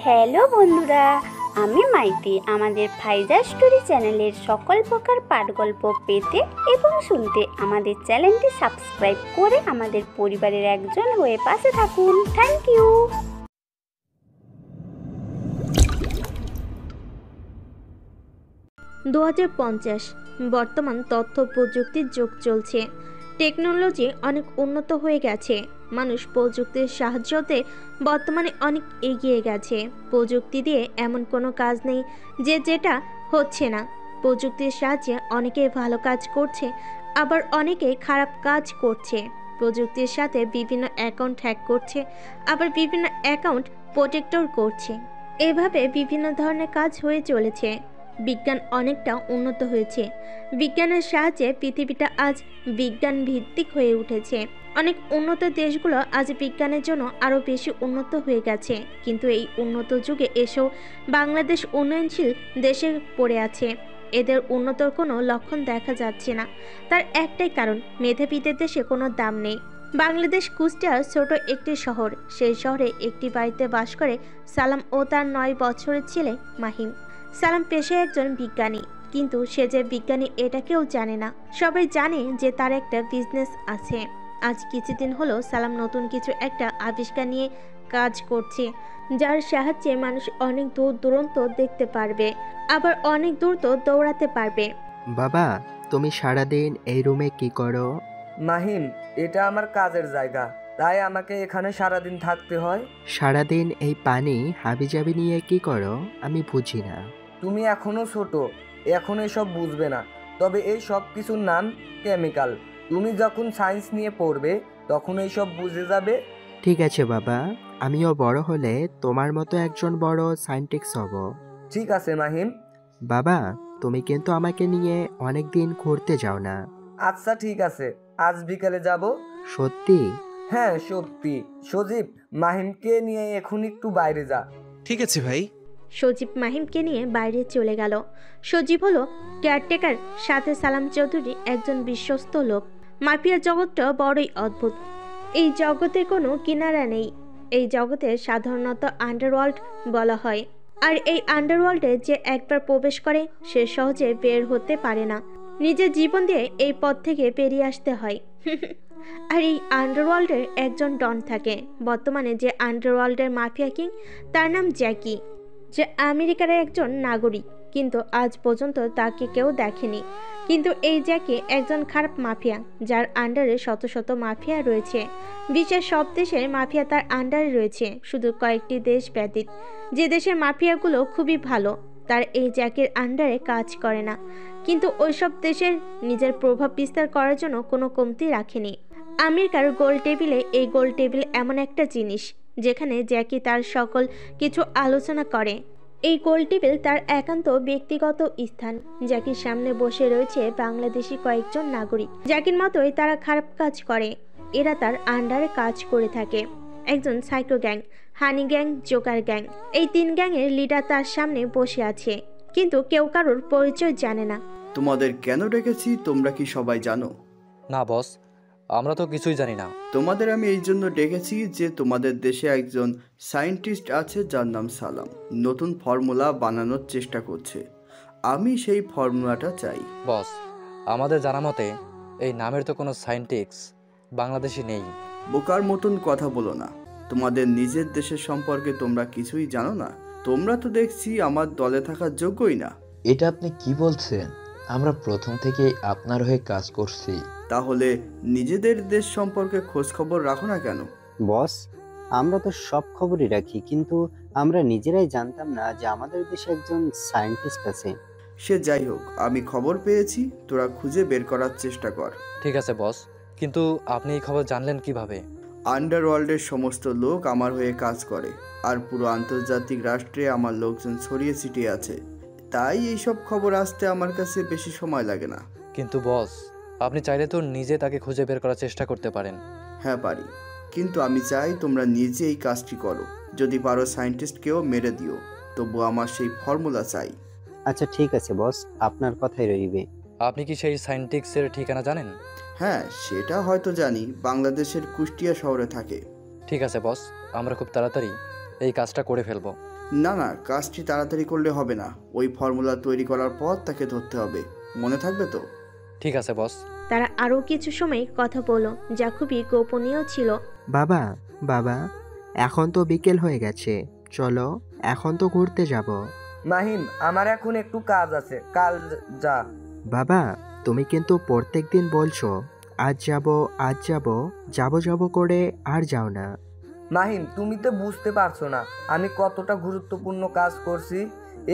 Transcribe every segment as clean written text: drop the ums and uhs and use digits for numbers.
Hello বন্ধুরা, আমি মাইতি। আমাদের ফাইজা স্টোরি চ্যানেলের সকল প্রকার পাঠগল্প পেতে এবং শুনতে আমাদের চ্যানেলটি সাবস্ক্রাইব করে আমাদের পরিবারের একজন হয়ে পাশে থাকুন। Thank you. 2050 বর্তমান তথ্য প্রযুক্তির যুগ চলছে। টেকনোলজি অনেক উন্নত হয়ে গেছে। মানুষ প্রযুক্তির সাহায্যতে বর্তমানে অনেক এগিয়ে গেছে। প্রযুক্তি দিয়ে এমন কোনো কাজ নেই যেটা হচ্ছে না। প্রযুক্তির সাহায্যে অনেকে ভালো কাজ করছে, আবার অনেকে খারাপ কাজ করছে। প্রযুক্তির সাথে বিভিন্ন অ্যাকাউন্ট হ্যাক করছে, আবার বিভিন্ন অ্যাকাউন্ট প্রোটেক্টর করছে। এভাবে বিভিন্ন ধরনের কাজ হয়ে চলেছে। বিজ্ঞান অনেকটা উন্নত হয়েছে। বিজ্ঞানের সাহায্যে পৃথিবীটা আজ বিজ্ঞান ভিত্তিক হয়ে উঠেছে। অনেক উন্নত দেশগুলো আজ বিজ্ঞানের জন্য আরও বেশি উন্নত হয়ে গেছে। কিন্তু এই উন্নত যুগে এসেও বাংলাদেশ উন্নয়নশীল দেশে পড়ে আছে। এদের উন্নতর কোনো লক্ষণ দেখা যাচ্ছে না। তার একটাই কারণ, মেধাবীদের দেশে কোনো দাম নেই। বাংলাদেশ কুষ্টিয়ার ছোট একটি শহর। সেই শহরে একটি বাড়িতে বাস করে সালাম ও তার 9 বছরের ছেলে মাহিম। সালাম পেশায় একজন বিজ্ঞানী, কিন্তু সে যে বিজ্ঞানী এটা কেউ জানে না। সবাই জানে যে তার একটা বিজনেস আছে। আজ কিছুদিন হলো সালাম নতুন কিছু একটা আবিষ্কার নিয়ে কাজ করছে, যার সাহায্যে মানুষ অনেক দূর দূরান্ত দেখতে পারবে, আবার অনেক দূর তো দৌড়াতে পারবে। বাবা, তুমি সারাদিন এই রুমে কি করো? মাহিম, এটা আমার কাজের জায়গা, তাই আমাকে এখানে সারাদিন থাকতে হয়। সারাদিন এই পানি হাবিজাবি নিয়ে কি করো? আমি বুঝি না। তুমি এখনো ছোট, এখন এসব বুঝবে না। তবে এই সব কিছুর নাম কেমিক্যাল। তুমি যখন সায়েন্স নিয়ে পড়বে তখন এইসব বুঝে যাবে। ঠিক আছে বাবা, আমিও বড় হলে তোমার মতো একজন বড় সায়েন্টিস্ট হব। ঠিক আছে মাহিম। বাবা, তুমি কিন্তু আমাকে নিয়ে অনেক দিন ঘুরতে যাও না। আচ্ছা ঠিক আছে, আজ বিকালে যাব। সত্যি? হ্যাঁ সত্যি। সজীব, মাহিমকে নিয়ে এখন একটু বাইরে যা। ঠিক আছে ভাই। সজীব মাহিমকে নিয়ে বাইরে চলে গেল। সজীব হলো কেয়ারটেকার, সাথে সালাম চৌধুরী একজন বিশ্বস্ত লোক। মাফিয়া জগৎটা বড়ই অদ্ভুত। এই জগতে কোনো কিনারা নেই। এই জগতে সাধারণত আন্ডারওয়ার্ল্ড বলা হয়। আর এই আন্ডারওয়ার্ল্ডে যে একবার প্রবেশ করে সে সহজে বের হতে পারে না। নিজের জীবন দিয়ে এই পথ থেকে বেরিয়ে আসতে হয়। আর এই আন্ডারওয়ার্ল্ডের একজন ডন থাকে। বর্তমানে যে আন্ডারওয়ার্ল্ডের মাফিয়া কিং, তার নাম জ্যাকি, যে আমেরিকার একজন নাগরিক, কিন্তু আজ পর্যন্ত তাকে কেউ দেখেনি। কিন্তু এই জ্যাকি একজন খারাপ মাফিয়া, যার আন্ডারে শত শত মাফিয়া রয়েছে। বিশ্বের সব দেশের মাফিয়া তার আন্ডারে রয়েছে, শুধু কয়েকটি দেশ ব্যতীত। যে দেশের মাফিয়াগুলো খুবই ভালো, তার এই জ্যাকির আন্ডারে কাজ করে না, কিন্তু ওইসব দেশের নিজের প্রভাব বিস্তার করার জন্য কোনো কমতি রাখেনি। আমেরিকার গোল টেবিলে এই গোল টেবিল এমন একটা জিনিস যেখানে জ্যাকি তার সকল কিছু আলোচনা করে। এই গোল টেবিল তার একান্ত ব্যক্তিগত স্থান। জ্যাকির সামনে বসে রয়েছে বাংলাদেশি কয়েকজন নাগরিক। জ্যাকির মতোই তারা খারাপ কাজ করে। এরা তার আন্ডারে কাজ করে থাকে। একজন সাইকো গ্যাং, হানি গ্যাং, জোকার গ্যাং, এই 3 গ্যাংয়ের লিডার তার সামনে বসে আছে, কিন্তু কেউ কারোর পরিচয় জানে না। তোমাদের কেন ডেকেছি তোমরা কি সবাই জানো? না বস, আমরা তো কিছুই জানি না। তোমাদের আমি এই জন্য ডেকেছি যে তোমাদের দেশে একজন সায়েন্টিস্ট আছে যার নাম সালাম। নতুন ফর্মুলা বানানোর চেষ্টা করছে। আমি সেই ফর্মুলাটা চাই। বস, আমাদের জানা মতে এই নামের তো কোনো সায়েন্টিস্ট বাংলাদেশে নেই। বোকার মতন কথা বলো না। তোমাদের নিজের দেশের সম্পর্কে তোমরা কিছুই জানো না। তোমরা তো দেখছি আমার দলে থাকার যোগ্যই না। এটা আপনি কি বলছেন? আমরা প্রথম থেকেই আপনার হয়ে কাজ করছি। তাহলে নিজেদের দেশ সম্পর্কে খোঁজ খবর রাখো না কেন? বস, আমরা তো সব খবরই রাখি, কিন্তু আমরা নিজেরাই জানতাম না যে আমাদের দেশে একজন সায়েন্টিস্ট আছে। সে যাই হোক, আমি খবর পেয়েছি, তোরা খুঁজে বের করার চেষ্টা কর। ঠিক আছে বস, কিন্তু আপনি এই খবর জানলেন কিভাবে? আন্ডারওয়ার্ল্ডের সমস্ত লোক আমার হয়ে কাজ করে, আর পুরো আন্তর্জাতিক রাষ্ট্রে আমার লোকজন ছড়িয়ে ছিটিয়ে আছে। তাই এইসব খবর আসতে আমার কাছে বেশি সময় লাগে না। কিন্তু বস, আপনি চাইলে তো নিজে তাকে খুঁজে বের করার চেষ্টা করতে পারেন। হ্যাঁ পারি, কিন্তু আমি চাই তোমরা নিজে এই কাজটি করো। যদি পারো সায়েন্টিস্টকেও মেরে দিও, তবু আমার সেই ফর্মুলা চাই। আচ্ছা ঠিক আছে বস, আপনার কথাই রইবে। আপনি কি সেই সায়েন্টিস্টের ঠিকানা জানেন? হ্যাঁ, সেটা হয়তো জানি, বাংলাদেশের কুষ্টিয়া শহরে থাকে। ঠিক আছে বস, আমরা খুব তাড়াতাড়ি এই কাজটা করে ফেলবো। না না, কাজটি তাড়াতাড়ি করলে হবে না, ওই ফর্মুলা তৈরি করার পর তাকে ধরতে হবে, মনে থাকবে তো? ঠিক আছে বস। তারা আরও কিছু সময় কথা বলল, যা খুবই গোপনীয় ছিল। বাবা বাবা, এখন তো বিকেল হয়ে গেছে, চলো এখন তো ঘুরতে যাব। মাহিম, আমার এখন একটু কাজ আছে, কাল যা। বাবা, তুমি কিন্তু প্রত্যেক দিন বলছো আজ যাব আজ যাব, যাব যাব করে আর যাও না। মাহিম, তুমি তো বুঝতে পারছো না আমি কতটা গুরুত্বপূর্ণ কাজ করছি।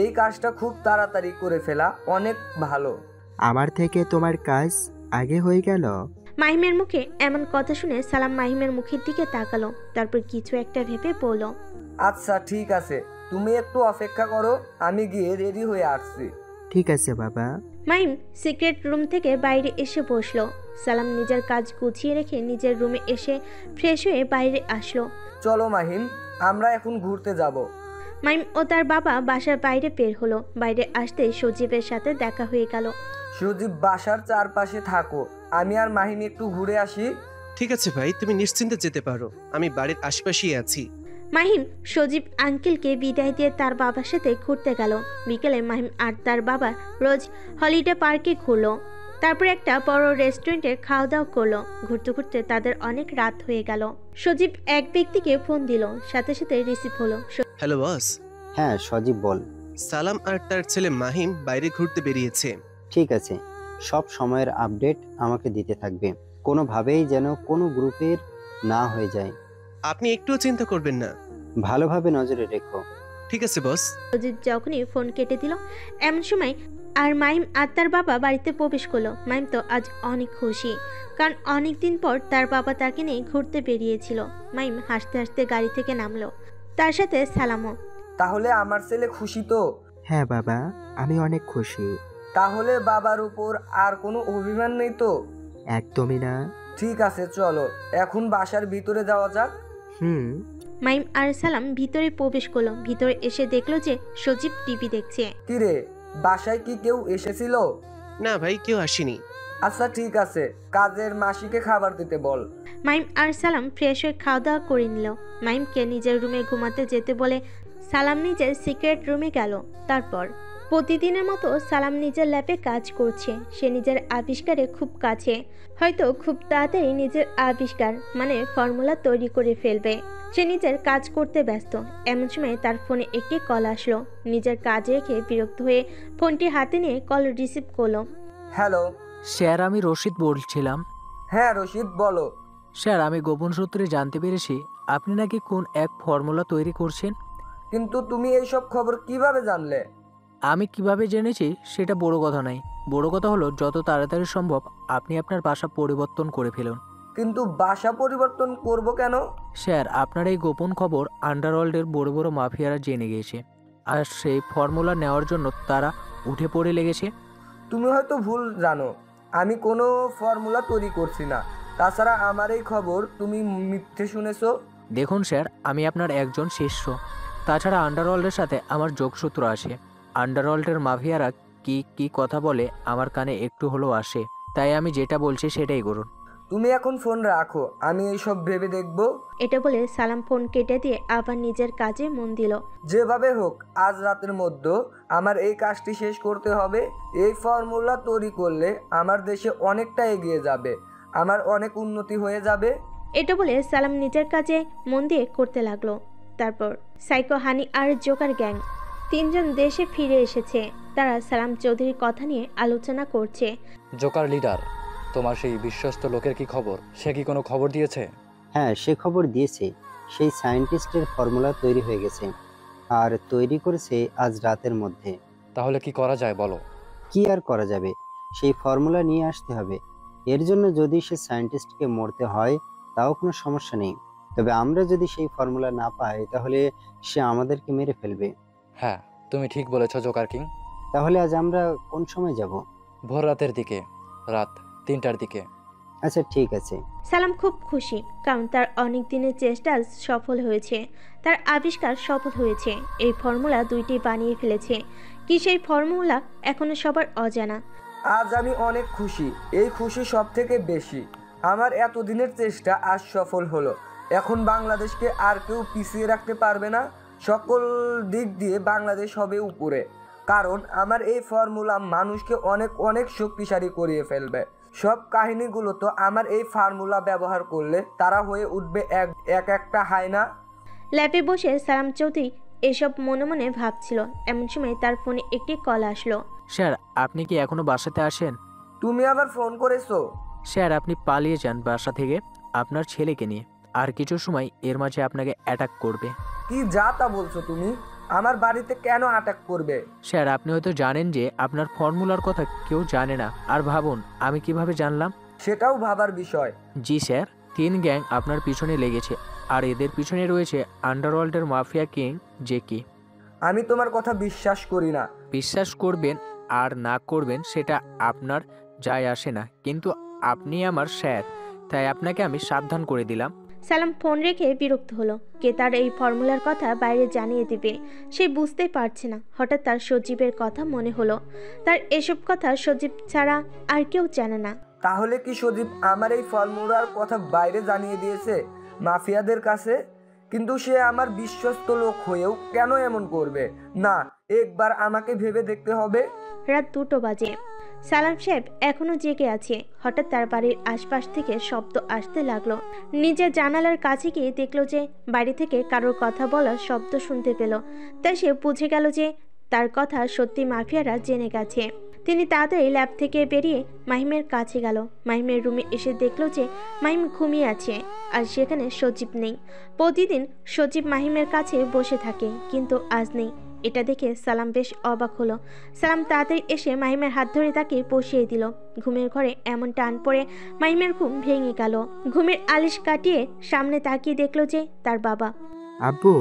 এই কাজটা খুব তাড়াতাড়ি করে ফেলা অনেক ভালো। আমার থেকে তোমার কাজ আগে হয়ে গেল। মাহিমের মুখে এমন কথা শুনে সালাম মাহিমের মুখের দিকে তাকালো, তারপর কিছু একটা ভেবে বলল, আচ্ছা ঠিক আছে, তুমি একটু অপেক্ষা করো, আমি গিয়ে রেডি হয়ে আসছি। ঠিক আছে বাবা। মাহিম সিক্রেট রুম থেকে বাইরে এসে বসলো। সালাম নিজের কাজ গুছিয়ে রেখে নিজের রুমে এসে ফ্রেশ হয়ে বাইরে আসলো। চলো মাহিম, আমরা এখন ঘুরতে যাব। মাহিম ও তার বাবা বাসার বাইরে বের হলো। বাইরে আসতে সজীবের সাথে দেখা হয়ে গেল। সজীব, বাসার চারপাশে থাকো, আমি আর মাহিম একটু ঘুরে আসি। ঠিক আছে ভাই, তুমি নিশ্চিন্তে যেতে পারো, আমি বাড়ির আশেপাশেই আছি। মাহিম সজীব আঙ্কেলকে বিদায় দিয়ে তার বাবার সাথে ঘুরতে গেল। বিকেলে মাহিম আর তার বাবা রোজ হলিডে পার্কে ঘুরলো। তারপর একটা বড় রেস্টুরেন্টে খাওয়া দাওয়া করলো। ঘুরতে ঘুরতে তাদের অনেক রাত হয়ে গেল। সজীব এক ব্যক্তিকে ফোন দিল, সাথে সাথে রিসিভ হলো। Hello boss. হ্যাঁ সজীব বল। সালাম আর তার ছেলে মাহিম বাইরে ঘুরতে বেরিয়েছে। ঠিক আছে, সব সময়ের আপডেট আমাকে দিতে থাকবে, কোনোভাবেই যেন কোনো গ্রুপের না হয়ে যায়। আপনি একটুও চিন্তা করবেন না, ভালোভাবে নজরে রেখো। ঠিক আছে বস। সজীব যখনই ফোন কেটে দিল, এমন সময় আর মাহিম আর তার বাবা বাড়িতে প্রবেশ করলো। মাহিম তো আজ অনেক খুশি, কারণ অনেক দিন পর তার বাবা তাকে নিয়ে ঘুরতে বেরিয়েছিল। মাহিম হাসতে হাসতে গাড়ি থেকে নামলো, তার সাথে সালামও। তাহলে আমার ছেলে খুশি তো? হ্যাঁ বাবা, আমি অনেক খুশি। তাহলে বাবার উপর আর কোনো অভিমান নেই তো? একদমই না। ঠিক আছে, চলো এখন বাসার ভিতরে যাওয়া যাক। মাহিম আর সালাম ভিতরে প্রবেশ করলো। ভিতরে এসে দেখলো যে সজীব টিভি দেখছে। কিরে, বাসায় কি কেউ এসেছিল? না ভাই, কেউ আসেনি। আচ্ছা ঠিক আছে, কাজের মাসিকে খাবার দিতে বল। মাহিম আর সালাম ফ্রেশ হয়ে খাওয়া দাওয়া করে নিল। মাহিমকে নিজের রুমে ঘুমাতে যেতে বলে সালাম নিজের সিক্রেট রুমে গেল। তারপর প্রতিদিনের মতো সালাম নিজের ল্যাবে কাজ করছে। সে নিজের আবিষ্কারে খুব কাছে, হয়তো খুব তাড়াতাড়ি নিজের আবিষ্কার মানে ফর্মুলা তৈরি করে ফেলবে। সে নিজের কাজ করতে ব্যস্ত। এমন সময় তার ফোনে একটি কল আসলো। নিজের কাজ রেখে বিরক্ত হয়ে ফোনটি হাতে নিয়ে কল রিসিভ করলো। হ্যালো স্যার, আমি রশিদ বলছিলাম। হ্যাঁ রশিদ, বলো। স্যার, আমি গোপন সূত্রে জানতে পেরেছি আপনি নাকি কোন এক ফর্মুলা তৈরি করছেন। কিন্তু তুমি এইসব খবর কিভাবে জানলে? আমি কিভাবে জেনেছি সেটা বড় কথা নয়, বড় কথা হলো যত তাড়াতাড়ি সম্ভব আপনি আপনার বাসা পরিবর্তন করে ফেলুন। কিন্তু বাসা পরিবর্তন করব কেন? স্যার, আপনার এই গোপন খবর আন্ডারওয়ার্ল্ডের বড় বড় মাফিয়ারা জেনে গিয়েছে, আর সেই ফর্মুলা নেওয়ার জন্য তারা উঠে পড়ে লেগেছে। তুমি হয়তো ভুল জানো, আমি কোনো ফর্মুলা তৈরি করছি না। তাছাড়া আমার এই খবর তুমি মিথ্যে শুনেছো। দেখুন স্যার, আমি আপনার একজন শিষ্য, তাছাড়া আন্ডারওয়ার্ল্ডের সাথে আমার যোগসূত্র আছে। আন্ডারওয়ার্ল্ডের মাফিয়ারা কি কি কথা বলে আমার কানে একটু হলেও আসে, তাই আমি যেটা বলছি সেটাই করুন। তুমি এখন ফোন রাখো, আমি এইসব ভেবে দেখব। এটা বলে সালাম ফোন কেটে দিয়ে আবার নিজের কাজে মন দিল। যেভাবে হোক আজ রাতের মধ্যে আমার এই কাজটি শেষ করতে হবে। এই ফর্মুলা তৈরি করলে আমার দেশে অনেকটা এগিয়ে যাবে, আমার অনেক উন্নতি হয়ে যাবে। এটা বলে সালাম নিজের কাজে মন দিয়ে করতে লাগলো। তারপর সাইকো, হানি আর জোকার গ্যাং তিনজন দেশে ফিরে এসেছে। তারা সালাম চৌধুরীর কথা নিয়ে আলোচনা করছে। জোকার লিডার, তোমার সেই বিশ্বস্ত লোকের কি খবর? সে কি কোনো খবর দিয়েছে? হ্যাঁ, সে খবর দিয়েছে। সেই সায়েন্টিস্টের ফর্মুলা তৈরি হয়ে গেছে, আর তৈরি করেছে আজ রাতের মধ্যে। তাহলে কি করা যায় বলো? কি আর করা যাবে, সেই ফর্মুলা নিয়ে আসতে হবে। এর জন্য যদি সে সায়েন্টিস্টকে মরতে হয় তাও কোনো সমস্যা নেই, তবে আমরা যদি সেই ফর্মুলা না পাই তাহলে সে আমাদেরকে মেরে ফেলবে। হ্যাঁ, তুমি ঠিক বলেছ জোকার কিং। তাহলে আজ আমরা কোন সময় যাব? ভোর রাতের দিকে, রাত 3টার দিকে। আচ্ছা ঠিক আছে। সালাম খুব খুশি, কারণ তার অনেক দিনের চেষ্টা সফল হয়েছে। তার আবিষ্কার সফল হয়েছে। এই ফর্মুলা দুইটি বানিয়ে ফেলেছে। কি সেই ফর্মুলা এখনো সবার অজানা। আজ আমি অনেক খুশি, এই খুশি সব থেকে বেশি। আমার এতদিনের চেষ্টা আজ সফল হলো। এখন বাংলাদেশকে আর কেউ পিছিয়ে রাখতে পারবে না। সকল দিক দিয়ে বাংলাদেশ হবে উপরে, কারণ আমার এই ফর্মুলা মানুষকে অনেক অনেক শক্তিশালী করিয়ে ফেলবে। সব কাহিনীগুলো তো আমার এই ফর্মুলা ব্যবহার করলে তারা হয়ে উঠবে একটা হায়না। ল্যাবে বসে সালাম চৌধুরী এসব মনে মনে ভাবছিল। এমন সময় তার ফোনে একটি কল আসলো। স্যার, আপনি কি এখনো বাসাতে আসেন? তুমি আবার ফোন করেছো? স্যার, আপনি পালিয়ে যান বাসা থেকে আপনার ছেলেকে নিয়ে। আর কিছু সময় এর মাঝে আপনাকে অ্যাটাক করবে। কি যা তা বলছো তুমি? আমার বাড়িতে কেন অ্যাটাক করবে? স্যার, আপনি হয়তো জানেন যে আপনার ফর্মুলার কথা কেউ জানে না। আর ভাবুন, আমি কিভাবে জানলাম? সেটাও ভাবার বিষয়। জি স্যার, 3 গ্যাং আপনার পিছনে লেগেছে, আর এদের পিছনে রয়েছে আন্ডারওয়ার্ল্ডের মাফিয়া কিং জেকি। আমি তোমার কথা বিশ্বাস করি না। বিশ্বাস করবেন আর না করবেন সেটা আপনার যায় আসে না, কিন্তু আপনি আমার স্যার, তাই আপনাকে আমি সাবধান করে দিলাম। সালাম ফোন রেখে বিরক্ত হলো। কে তার এই ফর্মুলার কথা বাইরে জানিয়ে দিবে সে বুঝতেই পারছে না। হঠাৎ তার সজীবের কথা মনে হলো। তার এসব কথা সজীব ছাড়া আর কেউ জানে না। তাহলে কি সজীব আমার এই ফর্মুলার কথা বাইরে জানিয়ে দিয়েছে মাফিয়াদের কাছে? কিন্তু সে আমার বিশ্বস্ত লোক হয়েও কেন এমন করবে? না, একবার আমাকে ভেবে দেখতে হবে। রাত 2টো বাজে। সালাম সাহেব এখনো জেগে আছে। হঠাৎ তার বাড়ির আশপাশ থেকে শব্দ আসতে লাগলো। নিজের জানালার কাছে গিয়ে দেখলো যে বাড়ি থেকে কারোর কথা বলার শব্দ শুনতে পেল। তাই সে বুঝে গেল যে তার কথা সত্যি মাফিয়ারা জেনে গেছে। তিনি তাড়াতাড়ি ল্যাব থেকে বেরিয়ে মাহিমের কাছে গেল। মাহিমের রুমে এসে দেখলো যে মাহিম ঘুমিয়ে আছে, আর সেখানে সজীব নেই। প্রতিদিন সজীব মাহিমের কাছে বসে থাকে, কিন্তু আজ নেই। এটা দেখে সালাম বেশ অবাক হলো। সালাম তাড়াতাড়ি এসে মাহিমের হাত ধরে তাকে বসিয়ে দিল। ঘুমের ঘরে এমন টান পড়ে মাহিমের ঘুম ভেঙে গেল। ঘুমের আলিশ কাটিয়ে সামনে তাকিয়ে দেখলো যে তার বাবা। আব্বু,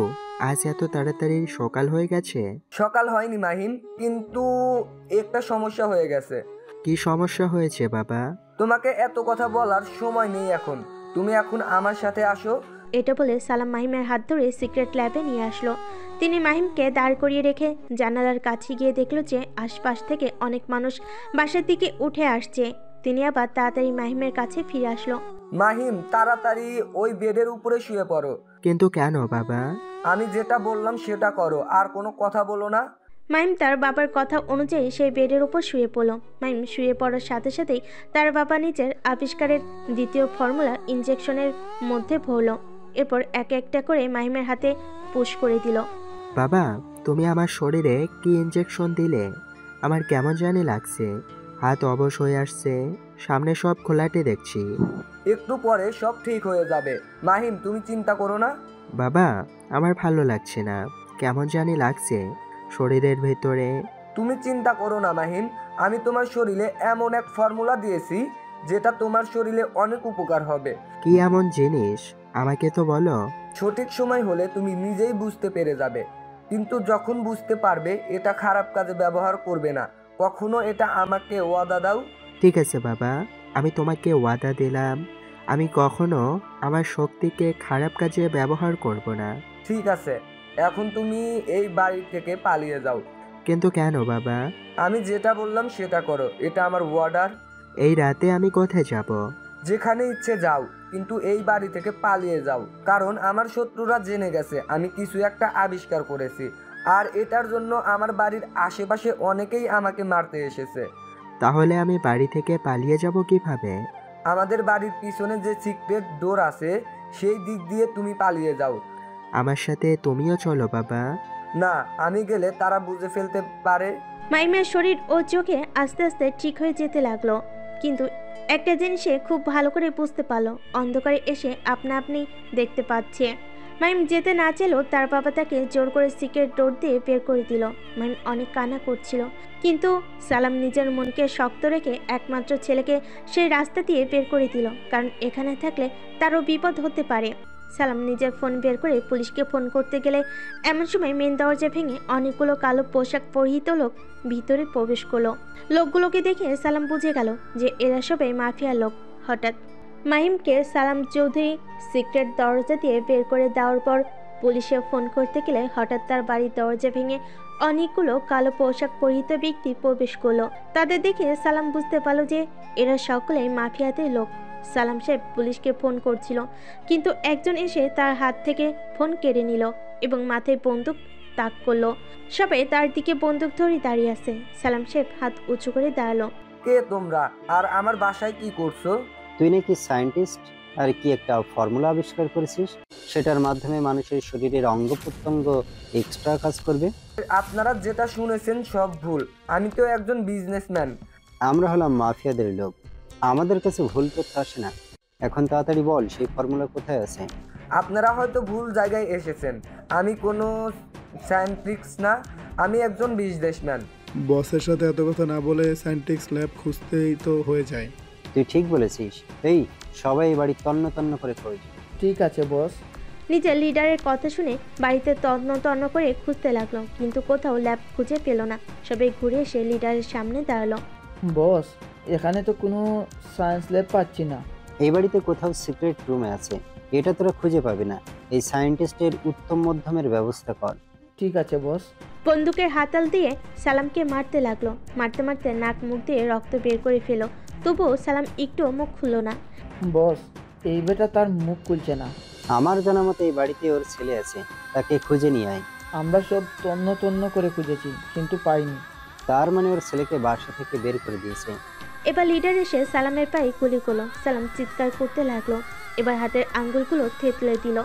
আজ এত তাড়াতাড়ি সকাল হয়ে গেছে? সকাল হয়নি মাহিম, কিন্তু একটা সমস্যা হয়ে গেছে। কি সমস্যা হয়েছে বাবা? তোমাকে এত কথা বলার সময় নেই এখন। তুমি এখন আমার সাথে আসো। এটা বলে সালাম মাহিমের হাত ধরে সিক্রেট ল্যাবে নিয়ে আসলো। তিনি মাহিমকে দাঁড় করিয়ে রেখে জানালার কাছে গিয়ে দেখলো যে আশপাশ থেকে অনেক মানুষ বাসার দিকে উঠে আসছে। তিনি আবার তাড়াতাড়ি মাহিমের কাছে ফিরে আসলো। মাহিম, তাড়াতাড়ি ওই বেডের উপরে শুয়ে পড়ো। কিন্তু কেন বাবা? আমি যেটা বললাম সেটা করো, আর কোনো কথা বলো না। মাহিম তার বাবার কথা অনুযায়ী সেই বেডের উপর শুয়ে পড়ল। মাহিম শুয়ে পড়ার সাথে সাথেই তার বাবা নিজের আবিষ্কারের দ্বিতীয় ফর্মুলা ইনজেকশনের মধ্যে ভরল। এরপর এক একটা করে মাহিমের হাতে পুশ করে দিল। বাবা, তুমি আমার শরীরে কি ইনজেকশন দিলে? আমার কেমন জানি লাগছে, হাত অবশ হয়ে আসছে, সামনে সব খোলাটে দেখছি। একটু পরে সব ঠিক হয়ে যাবে মাহিম, তুমি চিন্তা করো না। বাবা, আমার ভালো লাগছে না, কেমন জানি লাগছে শরীরের ভেতরে। তুমি চিন্তা করো না মাহিম, আমি তোমার শরীরে এমন এক ফর্মুলা দিয়েছি যেটা তোমার শরীরে অনেক উপকার হবে। কি এমন জিনিস আমাকে তো বলো। সঠিক সময় হলে তুমি নিজেই বুঝতে পেরে যাবে, কিন্তু যখন বুঝতে পারবে এটা খারাপ কাজে ব্যবহার করবে না। কখনো এটা আমাকে ওয়াদা দাও। ঠিক আছে বাবা, আমি তোমাকে ওয়াদা দিলাম আমি কখনো আমার শক্তিকে খারাপ কাজে ব্যবহার করব না। ঠিক আছে, এখন তুমি এই বাড়ি থেকে পালিয়ে যাও। কিন্তু কেন বাবা? আমি যেটা বললাম সেটা করো, এটা আমার অর্ডার। এই রাতে আমি কোথায় যাব? যেখানে ইচ্ছে যাও, কিন্তু এই বাড়ি থেকে পালিয়ে যাও। কারণ আমার শত্রুরা জেনে গেছে আমি কিছু একটা আবিষ্কার করেছি, আর এটার জন্য আমার বাড়ির আশেপাশে অনেকেই আমাকে মারতে এসেছে। তাহলে আমি বাড়ি থেকে পালিয়ে যাব কিভাবে? আমাদের বাড়ির পিছনে যে সিক্রেট ডোর আছে সেই দিক দিয়ে তুমি পালিয়ে যাও। আমার সাথে তুমিও চলো বাবা। না, আমি গেলে তারা বুঝে ফেলতে পারে। মাহিমের শরীর ও চোখে আস্তে আস্তে ঠিক হয়ে যেতে লাগলো, কিন্তু একটা জিনিসে খুব ভালো করে বুঝতে পারলো, অন্ধকারে এসে আপনা আপনি দেখতে পাচ্ছে। মাহিম যেতে না চেলেও তার বাবা তাকে জোর করে সিক্রেট ডোর দিয়ে বের করে দিল। মাহিম অনেক কান্না করছিল, কিন্তু সালাম নিজের মনকে শক্ত রেখে একমাত্র ছেলেকে সেই রাস্তা দিয়ে বের করে দিল, কারণ এখানে থাকলে তারও বিপদ হতে পারে। সালাম নিজের ফোন বের করে পুলিশকে ফোন করতে গেলে এমন সময় মেন দরজা ভেঙে অনেকগুলো কালো পোশাক পরিহিত লোক ভিতরে প্রবেশ করলো। লোকগুলোকে দেখে সালাম বুঝে গেল যে এরা সবাই মাফিয়া লোক। হঠাৎ মাহিমকে সালাম চৌধুরী সিক্রেট দরজা দিয়ে বের করে দেওয়ার পর পুলিশে ফোন করতে গেলে হঠাৎ তার বাড়ির দরজা ভেঙে অনেকগুলো কালো পোশাক পরিহিত ব্যক্তি প্রবেশ করলো। তাদের দেখে সালাম বুঝতে পারলো যে এরা সকলেই মাফিয়াদের লোক। সালাম সাহেব পুলিশকে ফোন করছিল, কিন্তু একজন এসে তার হাত থেকে ফোন কেড়ে নিল এবং মাথায় বন্দুক তাক করলো। সবাই তার দিকে বন্দুক ধরে দাঁড়িয়ে আছে। সালাম সাহেব হাত উঁচু করে দাঁড়ালো। কে তোমরা, আর আমার বাসায় কি করছো? তুই নাকি সায়েন্টিস্ট আর কি একটা ফর্মুলা আবিষ্কার করেছিস, সেটার মাধ্যমে মানুষের শরীরের অঙ্গ প্রত্যঙ্গ এক্সট্রা কাজ করবে। আপনারা যেটা শুনেছেন সব ভুল। আমি তো একজন বিজনেসম্যান। আমরা হলাম মাফিয়াদের লোক, আমাদের কাছে ভুল তথ্য আসে না। এখন তাড়াতাড়ি বল সেই ফর্মুলা কোথায় আছে। আপনারা হয়তো ভুল জায়গায় এসেছেন। আমি কোনো সায়েন্টিস্ট না, আমি একজন বিজনেসম্যান। বসের সাথে এত কথা না বলে সায়েন্টিক্স ল্যাব খুঁজতেই তো হয়ে যায়। তুই ঠিক বলেছিস। এই সবাই এই বাড়ি তন্ন তন্ন করে খোঁজ। ঠিক আছে বস। নিজের লিডারের কথা শুনে বাড়িতে তন্ন তন্ন করে খুঁজতে লাগলো, কিন্তু কোথাও ল্যাব খুঁজে পেল না। সবাই ঘুরে এসে লিডারের সামনে দাঁড়ালো। বস, এখানে তো কোনো সায়েন্স ল্যাব পাচ্ছি না। এই বাড়িতে কোথাও সিক্রেট রুমে আছে, এটা তোরা খুঁজে পাবি না। এই সায়েন্টিস্টের উত্তম মধ্যমের ব্যবস্থা কর। ঠিক আছে বস। বন্দুকের হাতাল দিয়ে সালামকে মারতে লাগলো। মারতে মারতে নাক মুখ দিয়ে রক্ত বের করে ফেলো, তবুও সালাম একটু মুখ খুলল না। বস, এই বেটা তার মুখ খুলছে না। আমার জানা মতে এই বাড়িতে ওর ছেলে আছে, তাকে খুঁজে নিয়ে আয়। আমরা সব তন্ন তন্ন করে খুঁজেছি, কিন্তু পাইনি। তার মানে ওর ছেলেকে বাসা থেকে বের করে দিয়েছে। এবার লিডার এসে সালামের পায়ে গুলি করলো। সালাম চিৎকার করতে লাগলো। এবার হাতের আঙ্গুলগুলো থেতলে দিল।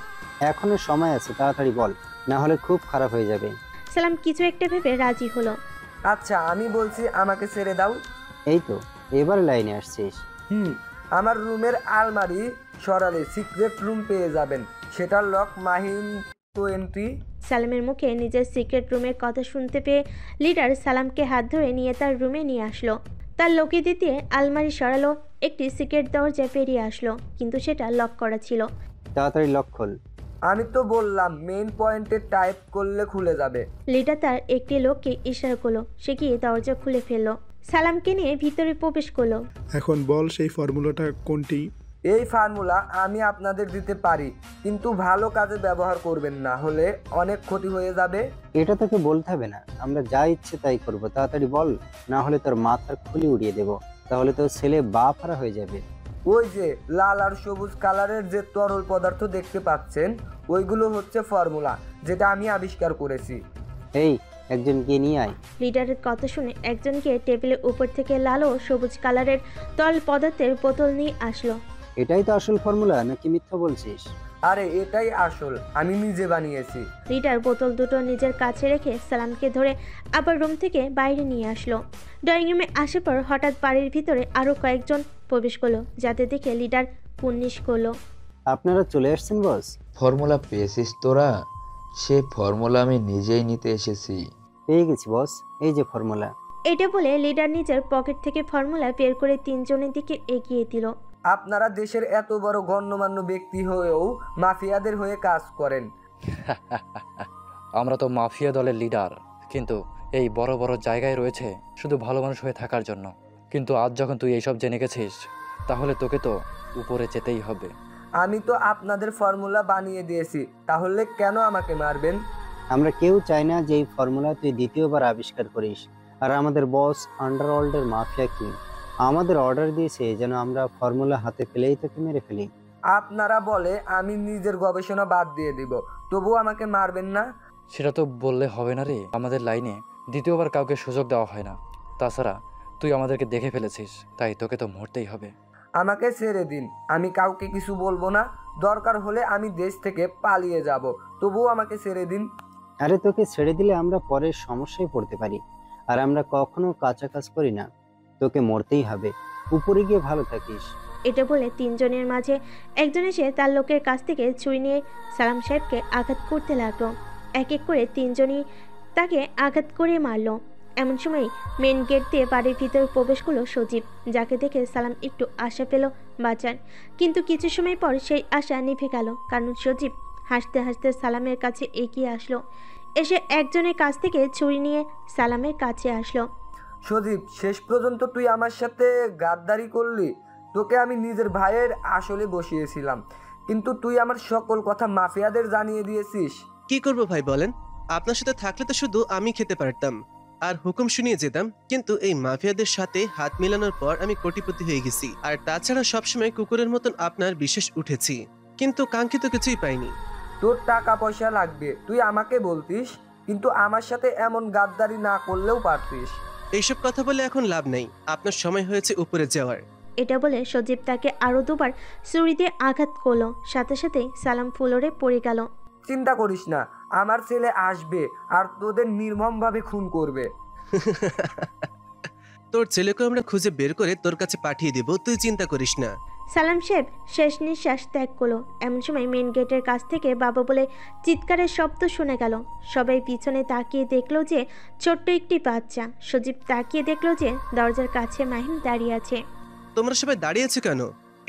এখনো সময় আছে, তাড়াতাড়ি বল, না হলে খুব খারাপ হয়ে যাবে। সালাম কিছু একটা ভেবে রাজি হলো। আচ্ছা, আমি বলছি আমাকে ছেড়ে দাও। এই তো এবার লাইনে আসছিস। আমার রুমের আলমারি সরালে সিক্রেট রুম পেয়ে যাবেন, সেটার লক মাহিম 20। সালামের মুখে নিজের সিক্রেট রুমের কথা শুনতে পেয়ে লিডার সালামকে হাত ধরে নিয়ে তার রুমে নিয়ে আসলো। তার লোকে দিতে আলমারি সরালো, একটি সিক্রেট দরজা পেরিয়ে আসলো, কিন্তু সেটা লক করা ছিল। তাড়াতাড়ি লক খোল। আমি তো বললাম মেইন পয়েন্টে টাইপ করলে খুলে যাবে। লিডার তার একটি লোককে ইশারা করলো, সে গিয়ে দরজা খুলে ফেললো। সালামকে নিয়ে ভিতরে প্রবেশ করলো। এখন বল সেই ফর্মুলাটা কোনটি? এই ফর্মুলা আমি আপনাদের দিতে পারি, কিন্তু ভালো কাজে ব্যবহার করবেন না, হলে অনেক ক্ষতি হয়ে যাবে। এটা তোকে বলতে হবে না, আমরা যা ইচ্ছে তাই করব। তাড়াতাড়ি বল, না হলে তোর মাথার খুলি উড়িয়ে দেব। তাহলে তোর ছেলে বাফারা হয়ে যাবে। ওই যে লাল আর সবুজ কালারের যে তরল পদার্থ দেখতে পাচ্ছেন, ওইগুলো হচ্ছে ফর্মুলা, যেটা আমি আবিষ্কার করেছি। এই একজনকে নিয়ে আয়। লিডারের কথা শুনে একজনকে টেবিলের উপর থেকে লাল ও সবুজ কালারের তরল পদার্থের বোতল নিয়ে আসলো। এটাই তো আসল ফর্মুলা, নাকি মিথ্যা বলছিস? আরে এটাই আসল, আমি নিজে বানিয়েছি। লিডার বোতল দুটো নিজের কাছে রেখে সালামকে ধরে আবার রুম থেকে বাইরে নিয়ে আসলো। ড্রয়িং রুমে আসার পর হঠাৎ বাড়ির ভিতরে আরো কয়েকজন প্রবেশ করলো, যাতে দেখে লিডার পুন্নিশ করলো। আপনারা চলে আসছেন বস? ফর্মুলা পেয়েছিস তোরা? সে ফর্মুলা আমি নিজেই নিতে এসেছি। পেয়ে গেছি বস, এই যে ফর্মুলা। এটা বলে লিডার নিজের পকেট থেকে ফর্মুলা বের করে তিনজনের দিকে এগিয়ে দিল। আপনারা দেশের এত বড় গণ্যমান্য ব্যক্তি হয়েও মাফিয়াদের হয়ে কাজ করেন। আমরা তো মাফিয়া দলের লিডার, কিন্তু এই বড় বড় জায়গায় রয়েছে শুধু ভালো মানুষ হয়ে থাকার জন্য। কিন্তু আজ যখন তুই এইসব জেনে গেছিস, তাহলে তোকে তো উপরে যেতেই হবে। আমি তো আপনাদের ফর্মুলা বানিয়ে দিয়েছি, তাহলে কেন আমাকে মারবেন? আমরা কেউ চাই না যে এই ফর্মুলা তুই দ্বিতীয়বার আবিষ্কার করিস। আর আমাদের বস আন্ডারওয়ার্ল্ডের মাফিয়া কিং আমাদের অর্ডার দিয়েছে যেন আমরা ফর্মুলা হাতে পেলেই তোকে মেরে ফেলি। আপনারা বলে আমি নিজের গবেষণা বাদ দিয়ে দিব, তবুও আমাকে মারবেন না? সেটা তো বললে হবে না রে, আমাদের লাইনে দ্বিতীয়বার কাউকে সুযোগ দেওয়া হয় না। তাছাড়া তুই আমাদেরকে দেখে ফেলেছিস, তাই তোকে তো মরতেই হবে। আমাকে ছেড়ে দিন, আমি কাউকে কিছু বলবো না। দরকার হলে আমি দেশ থেকে পালিয়ে যাব, তবুও আমাকে ছেড়ে দিন। আরে তোকে ছেড়ে দিলে আমরা পরের সমস্যায় পড়তে পারি, আর আমরা কখনো কাঁচা কাজ করি না। তোকে মরতেই হবে, উপরে গিয়ে ভালো থাকিস। এটা বলে তিনজনের মাঝে একজন এসে তার লোকের কাছ থেকে ছুরি নিয়ে সালাম সাহেবকে আঘাত করতে লাগলো। এক এক করে তিনজনই তাকে আঘাত করে মারলো। এমন সময় মেন গেট দিয়ে বাড়ির ভিতরে প্রবেশ করলো সজীব, যাকে দেখে সালাম একটু আশা পেল বাঁচার, কিন্তু কিছু সময় পর সেই আশা নিভে গেল, কারণ সজীব হাসতে হাসতে সালামের কাছে এগিয়ে আসলো। এসে একজনের কাছ থেকে ছুরি নিয়ে সালামের কাছে আসলো। সজীব, শেষ পর্যন্ত তুই আমার সাথে গাদ্দারি করলি। তোকে আমি নিজের ভাইয়ের আসলে বসিয়েছিলাম, কিন্তু তুই আমার সকল কথা মাফিয়াদের জানিয়ে দিয়েছিস। কি করব ভাই বলেন? আপনার সাথে থাকলে তো শুধু আমি খেতে পারতাম আর হুকুম শুনিয়ে যেতাম, কিন্তু এই মাফিয়াদের সাথে হাত মেলানোর পর আমি কোটিপতি হয়ে গেছি। আর তাছাড়া সবসময় কুকুরের মতন আপনার বিশেষ উঠেছি, কিন্তু কাঙ্ক্ষিত কিছুই পাইনি। তোর টাকা পয়সা লাগবে তুই আমাকে বলতিস, কিন্তু আমার সাথে এমন গাদ্দারি না করলেও পারতিস। এইসব কথা বলে এখন লাভ নেই, আপনার সময় হয়েছে উপরে যাওয়ার। এটা বলে সজীব তাকে আরো দুবার ছুরি দিয়ে আঘাত করলো, সাথে সাথে সালাম ফ্লোরে পড়ে গেল। চিন্তা করিস না, আমার ছেলে আসবে আর তোদের নির্মমভাবে খুন করবে। তোর ছেলেকে আমরা খুঁজে বের করে তোর কাছে পাঠিয়ে দিব, তুই চিন্তা করিস না। সালাম সাহেব শেষ নিঃশ্বাস ত্যাগ করলো। এমন সময় মেন গেটের কাছ থেকে বাবা বলে চিৎকারের শব্দ শুনে গেল। সবাই পিছনে তাকিয়ে দেখলো যে ছোট্ট একটি বাচ্চা। সজীব তাকিয়ে দেখলো যে দরজার কাছে মাহিম দাঁড়িয়ে আছে। তোমরা সবাই দাঁড়িয়েছো কেন?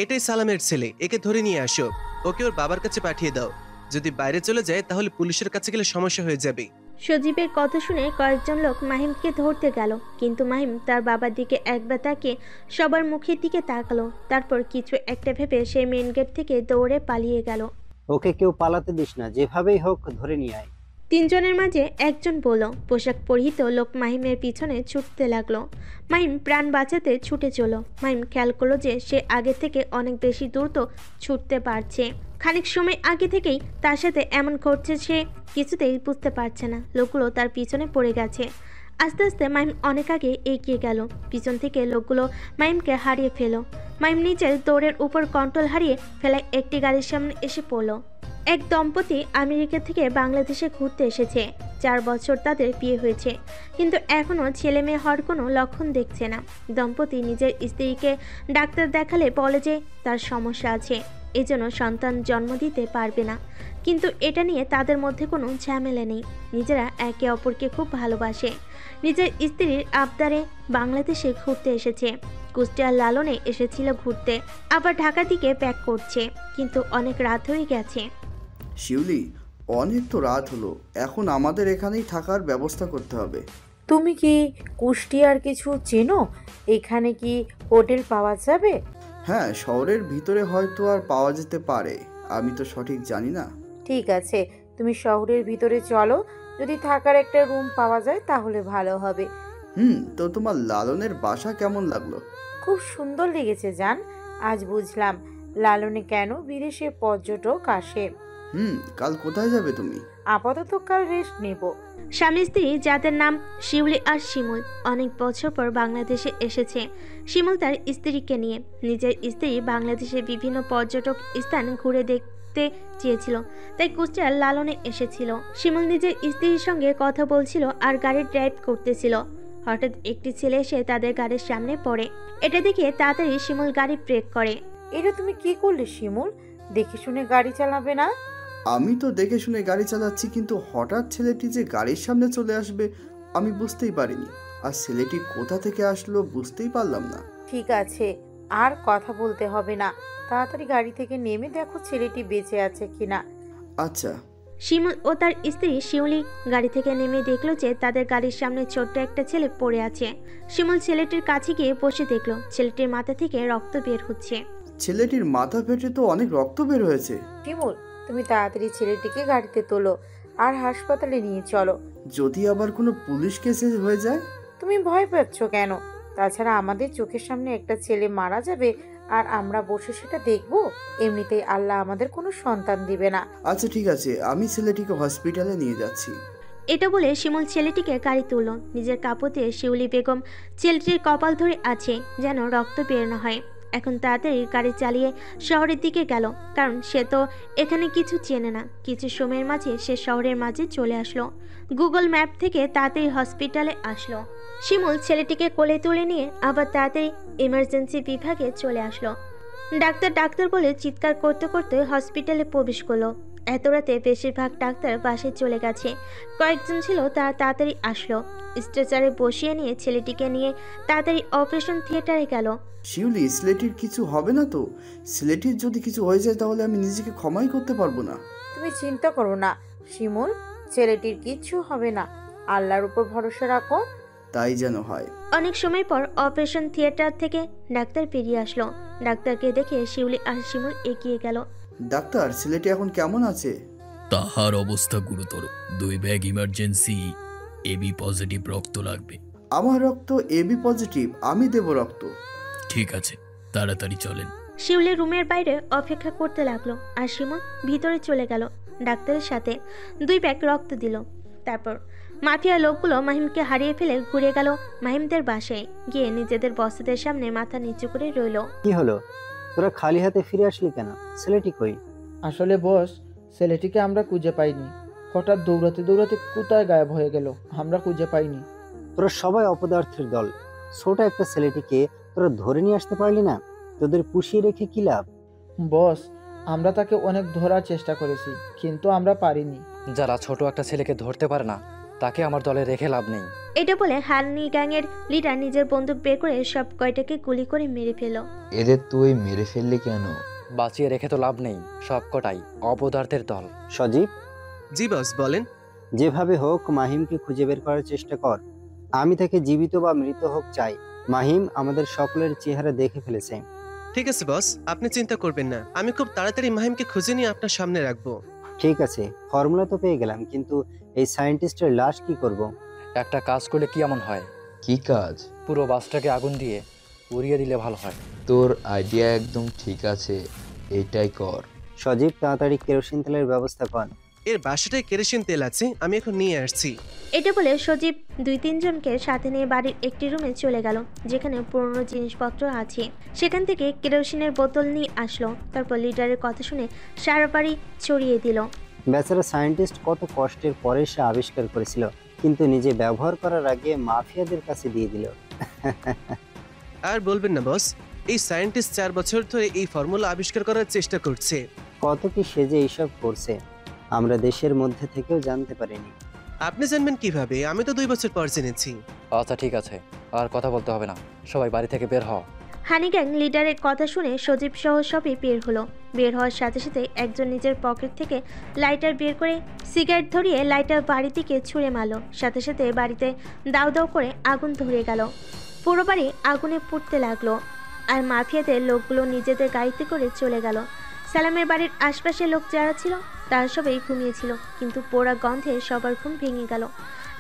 এটাই সালামের ছেলে, একে ধরে নিয়ে আসো, ওকে ওর বাবার কাছে পাঠিয়ে দাও। যদি বাইরে চলে যায় তাহলে পুলিশের কাছে গেলে সমস্যা হয়ে যাবে। সজীবের কথা শুনে কয়েকজন লোক মাহিমকে ধরতে গেল, কিন্তু মাহিম তার বাবার দিকে একবার তাকিয়ে সবার মুখের দিকে তাকালো। তারপর কিছু একটা ভেবে সে মেন গেট থেকে দৌড়ে পালিয়ে গেল। ওকে কেউ পালাতে দিস না, যেভাবেই হোক ধরে নিয়ে আয়। তিনজনের মাঝে একজন বলল। পোশাক পরিহিত লোক মাহিমের পিছনে ছুটতে লাগলো। মাহিম প্রাণ বাঁচাতে ছুটে চলল। মাহিম খেয়াল করলো যে সে আগে থেকে অনেক বেশি দ্রুত ছুটতে পারছে। খানিক সময় আগে থেকেই তার সাথে এমন ঘটছে সে কিছুতেই বুঝতে পারছে না। লোকগুলো তার পিছনে পড়ে গেছে। আস্তে আস্তে মাহিম অনেক আগে এগিয়ে গেল। পিছন থেকে লোকগুলো মাহিমকে হারিয়ে ফেল। মাহিম নিজের দৌড়ের উপর কন্ট্রোল হারিয়ে ফেলায় একটি গাড়ির সামনে এসে পড়ল। এক দম্পতি আমেরিকা থেকে বাংলাদেশে ঘুরতে এসেছে। 4 বছর তাদের বিয়ে হয়েছে, কিন্তু এখনও ছেলে মেয়ে হওয়ার কোনো লক্ষণ দেখছে না। দম্পতি নিজের স্ত্রীকে ডাক্তার দেখালে বলে যে তার সমস্যা আছে, এজন্য সন্তান জন্ম দিতে পারবে না। কিন্তু এটা নিয়ে তাদের মধ্যে কোনো ঝামেলা নেই। নিজেরা একে অপরকে খুব ভালোবাসে। নিজের স্ত্রীর আবদারে বাংলাদেশে ঘুরতে এসেছে। কুষ্টিয়ার লালনে এসেছিল ঘুরতে, আবার ঢাকা দিকে ব্যাক করছে, কিন্তু অনেক রাত হয়ে গেছে। শিউলি, অনেক তো রাত হলো, এখন আমাদের এখানেই থাকার ব্যবস্থা করতে হবে। তুমি কি কুষ্টিয়ার কিছু চেনো? এখানে কি হোটেল পাওয়া যাবে? হ্যাঁ, শহরের ভিতরে হয়তো আর পাওয়া যেতে পারে, আমি তো সঠিক জানি না। ঠিক আছে, তুমি শহরের ভিতরে চলো, যদি থাকার একটা রুম পাওয়া যায় তাহলে ভালো হবে। তো তোমার লালনের বাসা কেমন লাগলো? খুব সুন্দর লেগেছে জান। আজ বুঝলাম লালনে কেন বিদেশে পর্যটক আসে। কাল কোথায় যাবে তুমি? আপাতত কাল রেস্ট নেব। স্বামী স্ত্রী যাদের নাম শিউলি আর শিমুল অনেক বছর পর বাংলাদেশে এসেছে। শিমুল তার স্ত্রীকে নিয়ে। নিজের স্ত্রী বাংলাদেশের বিভিন্ন পর্যটক স্থান ঘুরে দেখতে চেয়েছিল, তাই কুষ্টিয়ার লালনে এসেছিল। শিমুল নিজের স্ত্রীর সঙ্গে কথা বলছিল আর গাড়ি ড্রাইভ করতেছিল। হঠাৎ একটি ছেলে এসে তাদের গাড়ির সামনে পড়ে। এটা দেখে তাড়াতাড়ি শিমুল গাড়ি ব্রেক করে। এটা তুমি কি করলে শিমুল? দেখে শুনে গাড়ি চালাবে না? আমি তো দেখে শুনে গাড়ি চালাচ্ছি, কিন্তু হঠাৎ ছেলেটি যে গাড়ির সামনে চলে আসবে আমি বুঝতেই পারিনি। আর ছেলেটি কোথা থেকে আসলো বুঝতেই পারলাম না। ঠিক আছে, আর কথা বলতে হবে না, তাড়াতাড়ি গাড়ি থেকে নেমে দেখো ছেলেটি বেঁচে আছে কিনা। আচ্ছা। শিমুল ও তার স্ত্রী শিউলি গাড়ি থেকে নেমে দেখলো যে তাদের গাড়ির সামনে ছোট্ট একটা ছেলে পড়ে আছে। শিমুল ছেলেটির কাছে গিয়ে বসে দেখলো ছেলেটির মাথা থেকে রক্ত বের হচ্ছে। ছেলেটির মাথা ফেটে তো অনেক রক্ত বের হয়েছে। শিমুল, তুমি তাড়াতাড়ি ছেলেটিকে গাড়িতে তোলো আর হাসপাতালে নিয়ে চলো। যদি আবার কোনো পুলিশ কেস হয়ে যায়? তুমি ভয় পাচ্ছ কেন? তাছাড়া আমাদের চোখের সামনে একটা ছেলে মারা যাবে আর আমরা বসে সেটা দেখবো? এমনিতেই আল্লাহ আমাদের কোনো সন্তান দিবে না। আচ্ছা ঠিক আছে, আমি ছেলেটিকে হসপিটালে নিয়ে যাচ্ছি। এটা বলে শিমুল ছেলেটিকে গাড়ি তুলল। নিজের কাপড় দিয়ে শিউলি বেগম ছেলেটির কপাল ধরে আছে যেন রক্ত বের না হয়। এখন তাড়াতাড়ি গাড়ি চালিয়ে শহরের দিকে গেল, কারণ সে তো এখানে কিছু চেনে না। কিছু সময়ের মাঝে সে শহরের মাঝে চলে আসলো। গুগল ম্যাপ থেকে তাড়াতাড়ি হসপিটালে আসলো। শিমুল ছেলেটিকে কোলে তুলে নিয়ে আবার তাড়াতাড়ি ইমার্জেন্সি বিভাগে চলে আসলো। ডাক্তার ডাক্তার বলে চিৎকার করতে করতে হসপিটালে প্রবেশ করলো। এত রাতে বেশিরভাগ ডাক্তার বাসায় চলে গেছে। কয়েকজন ছিল তারা তাড়াতাড়ি আসলো। স্ট্রেচারে বসিয়ে নিয়ে ছেলেটিকে নিয়ে তাড়াতাড়ি অপারেশন থিয়েটারে গেল। শিউলি, ছেলেটির কিছু হবে না তো? ছেলেটির যদি কিছু হয়ে যায় তাহলে আমি নিজেকে ক্ষমাই করতে পারবো না। তুমি চিন্তা করো না শিমুল, ছেলেটির কিচ্ছু হবে না, আল্লাহর উপর ভরসা রাখো। তাই যেন হয়। অনেক সময় পর অপারেশন থিয়েটার থেকে ডাক্তার বেরিয়ে আসলো। ডাক্তারকে দেখে শিউলি আর শিমুল এগিয়ে গেল। ডাক্তার, ছেলেটি এখন কেমন আছে? তাহার অবস্থা গুরুতর। 2 ব্যাগ ইমার্জেন্সি এবি পজিটিভ রক্ত লাগবে। আমার রক্ত এবি পজিটিভ, আমি দেব রক্ত। ঠিক আছে, তাড়াতাড়ি চলেন। শিউলি রুমের বাইরে অপেক্ষা করতে লাগলো আর শিমুল ভিতরে চলে গেল ডাক্তারের সাথে। 2 ব্যাগ রক্ত দিল। তারপর মাফিয়া লোকগুলো মাহিমকে হারিয়ে ফেলে ঘুরে গেল মাহিমদের বাসায় গিয়ে নিজেদের বসদের সামনে মাথা নিচু করে রইল। কি হলো, তোরা খালি হাতে ফিরে আসলি কেন? ছেলেটি কই? আসলে বস, ছেলেটিকে আমরা খুঁজে পাইনি। হঠাৎ দৌড়াতে দৌড়াতে কোথায় গায়েব হয়ে গেল, আমরা খুঁজে পাইনি। তোরা সবাই অপদার্থের দল। ছোট একটা ছেলেটিকে তোরা ধরে নিয়ে আসতে পারলি না? তোদের পুষিয়ে রেখে কি লাভ? বস, আমরা তাকে অনেক ধরার চেষ্টা করেছি, কিন্তু আমরা পারিনি। যারা ছোট একটা ছেলেকে ধরতে পারে না তাকে আমার দলে রেখে লাভ নেই। এটা বলে হানি গ্যাংয়ের লিডার নিজের বন্দুক বের করে সব কয়টাকে গুলি করে মেরে ফেল। এদের তুই মেরে ফেললি কেন? বাঁচিয়ে রেখে তো লাভ নেই, সব কটাই অপদার্থের দল। সজীব, জি বস বলেন। যেভাবে হোক মাহিমকে খুঁজে বের করার চেষ্টা কর। আমি তাকে জীবিত বা মৃত হোক চাই। মাহিম আমাদের সকলের চেহারা দেখে ফেলেছে। ঠিক আছে বস, আপনি চিন্তা করবেন না, আমি খুব তাড়াতাড়ি মাহিমকে খুঁজে নিয়ে আপনার সামনে রাখবো। ঠিক আছে, ফর্মুলা তো পেয়ে গেলাম, কিন্তু এই সায়েন্টিস্টের লাশ কি করব? একটা কাজ করলে কি এমন হয়? কি কাজ? পুরো বাসটাকে আগুন দিয়ে উড়িয়ে দিলে ভালো হয়। তোর আইডিয়া একদম ঠিক আছে, এটাই কর। সজীব, তাড়াতাড়ি কেরোসিন তেলের ব্যবস্থা কর। এর বাসাটায় কেরোসিন তেল আছে, আমি এখন নিয়ে আসছি। এটা বলে সজীব 2-3 জনকে সাথে নিয়ে বাড়ির একটি রুমে চলে গেল যেখানে পুরনো জিনিসপত্র আছে। সেখান থেকে কেরোসিনের বোতল নিয়ে আসলো। তারপর লিডারের কথা শুনে সারা বাড়ি ছড়িয়ে দিল। বেচারা সায়েন্টিস্ট কত কষ্টের পরে সে আবিষ্কার করেছিল, কিন্তু নিজে ব্যবহার করার আগে মাফিয়াদের কাছে দিয়ে দিল। আর বলবেন না বস, এই সায়েন্টিস্ট 4 বছর ধরে এই ফর্মুলা আবিষ্কার করার চেষ্টা করছে। কত কি সে যে এইসব করছে আমরা দেশের মধ্যে থেকেও জানতে পারিনি। আপনি জানবেন কিভাবে? আমি তো 2 বছর পর জেনেছি। আচ্ছা ঠিক আছে, আর কথা বলতে হবে না, সবাই বাড়ি থেকে বের হও। হানি গ্যাং লিডারের কথা শুনে সজীব সহ সবই বের হলো। বের হওয়ার সাথে সাথে একজন নিজের পকেট থেকে লাইটার বের করে সিগারেট ধরিয়ে লাইটার বাড়ির দিকে ছুঁড়ে মারল। সাথে সাথে বাড়িতে দাউ দাউ করে আগুন ধরে গেল। পুরো বাড়ি আগুনে পুড়তে লাগলো। আর মাফিয়াদের লোকগুলো নিজেদের গাড়িতে করে চলে গেল। সালামের বাড়ির আশপাশের লোক যারা ছিল তারা সবাই ঘুমিয়েছিল, কিন্তু পোড়া গন্ধে সবার ঘুম ভেঙে গেল।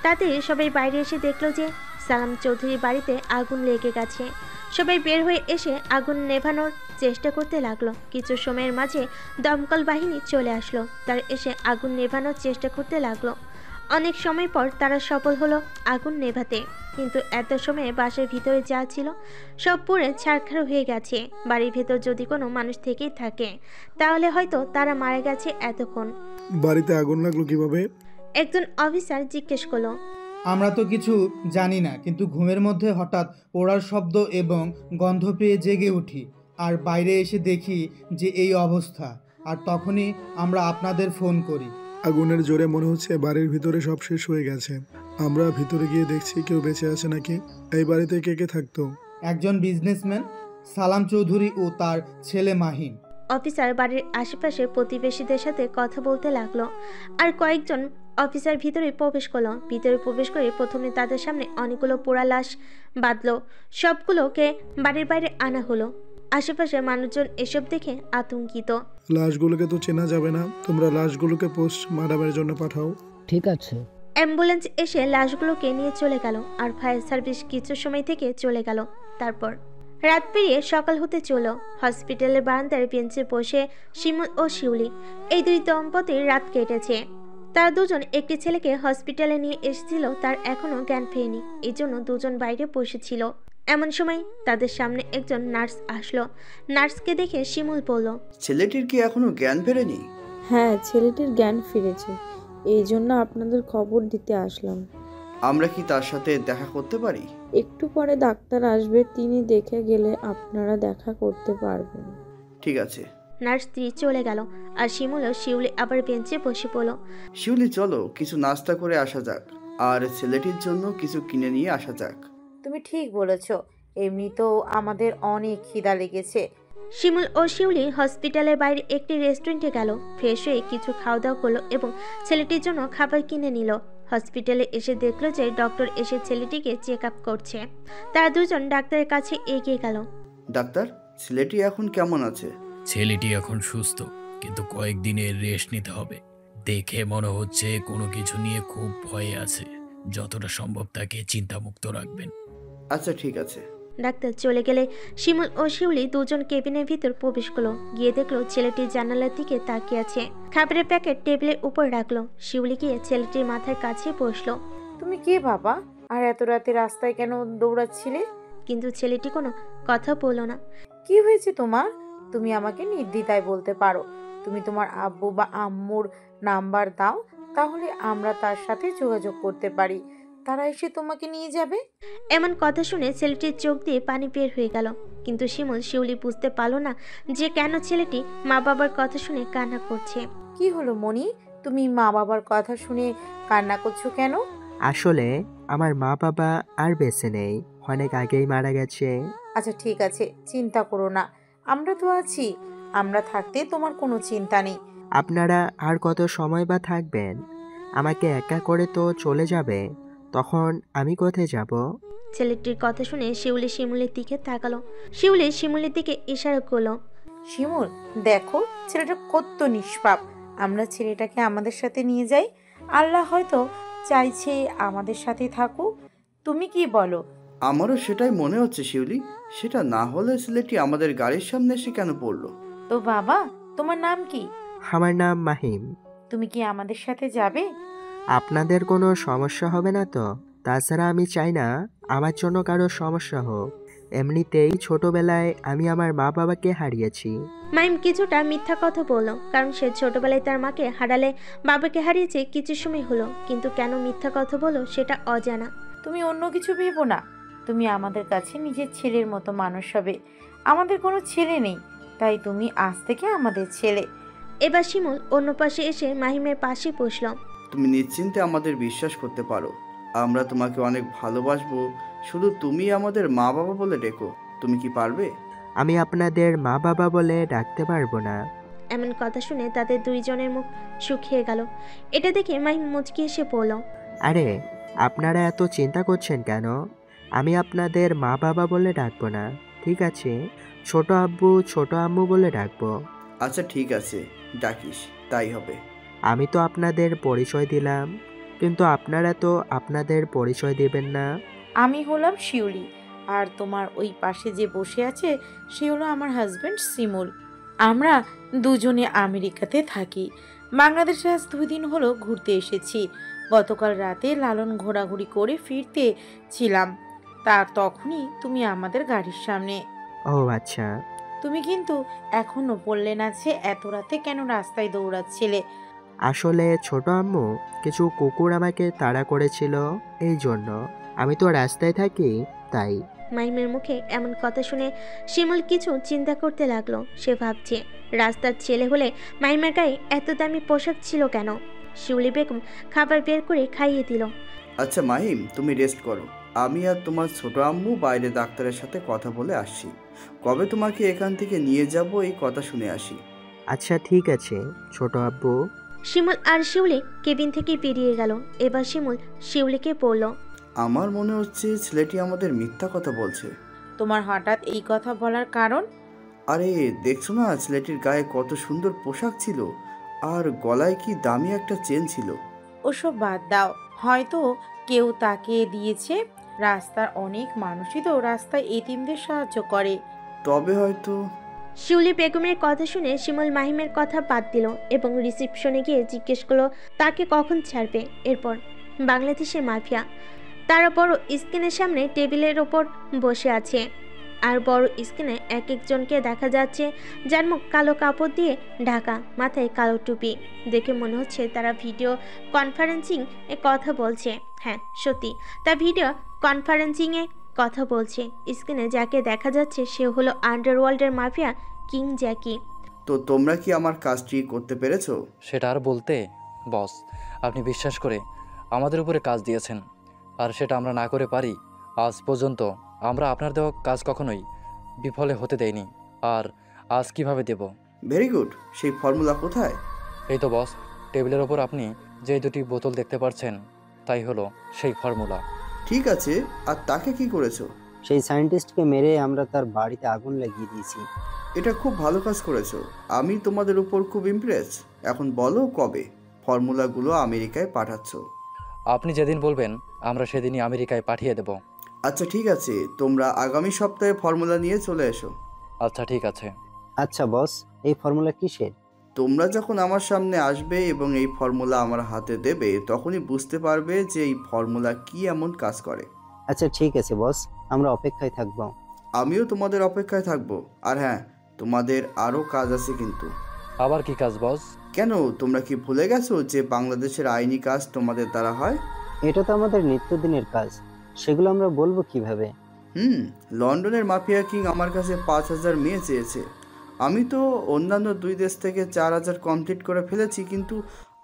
তাতে সবাই বাইরে এসে দেখলো যে সালাম চৌধুরীর বাড়িতে আগুন লেগে গেছে। সবাই বের হয়ে এসে আগুন নেভানোর চেষ্টা করতে লাগলো। কিছু সময়ের মাঝে দমকল বাহিনী চলে আসলো। তারা এসে আগুন নেভানোর চেষ্টা করতে লাগলো। অনেক সময় পর তারা সফল হলো আগুন নেভাতে, কিন্তু এত সময়ে বাসার ভিতরে যা ছিল সব পুড়ে ছারখার হয়ে গেছে। বাড়ির ভেতর যদি কোনো মানুষ থেকেই থাকে তাহলে হয়তো তারা মারা গেছে এতক্ষণ। বাড়িতে আগুন লাগলো কিভাবে? একজন অফিসার জিজ্ঞেস করলো। আমরা তো কিছু জানি না, কিন্তু ঘুমের মধ্যে হঠাৎ পোড়ার শব্দ এবং গন্ধ পেয়ে জেগে উঠি, আর বাইরে এসে দেখি যে এই অবস্থা, আর তখনই আমরা আপনাদের ফোন করি। আগুনের জোরে মনে হচ্ছে বাড়ির ভিতরে সব শেষ হয়ে গেছে। আমরা ভিতরে গিয়ে দেখছি কেউ বেঁচে আছে নাকি। এই বাড়িতে কে কে থাকতো? একজন বিজনেসম্যান সালাম চৌধুরী ও তার ছেলে মাহিম। অফিসার বাড়ির আশেপাশে প্রতিবেশীদের সাথে কথা বলতে লাগলো। আর কয়েকজন অফিসার ভিতরে প্রবেশ করলো। ভিতরে প্রবেশ করে প্রথমে তাদের সামনে অনেকগুলো পোড়া লাশ বাঁধলো। সবগুলোকে বাড়ির বাইরে আনা হলো। আশেপাশের মানুষজন এসব দেখে আতঙ্কিত। লাশগুলোকে তো চেনা যাবে না, তোমরা লাশগুলোকে পোস্টমর্টমের জন্য পাঠাও। ঠিক আছে। অ্যাম্বুলেন্স এসে লাশগুলোকে নিয়ে চলে গেল, আর ফায়ার সার্ভিস কিছু সময় থেকে চলে গেল। তারপর রাত পেরিয়ে সকাল হতে চলো। হসপিটালের বারান্দার বেঞ্চে বসে শিমুল ও শিউলি এই 2 দম্পতির রাত কেটেছে। তারা দুজন একটি ছেলেকে হসপিটালে নিয়ে এসেছিল, তার এখনো জ্ঞান ফেরেনি, এই জন্য দুজন বাইরে বসেছিল। এমন সময় তাদের সামনে একজন নার্স আসলো। নার্সকে দেখে শিমুল বলল, ছেলেটির কি এখনো জ্ঞান ফেরেনি? হ্যাঁ, ছেলেটির জ্ঞান ফিরেছে, এই জন্য আপনাদের খবর দিতে আসলাম। আমরা কি তার সাথে দেখা করতে পারি? একটু পরে ডাক্তার আসবে, তিনি দেখে গেলে আপনারা দেখা করতে পারবেন। ঠিক আছে। নার্স চলে গেল, আর শিমুল ও শিউলি আবার বেঞ্চে বসে পড়ল। শিউলি, চলো কিছু নাস্তা করে আসা যাক, আর ছেলেটির জন্য কিছু কিনে নিয়ে আসা যাক। তুমি ঠিক বলেছ, এমনিতেও আমাদের অনেক খিদা লেগেছে। শিমুল ও শিউলি হসপিটালের বাইরে একটি রেস্টুরেন্টে গেল। ফ্রেশ হয়ে কিছু খাওয়া দাওয়া করলো এবং ছেলেটির জন্য খাবার কিনে নিল। হসপিটালে এসে দেখলো যে ডক্টর এসে ছেলেটিকে চেক আপ করছে। তারা দুজন ডাক্তারের কাছে এগিয়ে গেল। ডাক্তার, ছেলেটি এখন কেমন আছে? ছেলেটি এখন সুস্থ, কিন্তু কয়েকদিনের রেস্ট নিতে হবে। দেখে মনে হচ্ছে কোনো কিছু নিয়ে খুব ভয়ে আছে। যতটা সম্ভব তাকে চিন্তামুক্ত রাখবেন। আচ্ছা ঠিক আছে। ডাক্তার চলে গেলে শিমুল ও শিউলি দুজন কেবিনের ভিতর প্রবেশ করলো। গিয়ে দেখলো ছেলেটি জানালার দিকে তাকিয়ে আছে। খাবারের প্যাকেট টেবিলের উপর রাখলো। শিউলি গিয়ে ছেলেটির মাথার কাছে বসলো। তুমি কে বাবা? আর এত রাতে রাস্তায় কেন দৌড়াচ্ছিলে? কিন্তু ছেলেটি কোনো কথা বলল না। কি হয়েছে তোমার? তুমি আমাকে নির্দ্বিধায় বলতে পারো। তুমি তোমার আব্বু বা আম্মুর নাম্বার দাও, তাহলে আমরা তার সাথে যোগাযোগ করতে পারি। তারা এসে তোমাকে নিয়ে যাবে। এমন কথা শুনে ছেলেটির চোখ দিয়ে পানি বের হয়ে গেল। কিন্তু শিমুল শিউলি বুঝতে পারলো না যে কেন ছেলেটি মা বাবার কথা শুনে কান্না করছে। কি হলো মনি, তুমি মা বাবার কথা শুনে কান্না করছো কেন? আসলে আমার মা বাবা আর বেঁচে নেই, অনেক আগেই মারা গেছে। আচ্ছা ঠিক আছে, চিন্তা করো না, আমরা তো আছি। আমরা থাকতে তোমার কোনো চিন্তা নেই। আপনারা আর কত সময় বা থাকবেন? আমাকে একা করে তো চলে যাবে, তখন আমি কোথায় যাব? ছেলেটির কথা শুনে শিউলি শিমুলের দিকে তাকালো। শিউলি শিমুলের দিকে ইশারা করলো। শিমুল দেখো, ছেলেটা কত নিষ্পাপ। আমরা ছেলেটাকে আমাদের সাথে নিয়ে যাই। আল্লাহ হয়তো চাইছে আমাদের সাথে থাকুক। তুমি কি বলো? আমারও সেটাই মনে হচ্ছে শিউলি। সেটা না হলে ছেলেটি আমাদের গাড়ির সামনে এসে কেন পড়লো? তো বাবা, তোমার নাম কি? আমার নাম মাহিম। তুমি কি আমাদের সাথে যাবে? আপনাদের কোনো সমস্যা হবে না তো? তাছাড়া আমি চাই না আমার জন্য কারো সমস্যা হোক। এমনিতেই ছোটবেলায় আমি আমার মা বাবাকে হারিয়েছি। মাহিম কিছুটা মিথ্যা কথা বলল, কারণ সে ছোটবেলায় তার মাকে হারালে বাবাকে হারিয়েছে কিছু সময় হলো। কিন্তু কেন মিথ্যা কথা বলো সেটা অজানা। তুমি অন্য কিছু ভেবো না। তুমি আমাদের কাছে নিজের ছেলের মতো মানুষ হবে। আমাদের কোনো ছেলে নেই, তাই তুমি আজ থেকে আমাদের ছেলে। এবার শিমুল অন্য পাশে এসে মাহিমের পাশে বসল। তুমি নিশ্চিন্তে আমাদের বিশ্বাস করতে পারো। আমরা তোমাকে অনেক ভালোবাসবো। শুধু তুমি আমাদের মা বাবা বলে ডেকো। তুমি কি পারবে? আমি আপনাদের মা বাবা বলে ডাকতে পারবো না। এমন কথা শুনে তাদের দুইজনের মুখ শুকিয়ে গেল। এটা দেখে মাহিম মুচকি এসে বলল, আরে আপনারা এত চিন্তা করছেন কেন? আমি আপনাদের মা বাবা বলে ডাকবো না, ঠিক আছে? ছোট আব্বু ছোট আম্মু বলে ডাকবো। আচ্ছা ঠিক আছে, ডাকিস, তাই হবে। আমি তো আপনাদের পরিচয় দিলাম, কিন্তু আপনারা তো আপনাদের পরিচয় দেবেন না। আমি হলাম শিউলি, আর তোমার ওই পাশে যে বসে আছে সে হলো আমার হাজব্যান্ড শিমুল। আমরা দুজনে আমেরিকাতে থাকি। বাংলাদেশে আজ 2 দিন হলো ঘুরতে এসেছি। গতকাল রাতে লালন ঘোরাঘুরি করে ফিরতে ছিলাম, তার তখনই তুমি আমাদের গাড়ির সামনে। ও আচ্ছা। তুমি কিন্তু এখনো বললে না যে এত রাতে কেন রাস্তায় দৌড়াচ্ছিলে? আসলে ছোট আম্মু কিছু কুকুর আমাকে তাড়া করেছিল, এই জন্য। আমি তো রাস্তায় থাকি, তাই। মাহিমের মুখে এমন কথা শুনে শিমুল কিছু চিন্তা করতে লাগলো। সে ভাবছে রাস্তার ছেলে হলে মাহিমের গায়ে এত দামি পোশাক ছিল কেন। শিউলি বেগম খাবার বের করে খাইয়ে দিল। আচ্ছা মাহিম, তুমি রেস্ট করো। আমি আর তোমার ছোট আম্মু বাইরে ডাক্তারের সাথে কথা বলে আসছি। কবে তোমাকে এখান থেকে নিয়ে যাব এই কথা শুনে আসি। আচ্ছা ঠিক আছে ছোট আব্বু। শিমুল আর শিউলি কেবিন থেকে বেরিয়ে গেল। এবার শিমুল শিউলিকে বলল, আমার মনে হচ্ছে ছেলেটি আমাদের মিথ্যা কথা বলছে। তোমার হঠাৎ এই কথা বলার কারণ? আরে দেখছো না, ছেলেটির গায়ে কত সুন্দর পোশাক ছিল, আর গলায় কি দামি একটা চেন ছিল। ওসব বাদ দাও, হয়তো কেউ তাকে দিয়েছে। রাস্তার অনেক মানুষই তো রাস্তায় এতিমদের সাহায্য করে। তবে হয়তো। শিউলি বেগমের কথা শুনে শিমুল মাহিমের কথা বাদ দিল এবং রিসেপশনে গিয়ে জিজ্ঞেস করলো তাকে কখন ছাড়বে। এরপর বাংলাদেশের মাফিয়া তারা বড় স্ক্রিনের সামনে টেবিলের ওপর বসে আছে, আর বড় স্ক্রিনে এক একজনকে দেখা যাচ্ছে যার মুখ কালো কাপড় দিয়ে ঢাকা, মাথায় কালো টুপি। দেখে মনে হচ্ছে তারা ভিডিও কনফারেন্সিং এ কথা বলছে। হ্যাঁ সত্যি, তা ভিডিও কনফারেন্সিং এ কথা বলছে। স্ক্রিনে যাকে দেখা যাচ্ছে সে হলো আন্ডারওয়ার্ল্ডের মাফিয়া কিং জ্যাকি। তো তোমরা কি আমার কাজটি করতে পেরেছো? সেটা আর বলতে বস, আপনি বিশ্বাস করে আমাদের উপরে কাজ দিয়েছেন, আর সেটা আমরা না করে পারি? আজ পর্যন্ত আমরা আপনার দেওয়া কাজ কখনোই বিফলে হতে দেয়নি, আর আজ কিভাবে দেব? Very good. সেই ফর্মুলা কোথায়? এই তো বস, টেবিলের ওপর আপনি যে 2টি বোতল দেখতে পাচ্ছেন তাই হলো সেই ফর্মুলা। ঠিক আছে, আর তাকে কি করেছো? সেই সায়েন্টিস্টকে মেরে আমরা তার বাড়িতে আগুন লাগিয়ে দিয়েছি। এটা খুব ভালো কাজ করেছো। আমি তোমাদের উপর খুব ইমপ্রেস। এখন বলো কবে? ফর্মুলাগুলো আমেরিকায় পাঠাচ্ছ। আপনি যেদিন বলবেন আমরা সেদিনই আমেরিকায় পাঠিয়ে দেব। আচ্ছা ঠিক আছে, তোমরা আগামী সপ্তাহে ফর্মুলা নিয়ে চলে এসো। আচ্ছা ঠিক আছে। আচ্ছা বস, এই ফর্মুলা কিসের? তোমরা যখন আমার সামনে আসবে এবং এই ফর্মুলা আমার হাতে দেবে, তখনই বুঝতে পারবে যে এই ফর্মুলা কি এমন কাজ করে। আচ্ছা ঠিক আছে বস, আমরা অপেক্ষায় থাকবো। আমিও তোমাদের অপেক্ষায় থাকবো। আর হ্যাঁ, তোমাদের আরও কাজ আছে কিন্তু। আবার কি কাজ বস? কেন, তোমরা কি ভুলে গেছো যে বাংলাদেশের আইনি কাজ তোমাদের দ্বারা হয়? এটা তো আমাদের নিত্যদিনের কাজ, সেগুলো আমরা বলবো কিভাবে? লন্ডনের মাফিয়া কিং আমার কাছে 5,000 মেয়ে চেয়েছে। আমি তো অন্যান্য 2 দেশ থেকে 4,000 কমপ্লিট করে ফেলেছি, কিন্তু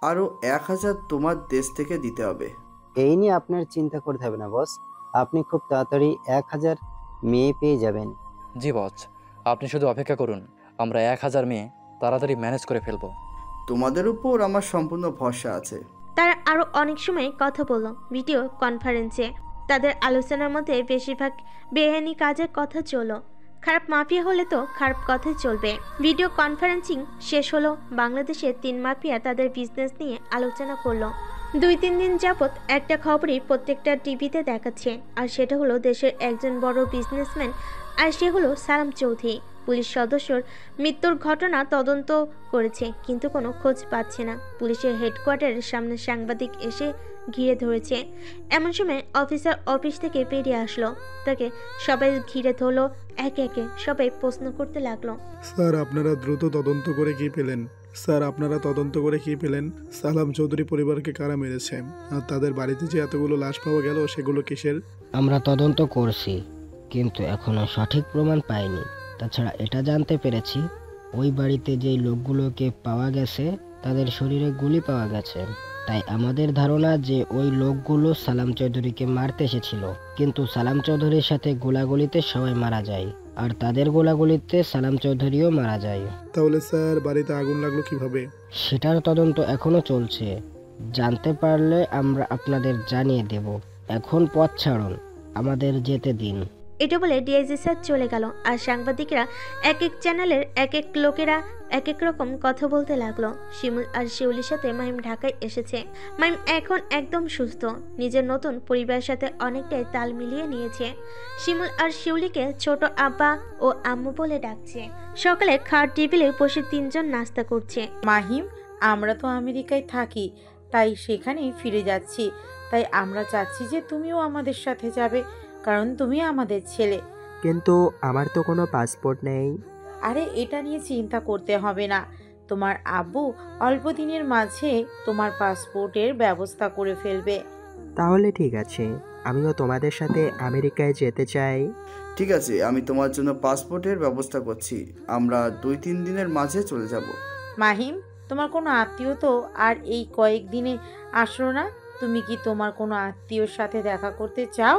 আরও 1,000 তোমার দেশ থেকে দিতে হবে। এই নিয়ে আপনার চিন্তা করতে হবে না বস, আপনি খুব তাড়াতাড়ি 1,000 মেয়ে পেয়ে যাবেন। জি বস, আপনি শুধু অপেক্ষা করুন, আমরা 1,000 মেয়ে তাড়াতাড়ি ম্যানেজ করে ফেলবো। তোমাদের উপর আমার সম্পূর্ণ ভরসা আছে। তারা আরও অনেক সময় কথা বলল ভিডিও কনফারেন্সে। তাদের আলোচনার মধ্যে বেশিরভাগ বেআইনি কাজের কথা চলো। খারাপ মাফিয়া হলে তো খারাপ কথাই চলবে। ভিডিও কনফারেন্সিং শেষ হলো। বাংলাদেশের 3 মাফিয়া তাদের বিজনেস নিয়ে আলোচনা করলো। 2-3 দিন যাবৎ একটা খবরই প্রত্যেকটা টিভিতে দেখাচ্ছে, আর সেটা হলো দেশের একজন বড় বিজনেসম্যান, আর সে হলো সালাম চৌধুরী। পুলিশ সদস্যর মৃত্যুর ঘটনা তদন্ত করেছে, কিন্তু কোনো খোঁজ পাচ্ছে না। পুলিশের হেডকোয়ার্টারের সামনে সাংবাদিক এসে ঘিরে ধরেছে। এমন সময় অফিসার অফিস থেকে বেরিয়ে আসলো। তাকে সবাই ঘিরে ধরলো। একে একে সবাই প্রশ্ন করতে লাগলো, স্যার আপনারা দ্রুত তদন্ত করে কি পেলেন? সালাম চৌধুরী পরিবারকে কারা মেরেছে? আর তাদের বাড়িতে যে এতগুলো লাশ পাওয়া গেল, সেগুলো কিসের? আমরা তদন্ত করছি, কিন্তু এখনো সঠিক প্রমাণ পাইনি। তাছাড়া এটা জানতে পেরেছি ওই বাড়িতে যেই লোকগুলোকে পাওয়া গেছে তাদের শরীরে গুলি পাওয়া গেছে। তাই আমাদের ধারণা যে ওই লোকগুলো সালাম চৌধুরীকে মারতে এসেছিল, কিন্তু সালাম চৌধুরীর সাথে গোলাগুলিতে সবাই মারা যায়, আর তাদের গোলাগুলিতে সালাম চৌধুরীও মারা যায়। তাহলে স্যার বাড়িতে আগুন লাগলো কিভাবে? সেটার তদন্ত এখনো চলছে, জানতে পারলে আমরা আপনাদের জানিয়ে দেব। এখন পথ ছাড়ুন, আমাদের যেতে দিন। এটা বলে ডিআইজি স্যার চলে গেল। আর সাংবাদিকরা এক এক চ্যানেলের এক এক লোকেরা এক এক রকম কথা বলতে লাগলো। শিমুল আর শিউলির সাথে মাহিম ঢাকায় এসেছে। মাহিম এখন একদম সুস্থ, নিজের নতুন পরিবারের সাথে অনেকটাই তাল মিলিয়ে নিয়েছে। শিমুল আর শিউলিকে ছোট আব্বা ও আম্মু বলে ডাকছে। সকালে খাট টেবিলে বসে 3 জন নাস্তা করছে। মাহিম, আমরা তো আমেরিকায় থাকি, তাই সেখানেই ফিরে যাচ্ছি। তাই আমরা চাচ্ছি যে তুমিও আমাদের সাথে যাবে, কারণ তুমি আমাদের ছেলে। কিন্তু আমার তো কোনো পাসপোর্ট নেই। আরে এটা নিয়ে চিন্তা করতে হবে না, তোমার আব্বু অল্প দিনের মাঝে তোমার পাসপোর্টের ব্যবস্থা করে ফেলবে। তাহলে ঠিক আছে, আমিও তোমাদের সাথে আমেরিকায় যেতে চাই। ঠিক আছে, আমি তোমার জন্য পাসপোর্টের ব্যবস্থা করছি। আমরা 2-3 দিনের মাঝে চলে যাব। মাহিম, তোমার কোনো আত্মীয় তো আর এই কয়েকদিনে আসলো না। তুমি কি তোমার কোনো আত্মীয়র সাথে দেখা করতে চাও?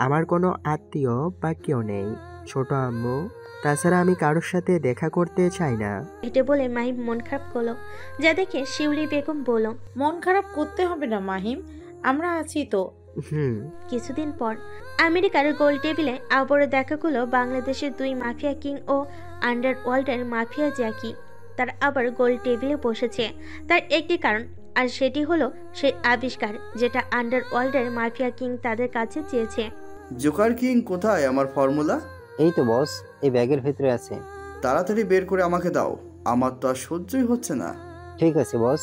আমার কোনো আত্মীয় বা কেউ নেই, ছোট আম্মু। তাছাড়া আমি কারোর সাথে দেখা করতে চাই না। এটা বলে মাহিম মন খারাপ করলো, যা দেখে শিউলি বেগম বলল, মন খারাপ করতে হবে না মাহিম, আমরা আছি তো। কিছুদিন পর আমেরিকার গোল টেবিলে আবারও দেখা করলো বাংলাদেশের 2 মাফিয়া কিং ও আন্ডারওয়ার্ল্ডের মাফিয়া জ্যাকি। তার আবার গোল টেবিলে বসেছে তার একটি কারণ, আর সেটি হলো সেই আবিষ্কার যেটা আন্ডারওয়ার্ল্ডের মাফিয়া কিং তাদের কাছে চেয়েছে। জোকার কিং কোথায় আমার ফর্মুলা? এই তো বস, এই ব্যাগের ভিতরে আছে। তাড়াতাড়ি বের করে আমাকে দাও, আমার তো আর সহ্যই হচ্ছে না। ঠিক আছে বস।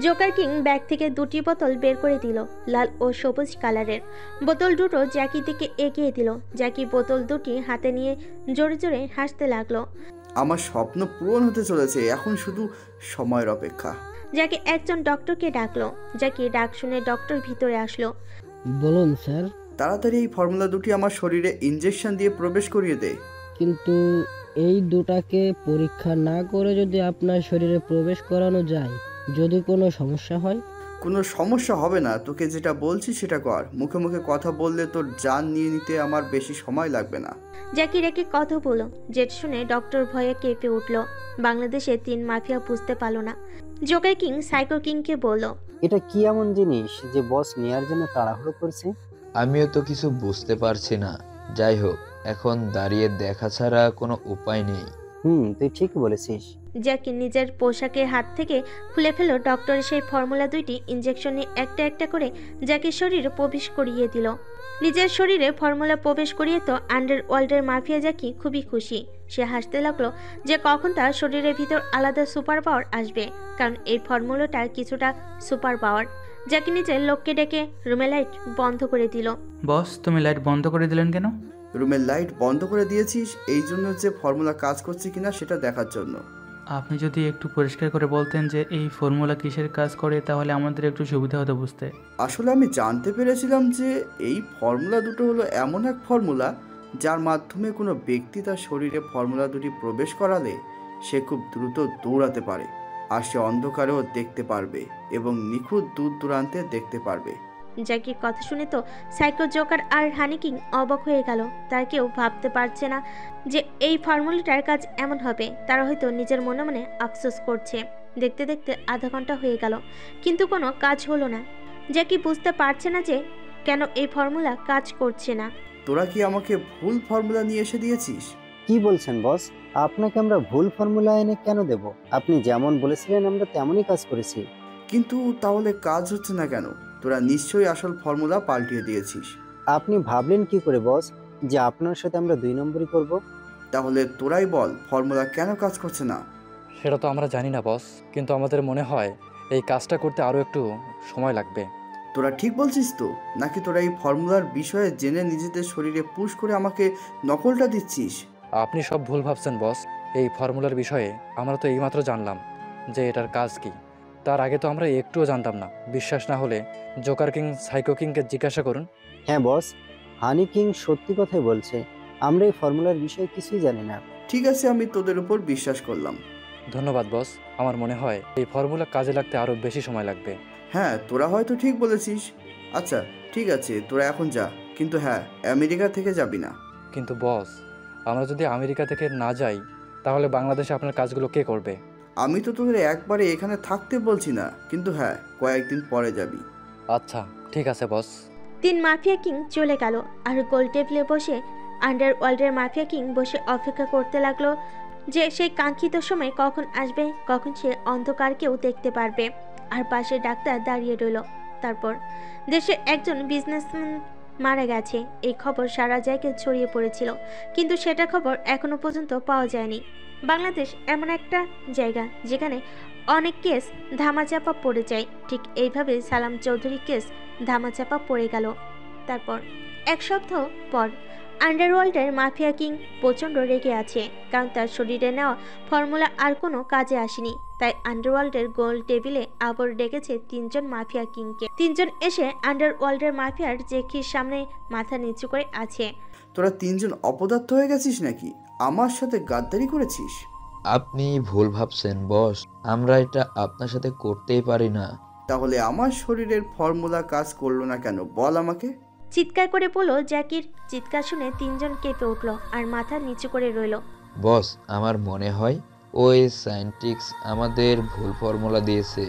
জোকার কিং ব্যাগ থেকে 2টি বোতল বের করে দিল, লাল ও সবুজ কালারের। বোতল দুটো জ্যাকি দিকে এগিয়ে দিল। জ্যাকি বোতল দুটি হাতে নিয়ে জোরে জোরে হাসতে লাগলো। আমার স্বপ্ন পূরণ হতে চলেছে, এখন শুধু সময়ের অপেক্ষা। জ্যাকি একজন ডক্টরকে ডাকলো। জ্যাকি ডাক শুনে ডক্টর ভিতরে আসলো। বলুন স্যার। তাড়াতাড়ি এই ফর্মুলা দুটি আমার শরীরে ইনজেকশন দিয়ে প্রবেশ করিয়ে দে। কিন্তু এই দুটাকে পরীক্ষা না করে যদি আপনার শরীরে প্রবেশ করানো যায়, যদি কোনো সমস্যা হয়? কোনো সমস্যা হবে না, তোকে যেটা বলছি সেটা কর। মুখে মুখে কথা বললে তোর জান নিয়ে নিতে আমার বেশি সময় লাগবে না। জ্যাকি রেখে কথা বলো। জেট শুনে ডক্টর ভয়ে কেঁপে উঠল। বাংলাদেশে 3 মাফিয়া বুঝতে পারলো না। জোকার কিং সাইকো কিংকে বলল, এটা কি এমন জিনিস যে বস নেয়ার জন্য তাড়াহুড়ো করছে? আমিও তো কিছু বুঝতে পারছি না। যাই হোক, এখন দাঁড়িয়ে দেখা ছাড়া কোনো উপায় নেই। তুই ঠিক বলেছিস। জ্যাকি নিজের পোশাকের হাত থেকে খুলে ফেলল ডক্টরের সেই ফর্মুলা 2টি ইঞ্জেকশন নিয়ে একটা একটা করে জ্যাকির শরীরে প্রবেশ করিয়ে দিল। নিজের শরীরে ফর্মুলা প্রবেশ করিয়ে তো আন্ডারওয়ার্ল্ডের মাফিয়া জ্যাকি খুবই খুশি। সে হাসতে লাগলো যে কখন তার শরীরের ভিতর আলাদা সুপার পাওয়ার আসবে, কারণ এই ফর্মুলাটা কিছুটা সুপার পাওয়ার। জ্যাকি নিজের লোককে ডেকে রুমে লাইট বন্ধ করে দিল। বস, তুমি লাইট বন্ধ করে দিলেন কেন? রুমের লাইট বন্ধ করে দিয়েছিস এই জন্য যে ফর্মুলা কাজ করছে কিনা সেটা দেখার জন্য। আপনি যদি একটু পরিষ্কার করে বলতেন যে এই ফর্মুলা কিসের কাজ করে, তাহলে আমাদের একটু সুবিধা হতো বুঝতে। আসলে আমি জানতে পেরেছিলাম যে এই ফর্মুলা দুটো হলো এমন এক ফর্মুলা যার মাধ্যমে কোনো ব্যক্তি তার শরীরে ফর্মুলা দুটি প্রবেশ করালে সে খুব দ্রুত দৌড়াতে পারে, আর সে অন্ধকারেও দেখতে পারবে এবং নিখুঁত দূর দূরান্তে দেখতে পারবে। জ্যাকির কথা শুনে তো সাইকো জোকার আর হানি কিং অবাক হয়ে গেল। তার কেউ ভাবতে পারছে না যে এই ফর্মুলাটার কাজ এমন হবে। তারা হয়তো নিজের মনে মনে আফসোস করছে। দেখতে দেখতে আধা ঘন্টা হয়ে গেল, কিন্তু কোনো কাজ হলো না। জ্যাকি বুঝতে পারছে না যে কেন এই ফর্মুলা কাজ করছে না। তোরা কি আমাকে ভুল ফর্মুলা নিয়ে এসে দিয়েছিস? কি বলছেন বস? আপনাকে আমরা ভুল ফর্মুলা এনে কেন দেব? আপনি যেমন বলেছিলেন আমরা তেমনই কাজ করেছি। কিন্তু তাহলে কাজ হচ্ছে না কেন? তোরা নিশ্চয়ই আসল ফর্মুলা পাল্টিয়ে দিয়েছিস। আপনি ভাবলেন কি করে বস যে আপনার সাথে আমরা 2 নম্বরই করব? তাহলে তোরাই বল ফর্মুলা কেন কাজ করছে না? সেটা তো আমরা জানি না বস, কিন্তু আমাদের মনে হয় এই কাজটা করতে আরও একটু সময় লাগবে। তোরা ঠিক বলছিস তো, নাকি তোরা এই ফর্মুলার বিষয়ে জেনে নিজেদের শরীরে পুশ করে আমাকে নকলটা দিচ্ছিস? আপনি সব ভুল ভাবছেন বস। এই ফর্মুলার বিষয়ে আমরা তো এইমাত্র জানলাম যে এটার কাজ কি। তার আগে তো আমরা একটুও জানতাম না। বিশ্বাস না হলে জোকার কিং সাইকো কিংকে জিজ্ঞাসা করুন। হ্যাঁ বস, হানি কিং সত্যি কথাই বলছে। আমরা এই ফর্মুলার বিষয়ে কিছুই জানি না। ঠিক আছে, আমি তোদের উপর বিশ্বাস করলাম। ধন্যবাদ বস। আমার মনে হয় এই ফর্মুলা কাজে লাগতে আরও বেশি সময় লাগবে। হ্যাঁ, তোরা হয়তো ঠিক বলেছিস। আচ্ছা ঠিক আছে, তোরা এখন যা, কিন্তু হ্যাঁ, আমেরিকা থেকে যাবি না। কিন্তু বস, আমরা যদি আমেরিকা থেকে না যাই তাহলে বাংলাদেশে আপনার কাজগুলো কে করবে? আমি তো তোদের একবারে এখানে থাকতে বলছি না, কিন্তু হ্যাঁ, কয়েকদিন পরে যাবি। আচ্ছা ঠিক আছে বস। 3 মাফিয়া কিং চলে গেল, আর গোল টেবিলে বসে আন্ডারওয়ার্ল্ডের মাফিয়া কিং বসে অপেক্ষা করতে লাগলো যে সেই কাঙ্ক্ষিত সময় কখন আসবে, কখন সে অন্ধকারকেও দেখতে পারবে। আর পাশে ডাক্তার দাঁড়িয়ে রইল। তারপর দেশে একজন বিজনেসম্যান মারা গেছে এই খবর সারা জায়গায় ছড়িয়ে পড়েছিল, কিন্তু সেটা খবর এখনো পর্যন্ত পাওয়া যায়নি। বাংলাদেশ এমন একটা জায়গা যেখানে অনেক কেস ধামাচাপা পড়ে যায়। ঠিক এইভাবে সালাম চৌধুরী কেস ধামাচাপা পড়ে গেল। তারপর 1 সপ্তাহ পর আন্ডারওয়ার্ল্ডের মাফিয়া কিং প্রচণ্ড রেগে আছে, কারণ তার শরীরে নেওয়া ফর্মুলা আর কোনো কাজে আসেনি। তাই আন্ডারওয়ার্ল্ডের গোল টেবিলে আবার ডেকেছে 3 জন মাফিয়া কিংকে। 3 জন এসে আন্ডারওয়ার্ল্ডের মাফিয়ার জেকির সামনে মাথা নিচু করে আছে। তোরা 3 জন অপদার্থ হয়ে গেছিস নাকি? আমার সাথে গাদ্দারি করেছিস? আপনি ভুল ভাবছেন বস, আমরা এটা আপনার সাথে করতেই পারি না। তাহলে আমার শরীরের ফর্মুলা কাজ করলো না কেন বল আমাকে? চিৎকার করে বলল জ্যাকির চিৎকার শুনে 3 জন কেঁপে উঠল আর মাথা নিচু করে রইল। বস, আমার মনে হয় ওই সায়েন্টিস্ট আমাদের ভুল ফর্মুলা দিয়েছে।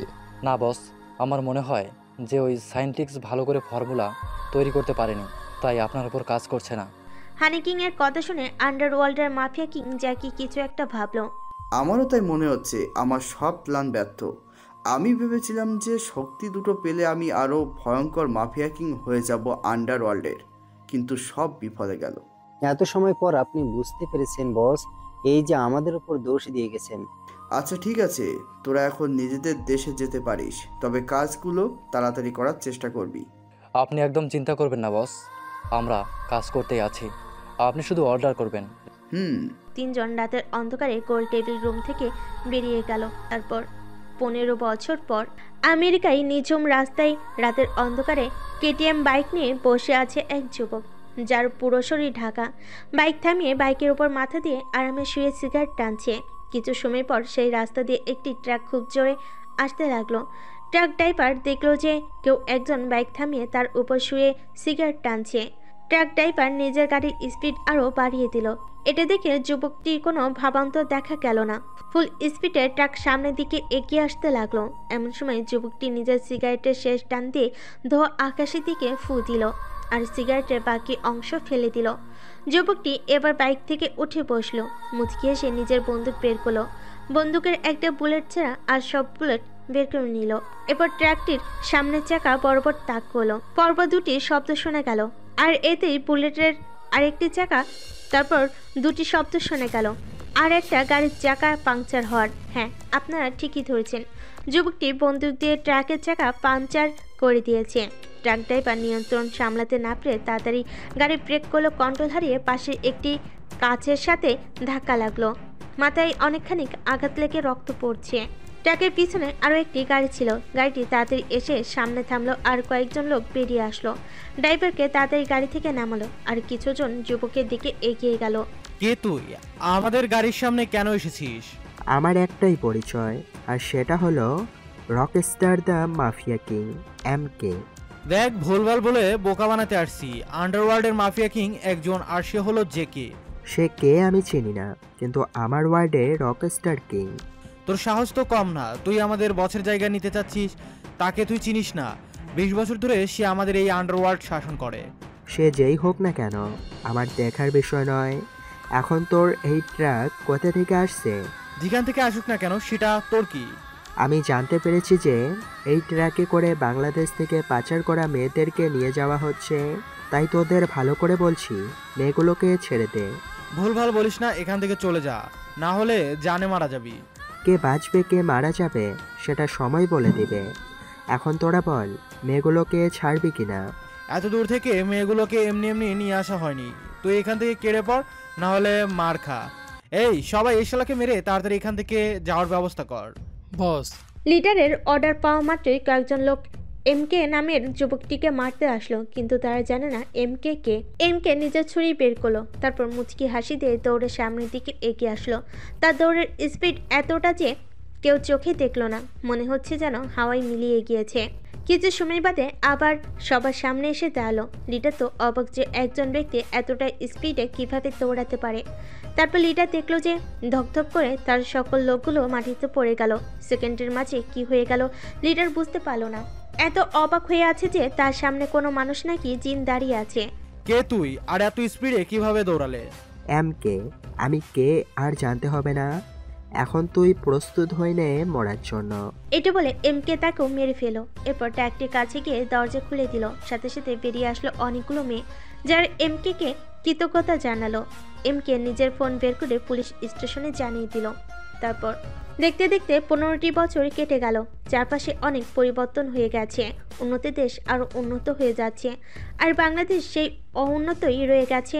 না বস, আমার মনে হয় যে ওই সায়েন্টিস্ট ভালো করে ফর্মুলা তৈরি করতে পারেনি, তাই আপনার উপর কাজ করছে না। হানি কিং এর কথা শুনে আন্ডারওয়ার্ল্ডের মাফিয়া কিং জ্যাকি কিছু একটা ভাবলো। আমারও তাই মনে হচ্ছে আমার সব প্ল্যান ব্যর্থ। আমি ভেবেছিলাম যে শক্তি দুটো পেলে আমি আরও ভয়ঙ্কর মাফিয়া কিং হয়ে যাব আন্ডারওয়ার্ল্ডের, কিন্তু সব বিফলে গেল। এত সময় পর আপনি বুঝতে পেরেছেন বস, এই যে আমাদের উপর দোষ দিয়ে গেছেন। আচ্ছা ঠিক আছে, তোরা এখন নিজেদের দেশে যেতে পারিস, তবে কাজগুলো তাড়াতাড়ি করার চেষ্টা করবি। আপনি একদম চিন্তা করবেন না বস, আমরা কাজ করতেই আছি। আপনি শুধু অর্ডার করবেন। 3 জন রাতের অন্ধকারে গোল টেবিল রুম থেকে বেরিয়ে গেল। তারপর 15 বছর পর আমেরিকায় নিঝুম রাস্তায় রাতের অন্ধকারে কেটিএম বাইক নিয়ে বসে আছে এক যুবক, যার পুরো শরীর ঢাকা। বাইক থামিয়ে বাইকের উপর মাথা দিয়ে আরামে শুয়ে সিগারেট টানছে। কিছু সময় পর সেই রাস্তা দিয়ে একটি ট্রাক খুব জোরে আসতে লাগলো। ট্রাক ড্রাইভার দেখলো যে কেউ একজন বাইক থামিয়ে তার উপর শুয়ে সিগারেট টানছে। ট্রাক ড্রাইভার নিজের গাড়ির স্পিড আরও বাড়িয়ে দিল। এটা দেখে যুবকটির কোনো ভাবান্তর দেখা গেল না। ফুল স্পিডে ট্রাক সামনের দিকে এগিয়ে আসতে লাগলো। এমন সময় যুবকটি নিজের সিগারেটের শেষ টান দিয়ে ধোয়া আকাশের দিকে ফু দিল আর সিগারেটের বাকি অংশ ফেলে দিল। যুবকটি এবার বাইক থেকে উঠে বসলো, মুচকি এসে নিজের বন্দুক বের করলো। বন্দুকের একটা বুলেট ছাড়া আর সব বুলেট বের করে নিল। এরপর ট্রাকটির সামনের চাকা বরাবর তাক করলো। পরপর দুটি শব্দ শোনা গেল, আর এতেই বুলেটের আরেকটি চাকা, তারপর দুটি শব্দ শোনা গেল আর একটা গাড়ির চাকা পাংচার হওয়ার। হ্যাঁ, আপনারা ঠিকই ধরেছেন, যুবকটি বন্দুক দিয়ে ট্রাকের চাকা পাংচার করে দিয়েছে। ট্রাক ড্রাইভার নিয়ন্ত্রণ সামলাতে না পেরে তাড়াতাড়ি গাড়ি ব্রেক করলো, কন্ট্রোল হারিয়ে পাশে একটি কাচের সাথে ধাক্কা লাগলো। মাথায় অনেকখানি আঘাত লেগে রক্ত পড়ছে। ট্রাকের পিছনে আরও একটি গাড়ি ছিল। গাড়িটি তাড়াতাড়ি এসে সামনে থামলো আর কয়েকজন লোক বেরিয়ে আসলো। ড্রাইভারকে তাড়াতাড়ি গাড়ি থেকে নামালো আর কিছুজন যুবকের দিকে এগিয়ে গেল। কে তুই? আমাদের গাড়ির সামনে কেন এসেছিস? আমার একটাই পরিচয়, আর সেটা হলো Rockstar the mafia king MK। দেখ, ভুলভাল বলে বোকা বানাতে আসছি। আন্ডারওয়ার্ল্ডের মাফিয়া কিং একজন, আর সে হলো জেকে। সে কে আমি চিনি না, কিন্তু আমার ওয়ার্ডে রকস্টার কিং। তোর সাহস তো কম না, তুই আমাদের বসের জায়গা নিতে চাচ্ছিস। তাকে তুই চিনিস না, 20 বছর ধরে সে আমাদের এই আন্ডারওয়ার্ল্ড শাসন করে। সে যেই হোক না কেন, আমার দেখার বিষয় নয়। এখন তোর এই ট্রাক কোথা থেকে আসছে? যেখান থেকে আসুক না কেন, সেটা তোর কি? আমি জানতে পেরেছি যে এই ট্রাকে করে বাংলাদেশ থেকে পাচার করা মেয়েদেরকে নিয়ে যাওয়া হচ্ছে, তাই তোদের ভালো করে বলছি, মেয়েগুলোকে ছেড়ে দে। ভুলভাল বলিস না, এখান থেকে চলে যা, না হলে জানে মারা যাবি। কে বাঁচবে কে মারা যাবে সেটা সময় বলে দিবে। এখন তোরা বল, মেয়েগুলোকে ছাড়বি কিনা? এত দূর থেকে মেয়েগুলোকে এমনি এমনি নিয়ে আসা হয়নি। তুই এখান থেকে কেড়ে পড়, না হলে মার খা। এই সবাই এই শালাকে মেরে তাড়াতাড়ি এখান থেকে যাওয়ার ব্যবস্থা কর। বস, লিডারের অর্ডার পাওয়া মাত্রই কয়েকজন লোক MK নামের যুবকটিকে মারতে আসলো, কিন্তু তারা জানে না MK কে। MK নিজের ছুরি বের করলো, তারপর মুচকি হাসি দিয়ে দৌড়ে সামনের দিকে এগিয়ে আসলো। তার দৌড়ের স্পিড এতটা যে কেউ চোখে দেখলো না, মনে হচ্ছে যেন হাওয়ায় মিলিয়ে গিয়েছে। কিছু সময় বাদে আবার সবার সামনে এসে দাঁড়ালো। লিডার তো অবাক যে একজন ব্যক্তি এতটা স্পিডে কিভাবে দৌড়াতে পারে। তারপর লিডার দেখলো যে ধকধক করে তার সকল লোকগুলো মাটিতে পড়ে গেল। সেকেন্ডের মাঝে কি হয়ে গেল লিডার বুঝতে পারলো না। এত অবাক হয়ে আছে যে তার সামনে কোনো মানুষ নাকি জিন দাঁড়িয়ে আছে। কে তুই, আর এত স্পিডে কিভাবে দৌড়ালে? MK, আমি কে আর জানতে হবে না। এখন তুই প্রস্তুত হয়ে নে মরার জন্য। এটা বলে MK তাকেও মেরে ফেলো। এরপর ট্যাগটির কাছে গিয়ে দরজা খুলে দিল। সাথে সাথে বেরিয়ে আসলো অনেকগুলো মেয়ে, যারা MK কে কৃতজ্ঞতা জানালো। MK নিজের ফোন বের করে পুলিশ স্টেশনে জানিয়ে দিল। তারপর দেখতে দেখতে 15টি বছর কেটে গেল। চারপাশে অনেক পরিবর্তন হয়ে গেছে। উন্নত দেশ আরও উন্নত হয়ে যাচ্ছে, আর বাংলাদেশ সেই অউন্নতই রয়ে গেছে।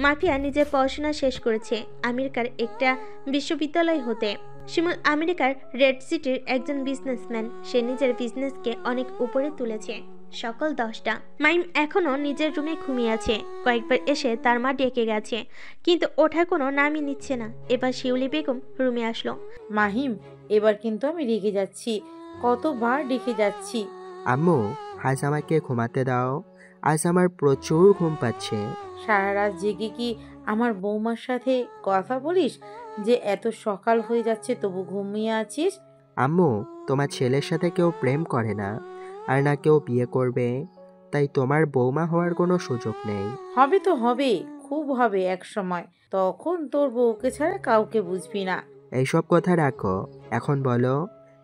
মাফিয়া নিজের পড়াশোনা শেষ করেছে আমেরিকার একটা বিশ্ববিদ্যালয় হতে। শিমুল আমেরিকার রেড সিটির একজন বিজনেসম্যান। সে নিজের বিজনেসকে অনেক উপরে তুলেছে। সকাল 10টা। মাইম এখনো নিজের রুমে ঘুমিয়ে আছে। কয়েকবার এসে তার মা ডেকে গেছে, কিন্তু ওঠার কোনো নামই নিচ্ছে না। এবার শিউলি বেগম রুমে আসলো। মাহিম, এবার কিন্তু আমি রেগে যাচ্ছি, কতবার ডেকে যাচ্ছি। আম্মু, আজ আমাকে ঘুমাতে দাও, আজ আমার প্রচুর ঘুম পাচ্ছে। সারা রাত জেগে কি আমার বৌমার সাথে কথা বলিস যে এত সকাল হয়ে যাচ্ছে তবু ঘুমিয়ে আছিস? আম্মু, তোমার ছেলের সাথে কেউ প্রেম করে না, আর না কেউ বিয়ে করবে, তাই তোমার বৌমা হওয়ার কোনো সুযোগ নেই। হবে তো হবে, খুব হবে এক সময়, তখন তোর বউকে ছাড়া কাউকে বুঝবি না। এইসব কথা রাখো, এখন বলো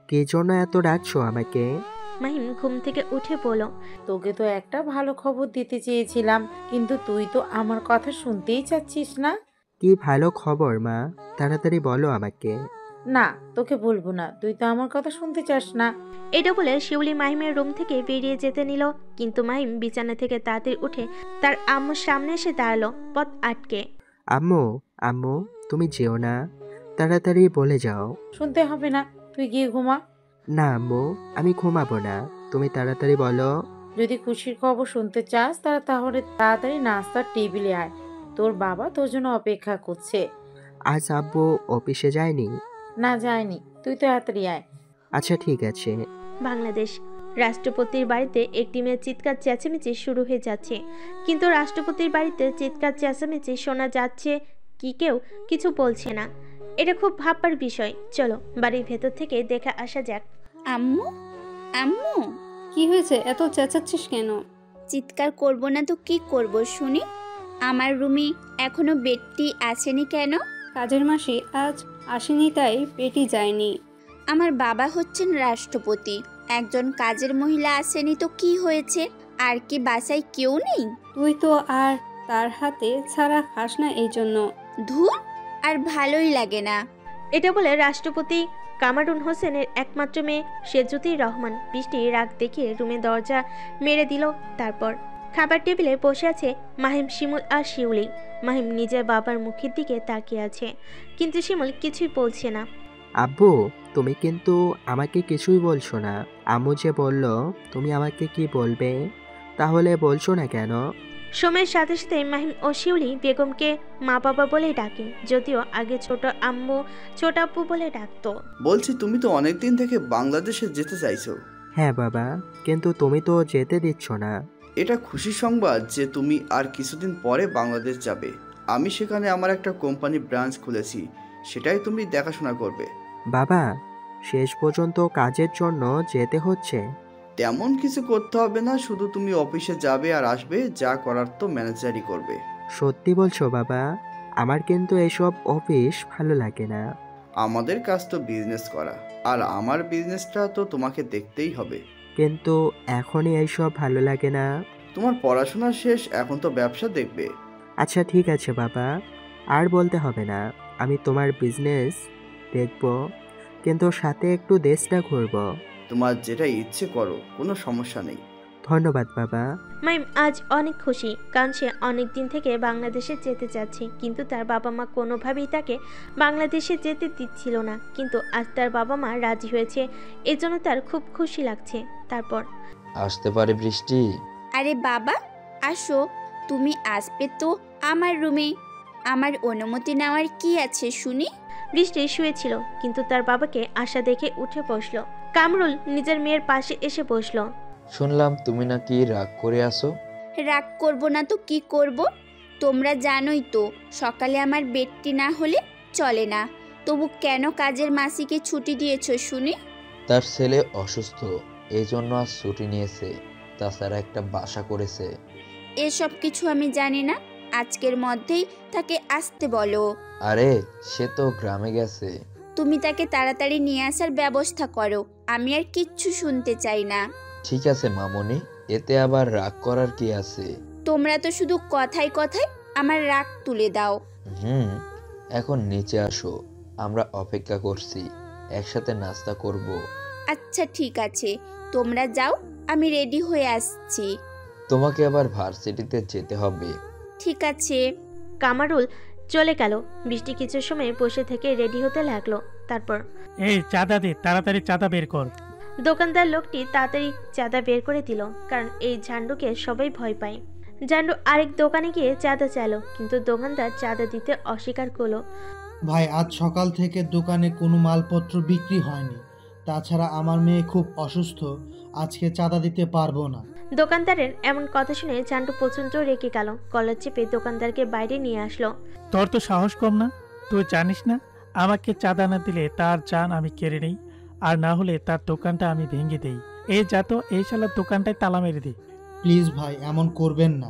কি জন্য এত রাখছো আমাকে? মাহিম ঘুম থেকে উঠে বলল, তোকে তো একটা ভালো খবর দিতে চেয়েছিলাম, কিন্তু তুই তো আমার কথা শুনতেই চাচ্ছিস না। কি ভালো খবর মা, তাড়াতাড়ি বলো আমাকে। না, তোকে বলবো না, তুই তো আমার কথা শুনতে চাস না। এটা বলে শিউলি মাহিমের রুম থেকে বেরিয়ে যেতে নিল, কিন্তু মাহিম বিছানা থেকে তাড়াতাড়ি উঠে তার আম্মুর সামনে এসে দাঁড়ালো, পথ আটকে। আম্মু, আম্মু, তুমি যেও না, তাড়াতাড়ি বলে যাও। শুনতে হবে না, তুই গিয়ে ঘুমা। না আম্মু, আমি ঘুমাবো না, তুমি তাড়াতাড়ি বলো। যদি খুশির খবর শুনতে চাস তাহলে তাড়াতাড়ি নাস্তার টেবিলে আয়, তোর বাবা তোর জন্য অপেক্ষা করছে। আজ আব্বু অফিসে যায়নি? না, যায়নি, তুই তো তাড়াতাড়ি আয়। আচ্ছা ঠিক আছে। বাংলাদেশ। রাষ্ট্রপতির বাড়িতে একটি মেয়ের চিৎকার চেঁচামেচি শুরু হয়ে যাচ্ছে, কিন্তু রাষ্ট্রপতির বাড়িতে চিৎকার চেঁচামেচি শোনা যাচ্ছে কি কেউ কিছু বলছে না। এটা খুব ভাববার বিষয়। চলো বাড়ির ভেতর থেকে দেখে আসা যাক। আম্মু, আম্মু, কি হয়েছে, এত চেঁচাচ্ছিস কেন? চিৎকার করব না তো কি করব শুনি? আমার রুমে এখনো বেডটি আসেনি কেন? কাজের মাসি আজ আসেনি তাই পেটি যায়নি। আমার বাবা হচ্ছেন রাষ্ট্রপতি, একজন কাজের মহিলা আসেনি তো কি হয়েছে? আর কি বাসায় কেউ নেই? তুই তো আর তার হাতে ছাড়া খাস না, এই জন্য। ধুর, আর ভালোই লাগে না। এটা বলে রাষ্ট্রপতি কামারুন হোসেনের একমাত্র মেয়ে সেজুতির রহমান বৃষ্টি রাগ দেখিয়ে রুমে দরজা মেরে দিল। তারপর খাবার টেবিলে বসে আছে মাহিম, শিমুল আর শিউলি। মাহিম নিজের বাবার মুখের দিকে তাকিয়ে আছে, কিন্তু শিমুল কিছুই বলছে না। আব্বু, তুমি কিন্তু আমাকে কিছুই বলছো না। আম্মু যে বলল তুমি আমাকে কি বলবে, তাহলে বলছো না কেন? সময়ের সাথে সাথে মাহিম ও শিউলি বেগমকে মা বাবা বলেই ডাকে, যদিও আগে ছোট আম্মু ছোট আব্বু বলে ডাকতো। বলছি, তুমি তো অনেক দিন থেকে বাংলাদেশে যেতে চাইছো। হ্যাঁ বাবা, কিন্তু তুমি তো যেতে দিচ্ছ না। এটা খুশির সংবাদ যে তুমি আর কিছুদিন পরে বাংলাদেশ যাবে। আমি সেখানে আমার একটা কোম্পানি ব্রাঞ্চ খুলেছি, সেটাই তুমি দেখাশোনা করবে। বাবা, শেষ পর্যন্ত কাজের জন্য যেতে হচ্ছে? তেমন কিছু করতে হবে না, শুধু তুমি অফিসে যাবে আর আসবে, যা করার তো ম্যানেজারই করবে। সত্যি বলছো বাবা? আমার কিন্তু এসব অফিস ভালো লাগে না। আমাদের কাজ তো বিজনেস করা, আর আমার বিজনেসটা তো তোমাকে দেখতেই হবে। কিন্তু এখনই এইসব ভালো লাগে না। তোমার পড়াশোনা শেষ, এখন তো ব্যবসা দেখবে। আচ্ছা ঠিক আছে বাবা, আর বলতে হবে না। আমি তোমার বিজনেস দেখব, কিন্তু সাথে একটু দেশটা ঘুরবো। তোমার যেটা ইচ্ছে করো, কোনো সমস্যা নেই। ধন্যবাদ বাবা। মাইম আজ অনেক খুশি, কারণ সে অনেক দিন থেকে বাংলাদেশে যেতে চাচ্ছে, কিন্তু তার বাবা মা কোনোভাবেই তাকে বাংলাদেশে যেতে দিচ্ছিল না। কিন্তু আজ তার বাবা মা রাজি হয়েছে, এজন্য তার খুব খুশি লাগছে। তারপর আসতে পারে বৃষ্টি? আরে বাবা, আসো। তুমি আসবে তো আমার রুমে। আমার অনুমতি নেওয়ার কি আছে শুনি? বৃষ্টি শুয়েছিল, কিন্তু তার বাবাকে আশা দেখে উঠে বসলো। কামরুল নিজের মেয়ের পাশে এসে বসলো। শুনলাম তুমি নাকি রাগ করে আসো। রাগ করব না তো কি করব? তোমরা জানোই তো সকালে আমার বেডটি না হলে চলে না। তবু কেন কাজের মাসিকে ছুটি দিয়েছো শুনি? তার ছেলে অসুস্থ, এই জন্য আজ ছুটি নিয়েছে। তাছাড়া একটা বাসা করেছে। এসব কিছু আমি জানি না। আজকের মধ্যেই তাকে আসতে বলো। আরে সে তো গ্রামে গেছে। তুমি তাকে তাড়াতাড়ি নিয়ে আসার ব্যবস্থা করো। আমি আর কিচ্ছু শুনতে চাই না। ঠিক আছে মামনি, এতে আবার রাগ করার কি আছে? তোমরা তো শুধু কথায় কথায় আমার রাগ তুলে দাও। এখন নিচে আসো, আমরা অপেক্ষা করছি, একসাথে নাস্তা করব। আচ্ছা ঠিক আছে, তোমরা যাও, আমি রেডি হয়ে আসছি। তোমাকে আবার ভার্সিটিতে যেতে হবে। ঠিক আছে। কামারুল চলে গেল। বৃষ্টি কিছু সময় বসে থেকে রেডি হতে লাগলো। তারপর এই চাঁদা দে, তাড়াতাড়ি চাঁদা বের কর। দোকানদার লোকটি তাড়াতাড়ি চাঁদা বের করে দিল, কারণ এই ঝান্ডুকে সবাই ভয় পায়। ঝান্ডু আরেক দোকানে গিয়ে চাঁদা চাইলো, কিন্তু দোকানদার চাঁদা দিতে অস্বীকার করলো। ভাই, আজ সকাল থেকে দোকানে কোনো মালপত্র বিক্রি হয়নি। তাছাড়া আমার মেয়ে খুব অসুস্থ, আজকে চাঁদা দিতে পারবো না। দোকানদারের এমন কথা শুনে ঝান্ডু প্রচন্ড রেগে গেল। কলার চেপে দোকানদারকে বাইরে নিয়ে আসলো। তোর তো সাহস কম না? তুই জানিস না আমাকে চাঁদা না দিলে তার জান আমি কেড়ে নেই, আর না হলে তার দোকানটা আমি ভেঙে দেই। এই যা তো, এই শালার দোকানটায় তালা মেরে দিই। প্লিজ ভাই, এমন করবেন না।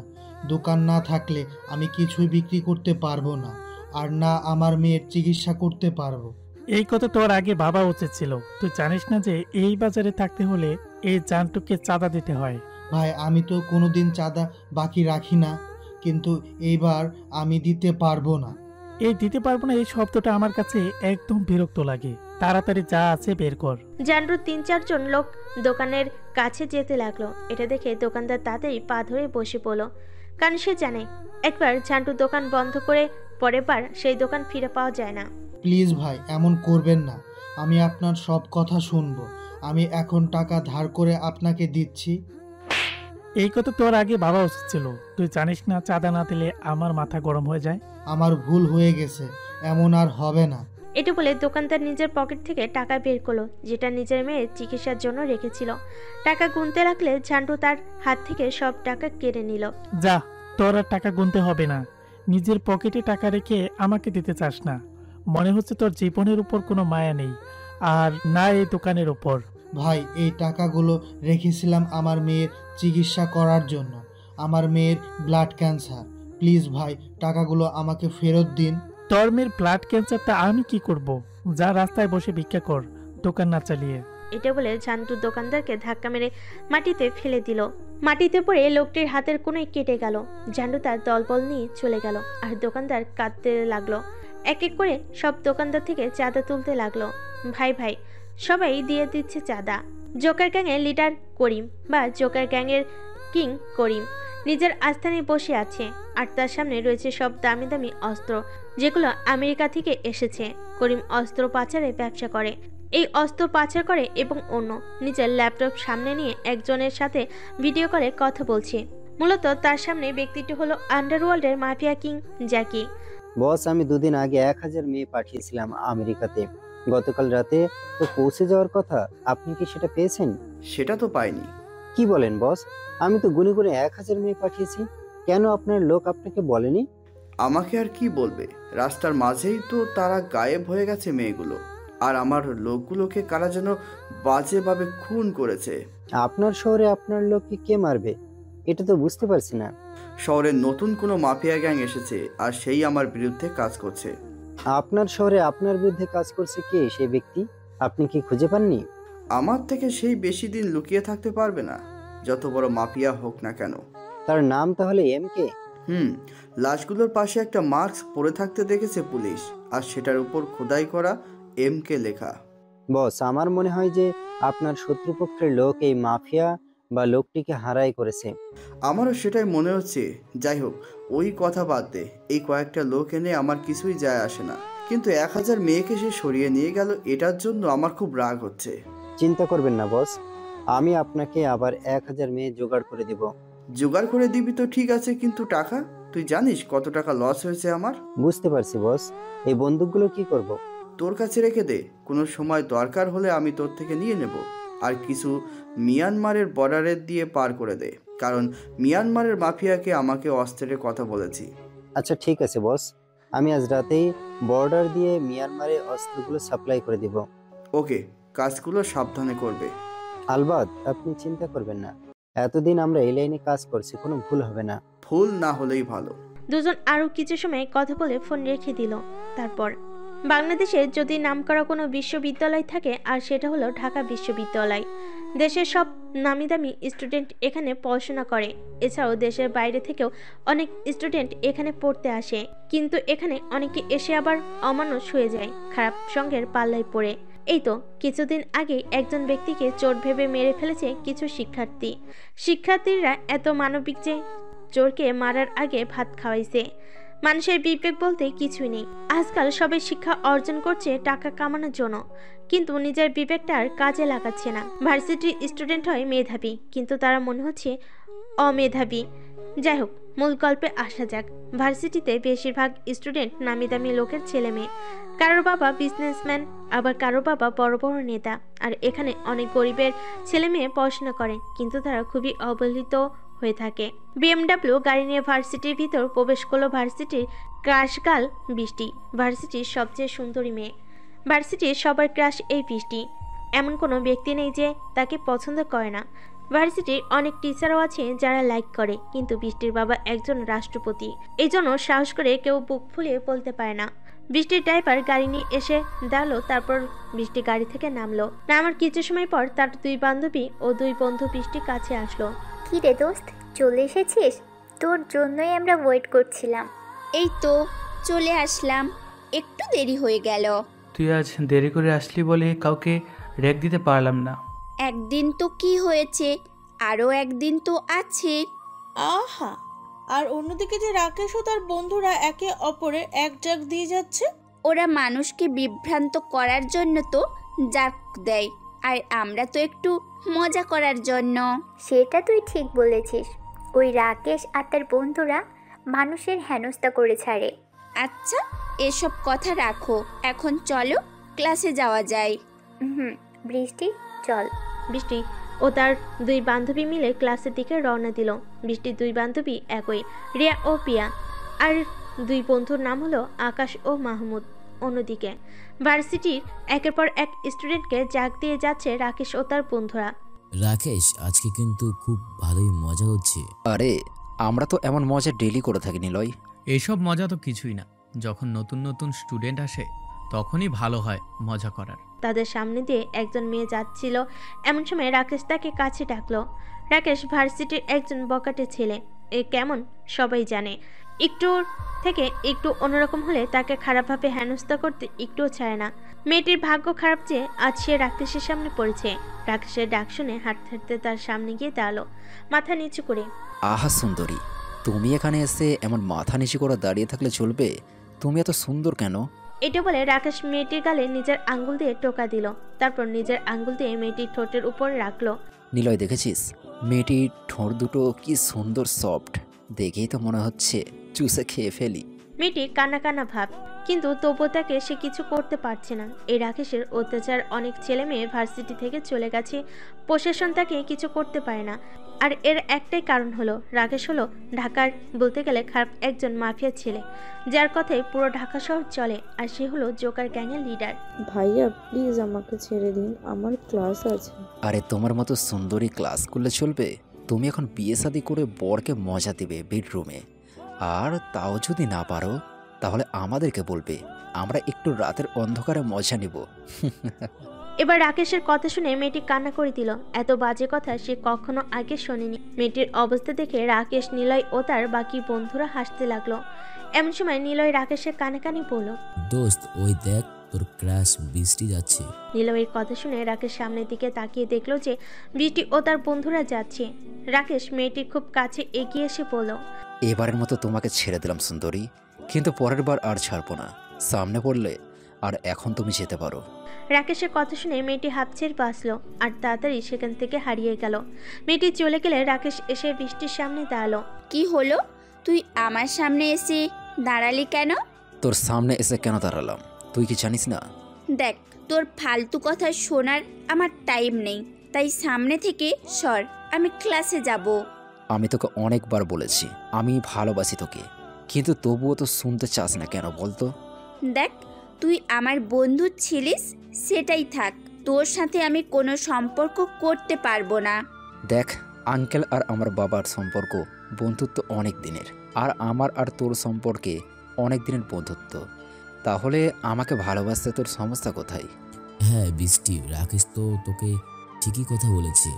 দোকান না থাকলে আমি কিছুই বিক্রি করতে পারবো না, আর না আমার মেয়ের চিকিৎসা করতে পারবো। এই কথা তোর আগে ভাবা উচিত ছিল। তুই জানিস না যে এই বাজারে থাকতে হলে এই জানটুকে চাঁদা দিতে হয়। ভাই, আমি তো কোনোদিন চাঁদা বাকি রাখি না, কিন্তু এইবার আমি দিতে পারবো না। এই দিতে পারবো না এই শব্দটা আমার কাছে একদম বিরক্ত লাগে। তাড়াতাড়ি যা আছে বের কর। জান্ডুর ৩-৪ জন লোক দোকানের কাছে যেতে লাগলো। এটা দেখে দোকানদার তাড়াতাড়ি পা ধরে বসে পড়লো, কারণ সে জানে একবার ঝান্ডুর দোকান বন্ধ করে পরের বার সেই দোকান ফিরে পাওয়া যায় না। প্লিজ ভাই, এমন করবেন না। আমি আপনার সব কথা শুনবো। আমি এখন টাকা ধার করে আপনাকে দিচ্ছি। এই কথা তোর আগে ভাবা উচিত ছিল। তুই জানিস না চাঁদা না দিলে আমার মাথা গরম হয়ে যায়। আমার ভুল হয়ে গেছে, এমন আর হবে না। এটা বলে দোকানদার নিজের পকেট থেকে টাকা বের করলো, যেটা নিজের মেয়ের চিকিৎসার জন্য রেখেছিল। টাকা গুনতে লাগলে ঝান্ডু তার হাত থেকে সব টাকা কেড়ে নিল। যা, তোর আর টাকা গুনতে হবে না। নিজের পকেটে টাকা রেখে আমাকে দিতে চাস না। মনে হচ্ছে তোর জীবনের উপর কোনো মায়া নেই, আর না এই দোকানের উপর। ভাই, এই টাকাগুলো রেখেছিলাম আমার মেয়ের চিকিৎসা করার জন্য। আমার মেয়ের ব্লাড ক্যান্সার। প্লিজ ভাই, টাকাগুলো আমাকে ফেরত দিন। তোর মেয়ের ব্লাড ক্যান্সারটা আমি কি করব? যা রাস্তায় বসে ভিক্ষা কর, দোকান না চালিয়ে। এটা বলে ঝান্টু দোকানদারকে ধাক্কা মেরে মাটিতে ফেলে দিল। মাটিতে পড়ে লোকটির হাতের কোনোই কেটে গেল। ঝান্টু তার দলবল নিয়ে চলে গেল আর দোকানদার কাঁদতে লাগলো। এক এক করে সব দোকানদার থেকে চাঁদা তুলতে লাগলো। ভাই ভাই সবাই দিয়ে দিচ্ছে চাঁদা। জোকার গ্যাংয়ের লিডার করিম বা জোকার গ্যাংয়ের কিং করিম নিজের আস্থানে বসে আছে আর তার সামনে রয়েছে সব দামি দামি অস্ত্র যেগুলো আমেরিকা থেকে এসেছে। করিম অস্ত্র পাচারে ব্যবসা করে, এই অস্ত্র পাচার করে এবং অন্য নিজের ল্যাপটপ সামনে নিয়ে একজনের সাথে ভিডিও কলে কথা বলছে। মূলত তার সামনে ব্যক্তিটি হলো আন্ডারওয়ার্ল্ডের মাফিয়া কিং জ্যাকি। বস, আমি 2 দিন আগে 1000 মেয়ে পাঠিয়েছিলাম আমেরিকাতে। গতকাল রাতে তো পৌঁছে যাওয়ার কথা, আপনি কি সেটা পেয়েছেন? সেটা তো পাইনি। কি বলেন বস? আমি তো গুনে গুনে 1000 মেয়ে পাঠিয়েছি। কেন আপনার লোক আপনাকে বলেনি? আমাকে আর কি বলবে, রাস্তার মাঝেই তো তারা গায়েব হয়ে গেছে মেয়েগুলো। আর আমার লোকগুলোকে কারা যেন বাজেভাবে খুন করেছে। আপনার শহরে আপনার লোককে কে মারবে এটা তো বুঝতে পারছি না। শহরে নতুন কোনো মাফিয়া গ্যাং এসেছে আর সেই আমার বিরুদ্ধে কাজ করছে। আপনার শহরে আপনার বিরুদ্ধে কাজ করছে কে সেই ব্যক্তি? আপনি কি খুঁজে পাননি? আমার থেকে সেই বেশি দিন লুকিয়ে থাকতে পারবে না, যত বড় মাফিয়া হোক না কেন। তার নাম তাহলে এমকে? লাশগুলোর পাশে একটা মার্কস পড়ে থাকতে দেখেছে পুলিশ, আর সেটার উপর খোদাই করা এমকে লেখা। বস, আমার মনে হয় যে আপনার শত্রুপক্ষের লোক এই মাফিয়া বা লোকটিকে হারাই করেছে। আমারও সেটাই মনে হচ্ছে। যাই হোক, ওই কথা বাদ দে। এই কয়েকটা লোক এনে আমার কিছুই যায় আসে না, কিন্তু 1000 মেয়েকে সে সরিয়ে নিয়ে গেল, এটার জন্য আমার খুব রাগ হচ্ছে। চিন্তা করবেন না বস, আমি আপনাকে আবার 1000 মেয়ে জোগাড় করে দিব। জোগাড় করে দিবি তো ঠিক আছে, কিন্তু টাকা? তুই জানিস কত টাকা লস হয়েছে আমার? বুঝতে পারছি বস। এই বন্দুকগুলো কি করব? তোর কাছে রেখে দে, কোনো সময় দরকার হলে আমি তোর থেকে নিয়ে নেব। আর কিছু মিয়ানমারের বর্ডারের দিয়ে পার করে দে, কারণ মিয়ানমারের মাফিয়াকে আমাকে অস্ত্রের কথা বলেছি। আচ্ছা ঠিক আছে বস, আমি আজ রাতেই বর্ডার দিয়ে মিয়ানমারে অস্ত্রগুলো সাপ্লাই করে দিব। ওকে, কাজগুলো সাবধানে করবে। আলবাদ, আপনি চিন্তা করবেন না। এতদিন আমরা এই লাইনে কাজ করছি, কোনো ভুল হবে না। ভুল না হলেই ভালো। দুজন আরো কিছু সময় কথা বলে ফোন রেখে দিল। তারপর বাংলাদেশে যদি নামকরা কোনো বিশ্ববিদ্যালয় থাকে আর সেটা হলো ঢাকা বিশ্ববিদ্যালয়। দেশের সব নামি দামি স্টুডেন্ট এখানে পড়াশোনা করে। এছাড়াও দেশের বাইরে থেকেও অনেক স্টুডেন্ট এখানে পড়তে আসে, কিন্তু এখানে অনেকে এসে আবার অমানুষ হয়ে যায়, খারাপ সঙ্গের পাল্লায় পড়ে। এই তো কিছুদিন আগে একজন ব্যক্তিকে চোর ভেবে মেরে ফেলেছে কিছু শিক্ষার্থী। শিক্ষার্থীরা এত মানবিক যে চোরকে মারার আগে ভাত খাওয়াইছে। মানুষের বিবেক বলতে কিছুই নেই। আজকাল সবাই শিক্ষা অর্জন করছে টাকা কামানোর জন্য, কিন্তু নিজের বিবেকটা আর কাজে লাগাচ্ছে না। ভার্সিটির স্টুডেন্ট হয় মেধাবী, কিন্তু তারা মনে হচ্ছে অমেধাবী। যাই হোক, মূল গল্পে আসা যাক। ভার্সিটিতে বেশিরভাগ স্টুডেন্ট নামি দামি লোকের ছেলে মেয়ে। কারোর বাবা বিজনেসম্যান, আবার কারোর বাবা বড় বড় নেতা। আর এখানে অনেক গরিবের ছেলে মেয়ে পড়াশোনা করে, কিন্তু তারা খুবই অবহেলিত হয়ে থাকে। BMW গাড়ি নিয়ে ভার্সিটির ভিতর প্রবেশ করলো ভার্সিটির ক্রাশ গার্ল বৃষ্টি, ভার্সিটির সবচেয়ে সুন্দরী মেয়ে। ভার্সিটির সবার ক্রাশ এই বৃষ্টি। এমন কোনো ব্যক্তি নেই যে তাকে পছন্দ করে না। ভার্সিটির অনেক টিচারও আছে যারা লাইক করে, কিন্তু বৃষ্টির বাবা একজন রাষ্ট্রপতি, এই জন্য সাহস করে কেউ বুক ফুলিয়ে বলতে পারে না। বৃষ্টির ড্রাইভার গাড়ি নিয়ে এসে দাঁড়ালো, তারপর বৃষ্টি গাড়ি থেকে নামলো। নামার কিছু সময় পর তার 2 বান্ধবী ও 2 বন্ধু বৃষ্টির কাছে আসলো। কি রে দোস্ত, চলে এসেছিস? তোর জন্যই আমরা ওয়েট করছিলাম। এই তো চলে আসলাম, একটু দেরি হয়ে গেল। তুই আজ দেরি করে আসলি বলে কাউকে রেক দিতে পারলাম না। একদিন তো কি হয়েছে, আরও একদিন তো আছে। আহা, আর অন্যদিকে যে রাকেশ ও তার বন্ধুরা একে অপরের এক জাক দিয়ে যাচ্ছে। ওরা মানুষকে বিভ্রান্ত করার জন্য তো জাক দেয়, আর আমরা তো একটু মজা করার জন্য। সেটা তুই ঠিক বলেছিস। ওই রাকেশ আর তার বন্ধুরা মানুষের হেনস্থা করে ছাড়ে। আচ্ছা, এসব কথা রাখো, এখন চলো ক্লাসে যাওয়া যায়। বৃষ্টি চল। বৃষ্টি ও তার 2 বান্ধবী মিলে ক্লাসের দিকে রওনা দিল। বৃষ্টির 2 বান্ধবী একই, রিয়া ও পিয়া, আর 2 বন্ধুর নাম হলো আকাশ ও মাহমুদ। অন্যদিকে ভার্সিটির একের পর এক স্টুডেন্টকে জাগ দিয়ে যাচ্ছে রাকেশ ও তার বন্ধুরা। রাকেশ, আজকে কিন্তু খুব ভালোই মজা হচ্ছে। আরে আমরা তো এমন মজা ডেইলি করে থাকি নিলয়। এসব মজা তো কিছুই না, যখন নতুন নতুন স্টুডেন্ট আসে তখনই ভালো হয় মজা করার। তাদের সামনে দিয়ে একজন মেয়ে যাচ্ছিল, এমন সময় রাকেশ তাকে কাছে ডাকলো। রাকেশ ভার্সিটির একজন বকাটে ছেলে, এ কেমন সবাই জানে। একটু থেকে একটু অন্যরকম হলে তাকে খারাপভাবে হেনস্থা করতে একটুও ছাড়ে না। মেয়েটির ভাগ্য খারাপ যে আজ সে রাকেশের সামনে পড়েছে। রাকেশের ডাক শুনে হাঁটতে হাঁটতে তার সামনে গিয়ে দাঁড়ালো, মাথা নিচু করে। আহা সুন্দরী, তুমি এখানে এসে এমন মাথা নিচু করে দাঁড়িয়ে থাকলে চলবে? তুমি এত সুন্দর কেন? এটা বলে রাকেশ মেয়েটির গালে নিজের আঙ্গুল দিয়ে টোকা দিল, তারপর নিজের আঙ্গুল দিয়ে মেয়েটির ঠোঁটের উপর রাখলো। নিলয়, দেখেছিস মেয়েটির ঠোঁট দুটো কি সুন্দর সফট, দেখেই তো মনে হচ্ছে চুষে খেয়ে ফেলি। মেয়েটি কান্না কান্না ভাব, কিন্তু তবুও তাকে সে কিছু করতে পারছে না। এই রাকেশের অত্যাচার অনেক ছেলে মেয়ে ভার্সিটি থেকে চলে গেছে, প্রশাসন তাকে কিছু করতে পারে না। আর এর একটাই কারণ হলো রাকেশ হলো ঢাকার বলতে গেলে খারাপ একজন মাফিয়া ছেলে, যার কথায় পুরো ঢাকা শহর চলে। আর সে হলো জোকার গ্যাংয়ের লিডার। ভাইয়া প্লিজ আমাকে ছেড়ে দিন, আমার ক্লাস আছে। আরে তোমার মতো সুন্দরী ক্লাস করলে চলবে? তুমি এখন বিয়ে শাদী করে বরকে মজা দিবে বেডরুমে, আর তাও যদি না পারো তাহলে আমাদেরকে বলবে, আমরা একটু রাতের অন্ধকারে মজা নিব। এবার রাকেশের কথা শুনে মেয়েটি কান্না করে দিল। এত বাজে কথা সে কখনো আগে শোনেনি। মেয়েটির অবস্থা দেখে রাকেশ, নিলয় ও তার বাকি বন্ধুরা হাসতে লাগলো। এমন সময় নিলয় রাকেশের কানে কানে বলল, দোস্ত ওই দেখ তোর ক্রাশ বৃষ্টি যাচ্ছে। নিলয়ের কথা শুনে রাকেশ সামনের দিকে তাকিয়ে দেখলো যে বৃষ্টি ও তার বন্ধুরা যাচ্ছে। রাকেশ মেয়েটির খুব কাছে এগিয়ে এসে বলল, এবারের মতো তোমাকে ছেড়ে দিলাম সুন্দরী, কিন্তু পরের বার আর ছাড়বো না। সামনে পড়লে আর এখন তুমি যেতে পারো। রাকেশের কথা শুনে মেয়েটি হাঁপ ছেড়ে বাঁচলো আর তাড়াতাড়ি সেখান থেকে হারিয়ে গেল। মেয়েটি চলে গেলে রাকেশ এসে বৃষ্টির সামনে দাঁড়ালো। কি হলো, তুই আমার সামনে এসে দাঁড়ালি কেন? তোর সামনে এসে কেন দাঁড়ালাম তুই কি জানিস না? দেখ, তোর ফালতু কথা শোনার আমার টাইম নেই, তাই সামনে থেকে সর, আমি ক্লাসে যাব। আমি তোকে অনেকবার বলেছি আমি ভালোবাসি তোকে, কিন্তু তবুও তো শুনতে চাস না কেন বলতো? দেখ, তুই আমার বন্ধু ছিলিস, সেটাই থাক। তোর সাথে আমি কোনো সম্পর্ক করতে পারবো না। দেখ, আঙ্কেল আর আমার বাবার সম্পর্ক বন্ধুত্ব অনেক দিনের, আর আমার আর তোর সম্পর্কে অনেক দিনের বন্ধুত্ব। তাহলে আমাকে ভালোবাসতে তোর সমস্যা কোথায়? হ্যাঁ বৃষ্টি, রাকেশ তো তোকে ঠিকই কথা বলেছে।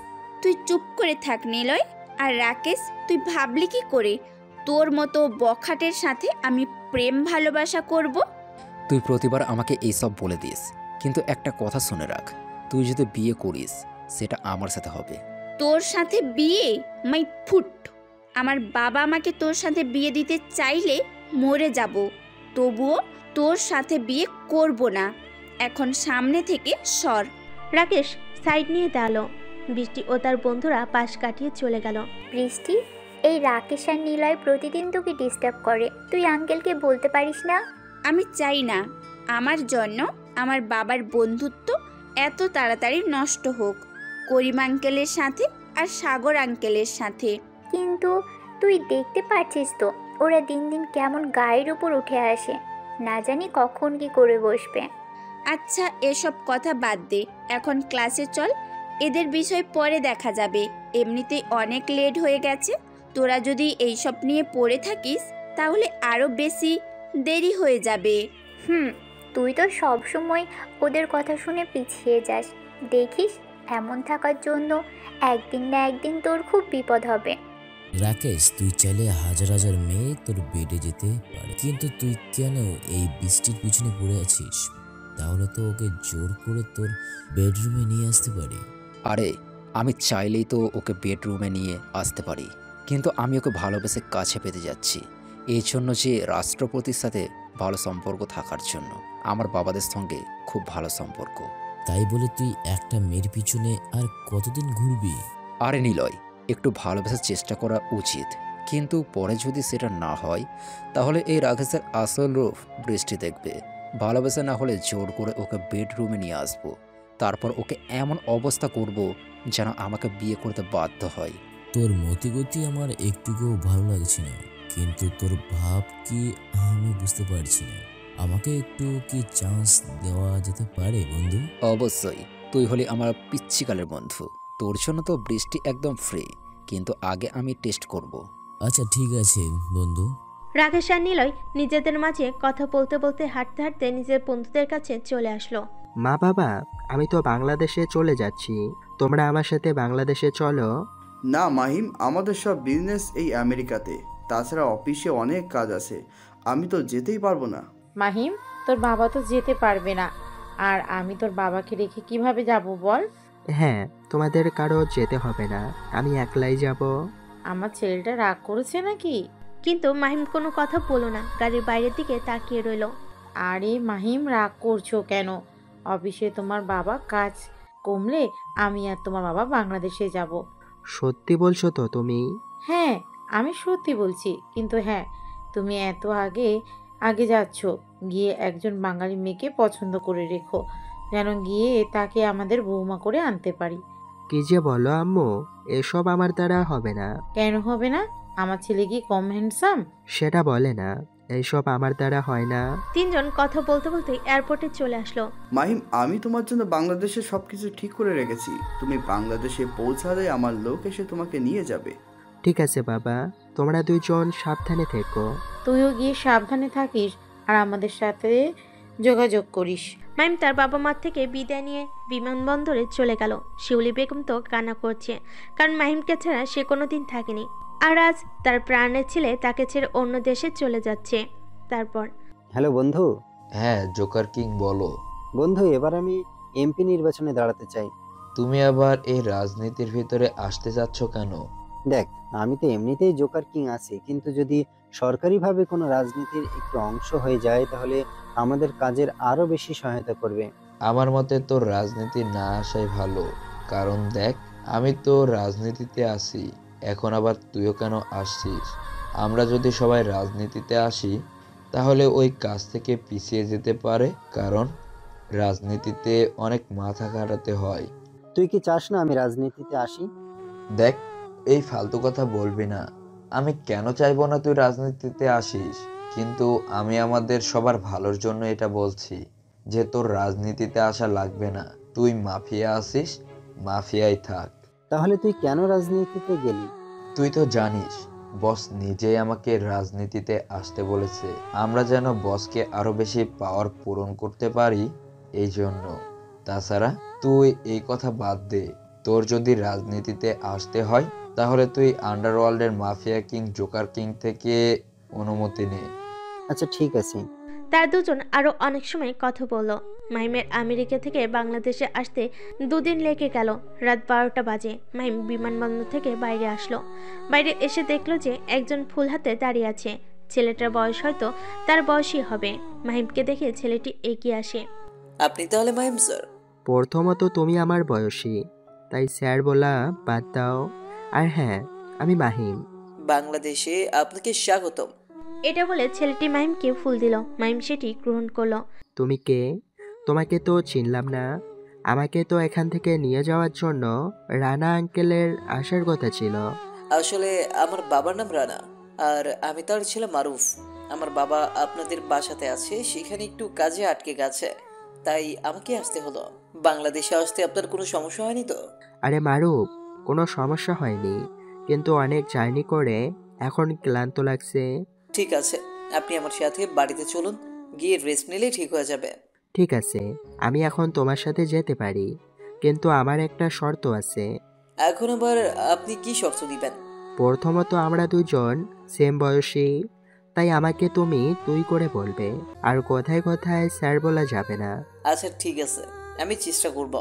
তুই চুপ করে থাক নিলয়। আর রাকেশ, তুই ভাবলি কি করে তোর মতো বখাটের সাথে আমি প্রেম ভালোবাসা করব? তুই প্রতিবার আমাকে এইসব বলে দিস, কিন্তু একটা কথা শুনে রাখ, তুই যদি বিয়ে করিস সেটা আমার সাথে হবে। তোর সাথে বিয়ে? My foot! আমার বাবা আমাকে তোর সাথে বিয়ে দিতে চাইলে মরে যাব, তবুও তোর সাথে বিয়ে করব না। এখন সামনে থেকে সর। রাকেশ সাইড নিয়ে দাঁড়ালো। বৃষ্টি ও তার বন্ধুরা পাশ কাটিয়ে চলে গেল। বৃষ্টি, এই রাকেশ আর নিলয় প্রতিদিন তোকে ডিস্টার্ব করে, তুই আঙ্কেলকে বলতে পারিস না? আমি চাই না আমার জন্য আমার বাবার বন্ধুত্ব এত তাড়াতাড়ি নষ্ট হোক করিম আঙ্কেলের সাথে আর সাগর আঙ্কেলের সাথে। কিন্তু তুই দেখতে পাচ্ছিস তো ওরা দিন দিন কেমন গায়ের উপর উঠে আসে, না জানি কখন কি করে বসবে। আচ্ছা, এসব কথা বাদ দে, এখন ক্লাসে চল। এদের বিষয় পরে দেখা যাবে, এমনিতেই অনেক লেট হয়ে গেছে। তোরা যদি এইসব নিয়ে পড়ে থাকিস তাহলে আরও বেশি দেরি হয়ে যাবে। তুই তো সব সময় ওদের কথা শুনে পিছিয়ে যাস, দেখিস এমন থাকার জন্য একদিন না একদিন তোর খুব বিপদ হবে। রাকেশ, তুই চাইলে হাজার হাজার মেয়ে তোর বেডে যেতে পারে, কিন্তু তুই কেন এই বৃষ্টির পিছনে পড়ে আছিস? তাহলে তো ওকে জোর করে তোর বেডরুমে নিয়ে আসতে পারি। আরে আমি চাইলেই তো ওকে বেডরুমে নিয়ে আসতে পারি, কিন্তু আমি ওকে ভালোবেসে কাছে পেতে যাচ্ছি, এই জন্য যে রাষ্ট্রপতির সাথে ভালো সম্পর্ক থাকার জন্য। আমার বাবাদের সঙ্গে খুব ভালো সম্পর্ক। তাই বলে তুই একটা মেয়ের পিছনে আর কতদিন ঘুরবি? আরে নিলয়, একটু ভালোবাসার চেষ্টা করা উচিত, কিন্তু পরে যদি সেটা না হয় তাহলে এই রাকেশের আসল রূপ বৃষ্টি দেখবে। ভালোবাসা না হলে জোর করে ওকে বেডরুমে নিয়ে আসবো, তারপর ওকে এমন অবস্থা করব যেন আমাকে বিয়ে করতে বাধ্য হয়। তোর মতিগতি আমার একটুকুও ভালো লাগছে না, কিন্তু তোর ভাব কি আমি বুঝতে পারছি না। আমাকে একটু কি চান্স দেওয়া যেতে পারে বন্ধু? অবশ্যই, তুই হলি আমার পিচ্ছিকালের বন্ধু, তোর জন্য তো বৃষ্টি একদম ফ্রি, কিন্তু আগে আমি টেস্ট করব। আচ্ছা ঠিক আছে বন্ধু। রাকেশ আর নিলয় নিজেদের মাঝে কথা বলতে বলতে হাঁটতে হাঁটতে নিজের বন্ধুদের কাছে চলে আসলো। মা বাবা, আমি তো বাংলাদেশে চলে যাচ্ছি, তোমরা আমার সাথে বাংলাদেশে চলো। না মাহিম, আমাদের সব বিজনেস এই আমেরিকাতে, তাছাড়া অফিসে অনেক কাজ আছে, আমি তো যেতেই পারবো না। মাহিম, তোর বাবা তো যেতে পারবে না, আর আমি তোর বাবাকে রেখে কিভাবে যাব বল? হ্যাঁ, তোমাদের কারো যেতে হবে না, আমি একলাই যাব। আমার ছেলেটা রাগ করেছে নাকি? কিন্তু মাহিম কোনো কথা বলল না, গাড়ির বাইরের দিকে তাকিয়ে রইল। আরে মাহিম, রাগ করছো কেন? অফিসে তোমার বাবা কাজ কমলে আমি আর তোমার বাবা বাংলাদেশে যাব। সত্যি বলছো তো তুমি? হ্যাঁ, আমি সত্যি বলছি। কিন্তু হ্যাঁ, তুমি এত আগে আগে যাচ্ছ, গিয়ে একজন বাঙালি মেয়েকে পছন্দ করে রেখো, যেন গিয়ে তাকে আমাদের বৌমা করে আনতে পারি। কি যে বলো আম্মু, এসব আমার দ্বারা হবে না। কেন হবে না? আমার ছেলে কি কম হ্যান্ডসাম? সেটা বলে না, এইসব আমার দ্বারা হয় না। তিনজন কথা বলতে বলতে এয়ারপোর্টে চলে আসলো। মাহিম, আমি তোমার জন্য বাংলাদেশে সবকিছু ঠিক করে রেখেছি, তুমি বাংলাদেশে পৌঁছালে আমার লোক এসে তোমাকে নিয়ে যাবে। ঠিক আছে বাবা, তোমরা দুইজন সাবধানে থেকো। তুইও গিয়ে সাবধানে থাকিস আর আমাদের সাথে যোগাযোগ করিস। মাহিম তার বাবা মা থেকে বিদায় নিয়ে বিমানবন্দরে চলে গেল। শিউলি বেগম তো কান্না করছে, কারণ মাহিমকে ছাড়া সে কোনোদিন থাকেনি, আর আজ তার প্রাণের ছেলে তাকে ছেড়ে অন্য দেশে চলে যাচ্ছে। তারপর হ্যালো বন্ধু। হ্যাঁ জোকার কিং, বলো। বন্ধু, এবার আমি এমপি নির্বাচনে দাঁড়াতে চাই। তুমি আবার এই রাজনীতির ভিতরে আসতে যাচ্ছ কেন? দেখ, আমি তো এমনিতেই জোকার কিং আছি, কিন্তু যদি সরকারিভাবে কোনো রাজনীতির একটু অংশ হয়ে যায় তাহলে আমাদের কাজের আরো বেশি সহায়তা করবে। আমার মতে তোর রাজনীতি না আসাই ভালো, কারণ দেখ আমি তো রাজনীতিতে আছি, এখন আবার তুইও কেন আসছিস? আমরা যদি সবাই রাজনীতিতে আসি তাহলে ওই কাজ থেকে পিছিয়ে যেতে পারে, কারণ রাজনীতিতে অনেক মাথা খাটাতে হয়। তুই কি চাস না আমি রাজনীতিতে আসি? দেখ, এই ফালতু কথা বলবি না। আমি কেন চাইবো না তুই রাজনীতিতে আসিস, কিন্তু আমি আমাদের সবার ভালোর জন্য এটা বলছি যে তোর রাজনীতিতে আসা লাগবে না। তুই মাফিয়া আসিস, মাফিয়াই থাক। তাহলে তুই কেন রাজনীতিতে গেলি? তুই তো জানিস বস নিজেই আমাকে রাজনীতিতে আসতে বলেছে, আমরা যেন বসকে আরো বেশি পাওয়ার পূরণ করতে পারি, এই জন্য। তাছাড়া তুই এই কথা বাদ দে, তোর যদি রাজনীতিতে আসতে হয় তাহলে তুই আন্ডারওয়ার্ল্ডের মাফিয়া কিং জোকার কিং থেকে অনুমতি নে। আচ্ছা ঠিক আছে। তার দুজন আরো অনেক সময় কথা বলল। মাহিমের আমেরিকা থেকে বাংলাদেশে আসতে 2 দিন লেগে গেল। রাত 12টা বাজে মাহিম বিমানবন্দর থেকে বাইরে আসলো। বাইরে এসে দেখলো যে একজন ফুল হাতে দাঁড়িয়ে আছে। ছেলেটার বয়স হয়তো তার বয়সই হবে। মাহিমকে দেখে ছেলেটি এগিয়ে আসে। আপনি তাহলে মাহিম স্যার? প্রথমত তুমি আমার বয়সী, তাই স্যার বলা বাদ দাও। আর হ্যাঁ, আমি মাহিম। বাংলাদেশে আপনাকে স্বাগতম। এটা বলে ছেলেটি মাহিমকে ফুল দিল। মাহিম সেটি গ্রহণ করলো। তুমি কে? তোমাকে তো চিনলাম না। আমাকে তো এখান থেকে নিয়ে যাওয়ার জন্য রানা আঙ্কেলের আসার কথা ছিল। আসলে আমার বাবার নাম রানা, আর আমি তার ছেলে মারুফ। আমার বাবা আপনাদের বাসাতে আছে, সেখানে একটু কাজে আটকে গেছে, তাই আমাকে আসতে হলো। বাংলাদেশে আসতে আপনার কোনো সমস্যা হয়নি তো? আরে মারুফ, কোনো সমস্যা হয়নি, কিন্তু অনেক জার্নি করে এখন ক্লান্ত লাগছে। ঠিক আছে, আপনি আমার সাথে বাড়িতে চলুন, গিয়ে রেস্ট নিলেই ঠিক হয়ে যাবে। ঠিক আছে, আমি এখন তোমার সাথে যেতে পারি, কিন্তু আমার একটা শর্ত আছে। এখন আবার আপনি কি শর্ত দিবেন? প্রথমত আমরা দুজন সেম বয়সী, তাই আমাকে তুমি তুই করে বলবে, আর কথায় কথায় স্যার বলা যাবে না। আচ্ছা ঠিক আছে, আমি চেষ্টা করব।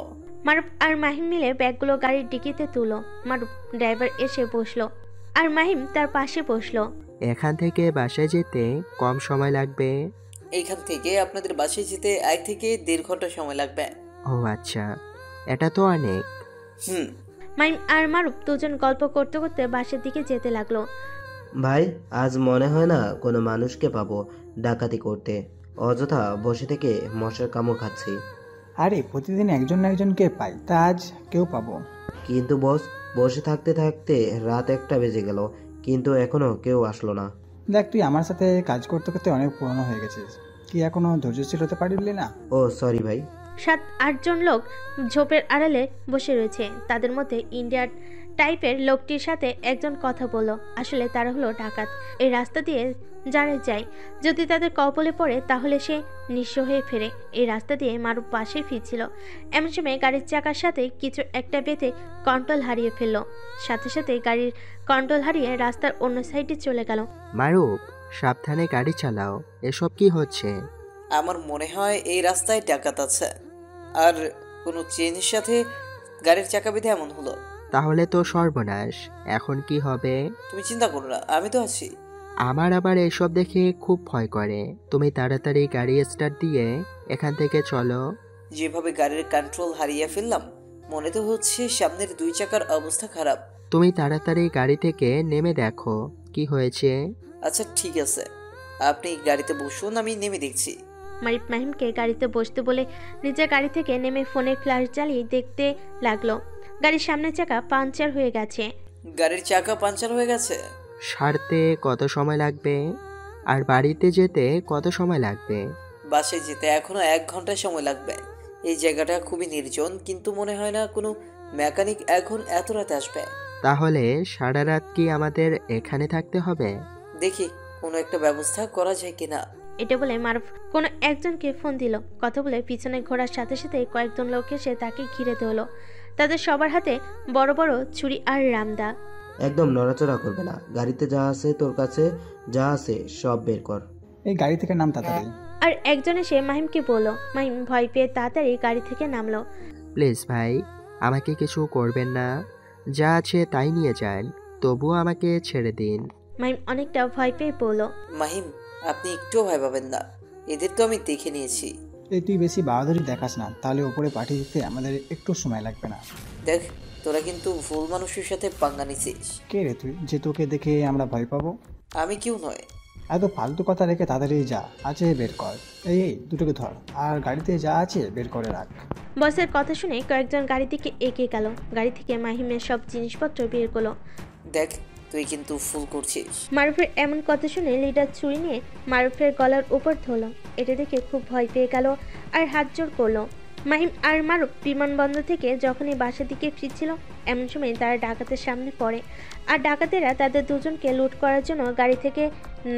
মারুফ আর মাহিম মিলে ব্যাগগুলো গাড়ির ডিকিতে তুলো। মারুফ ড্রাইভার এসে বসলো আর মাহিম তার পাশে বসলো। এখান থেকে বাসায় যেতে কম সময় লাগবে? এইখান থেকে আপনাদের বাসায় যেতে 1 থেকে 1.5 ঘন্টা সময় লাগবে। ও আচ্ছা, এটা তো অনেক। মাহিম আর মারুফ দুজন গল্প করতে করতে বাসার দিকে যেতে লাগলো। ভাই, আজ মনে হয় না কোনো মানুষকে পাবো ডাকাতি করতে, অযথা বসে থেকে মশার কামড় খাচ্ছি। আরে প্রতিদিন একজন না একজনকে পাই, তা আজ কেউ পাবো। কিন্তু বস, বসে থাকতে থাকতে রাত 1টা বেজে গেল, কিন্তু এখনো কেউ আসলো না। দেখ, তুই আমার সাথে কাজ করতে করতে অনেক পুরনো হয়ে গেছিস, কি এখনো ধৈর্যশীল হতে পারলি না? ও সরি ভাই। 7-8 জন লোক ঝোপের আড়ালে বসে রয়েছে। তাদের মধ্যে ইন্ডিয়ার টাইপের লোকটির সাথে একজন কথা বলল। আসলে তারা হলো ডাকাত। এই রাস্তা দিয়ে যারা যায় যদি তাদের কবলে পড়ে তাহলে সে নিঃস্ব হয়ে ফেরে। এই রাস্তা দিয়ে মারুফ পাশে ফিরছিল, এমন সময় গাড়ির চাকার সাথে কিছু একটা বেঁধে কন্ট্রোল হারিয়ে ফেলল। সাথে সাথে গাড়ির কন্ট্রোল হারিয়ে রাস্তার অন্য সাইডে চলে গেল। মারুফ, সাবধানে গাড়ি চালাও। এসব কি হচ্ছে? আমার মনে হয় এই রাস্তায় ডাকাত আছে, আর কোনো চেনের সাথে গাড়ির চাকা বেঁধে এমন হলো। তাহলে তো সর্বনাশ। এখন কি হবে? তুমি চিন্তা করো না, আমি তো আছি। আমার আবার এসব দেখে খুব ভয় করে। তুমি তাড়াতাড়ি গাড়ি স্টার্ট দিয়ে এখান থেকে চলো। যেভাবে গাড়ির কন্ট্রোল হারিয়ে ফেললাম, মনে তো হচ্ছে সামনের 2 চাকার অবস্থা খারাপ। তুমি তাড়াতাড়ি গাড়ি থেকে নেমে দেখো কি হয়েছে। আচ্ছা ঠিক আছে, আপনি গাড়িতে বসুন, আমি নেমে দেখছি। মারিফ মাহিমকে গাড়িতে বসতে বলে নিজের গাড়ি থেকে নেমে ফোনের ফ্ল্যাশ জ্বালিয়ে দেখতে লাগলো। গাড়ির সামনের চাকা পাংচার হয়ে গেছে। গাড়ির চাকা পাংচার হয়ে গেছে? সারতে কত সময় লাগবে? আর বাড়িতে যেতে কত সময় লাগবে? বাসে যেতে এখনো 1 ঘন্টা সময় লাগবে। এই জায়গাটা খুবই নির্জন, কিন্তু মনে হয় না কোনো মেকানিক এখন এত রাতে আসবে। তাহলে সারা রাত কি আমাদের এখানে থাকতে হবে? দেখি কোনো একটা ব্যবস্থা করা যায় কিনা। এটা বলে মারুফ কোনো একজনকে ফোন দিল। কথা বলে পিছনে ঘোরার সাথে সাথে কয়েকজন লোক এসে তাকে ঘিরে ধরলো। তাদের সবার হাতে বড় বড় ছুরি আর রামদা। একদম নড়াচড়া করবে না। গাড়িতে যা আছে, তোর কাছে যা আছে সব বের কর। এই গাড়ি থেকে নাম তাড়াতাড়ি। আর একজন এসে মাহিমকে বলল। মাহিম ভয় পেয়ে তাড়াতাড়ি গাড়ি থেকে নামলো। প্লিজ ভাই, আমাকে কিছু করবেন না। যা আছে তাই নিয়ে যান, তবুও আমাকে ছেড়ে দিন। মাহিম অনেকটা ভয় পেয়ে বলল। মাহিম, আপনি একটুও ভয় পাবেন না, এদের তো আমি দেখে নিয়েছি। এই তুই বেশি বাহাদুরি দেখাস না, তাহলে উপরে পাঠিয়ে দিতে আমাদের একটু সময় লাগবে না। দেখ, তোরা কিন্তু ভুল মানুষের সাথে পাঙ্গা নিছিস। কে রে তুই যে তোকে দেখে আমরা ভয় পাবো? আমি কেউ নয়। এত ফালতু কথা রেখে তাড়াতাড়ি যা আছে বের কর। এই দুটোকে ধর, আর গাড়িতে যা আছে বের করে রাখ। বসের কথা শুনে কয়েকজন গাড়ি থেকে এগিয়ে গেল। গাড়ি থেকে মাহিমের সব জিনিসপত্র বের করলো। দেখ, তুই কিন্তু ফুল করছিস। মারুফের এমন কথা শুনে লিডার ছুরি নিয়ে মারুফের গলার উপর ধরলো। এটা দেখে খুব ভয় পেয়ে গেল আর হাত জোড় করলো। মাহিম আর মারুফ বিমানবন্দর থেকে যখনই বাসার দিকে ফিরছিল, এমন সময় তারা ডাকাতের সামনে পড়ে। আর ডাকাতেরা তাদের দুজনকে লুট করার জন্য গাড়ি থেকে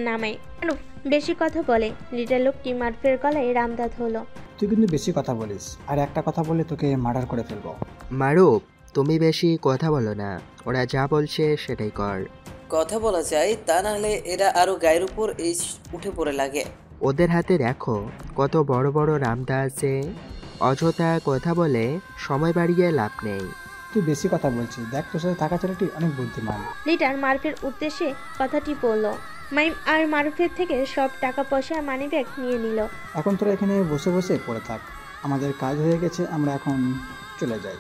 নামায়। মারুফ বেশি কথা বলে। লিডার লোকটি মারুফের গলায় রামদা ধরলো। তুই কিন্তু বেশি কথা বলিস, আর একটা কথা বললে তোকে মার্ডার করে ফেলবো। মারুফ, তুমি বেশি কথা বলো না। ওরা যা বলছে সেটাই কর। কথা বলা যায়, তা নাহলে এরা আরো গায়ের উপর উঠে পড়ে লাগে। ওদের হাতে দেখো কত বড় বড় রামদা আছে। অযথা কথা বলে সময় বাড়িয়ে লাভ নেই। তুই বেশি কথা বলছিস। দেখ, তোর সাথে থাকা ছেলেটি অনেক বুদ্ধিমান। লিডার মারুফের উদ্দেশ্যে কথাটি বলল। মাইম আর মারুফের থেকে সব টাকা পয়সা মানি ব্যাগ নিয়ে নিল। এখন তোরা এখানে বসে বসে পড়ে থাক, আমাদের কাজ হয়ে গেছে, আমরা এখন চলে যাই।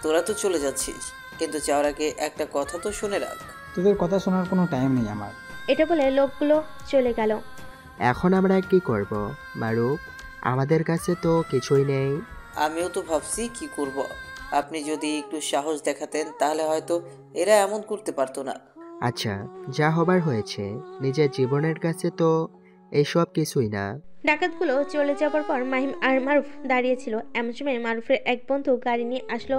তোরা তো চলে যাচ্ছিস, কিন্তু যাওয়ার আগে একটা কথা তো শুনে রাখ। তোদের কথা শোনার কোনো টাইম নেই আমার। এটা বলে লোকগুলো চলে গেল। এখন আমরা কি করব মারুফ? আমাদের কাছে তো কিছুই নেই। আমিও তো ভাবছি কি করব। আপনি যদি একটু সাহস দেখাতেন তাহলে হয়তো এরা এমন করতে পারতো না। আচ্ছা, যা হবার হয়েছে। নিজের জীবনের কাছে তো এইসব কিছুই না। ডাকাতগুলো চলে যাবার পর মাহিম আর মারুফ দাঁড়িয়েছিল। এমন সময় মারুফের এক বন্ধু গাড়ি নিয়ে আসলো,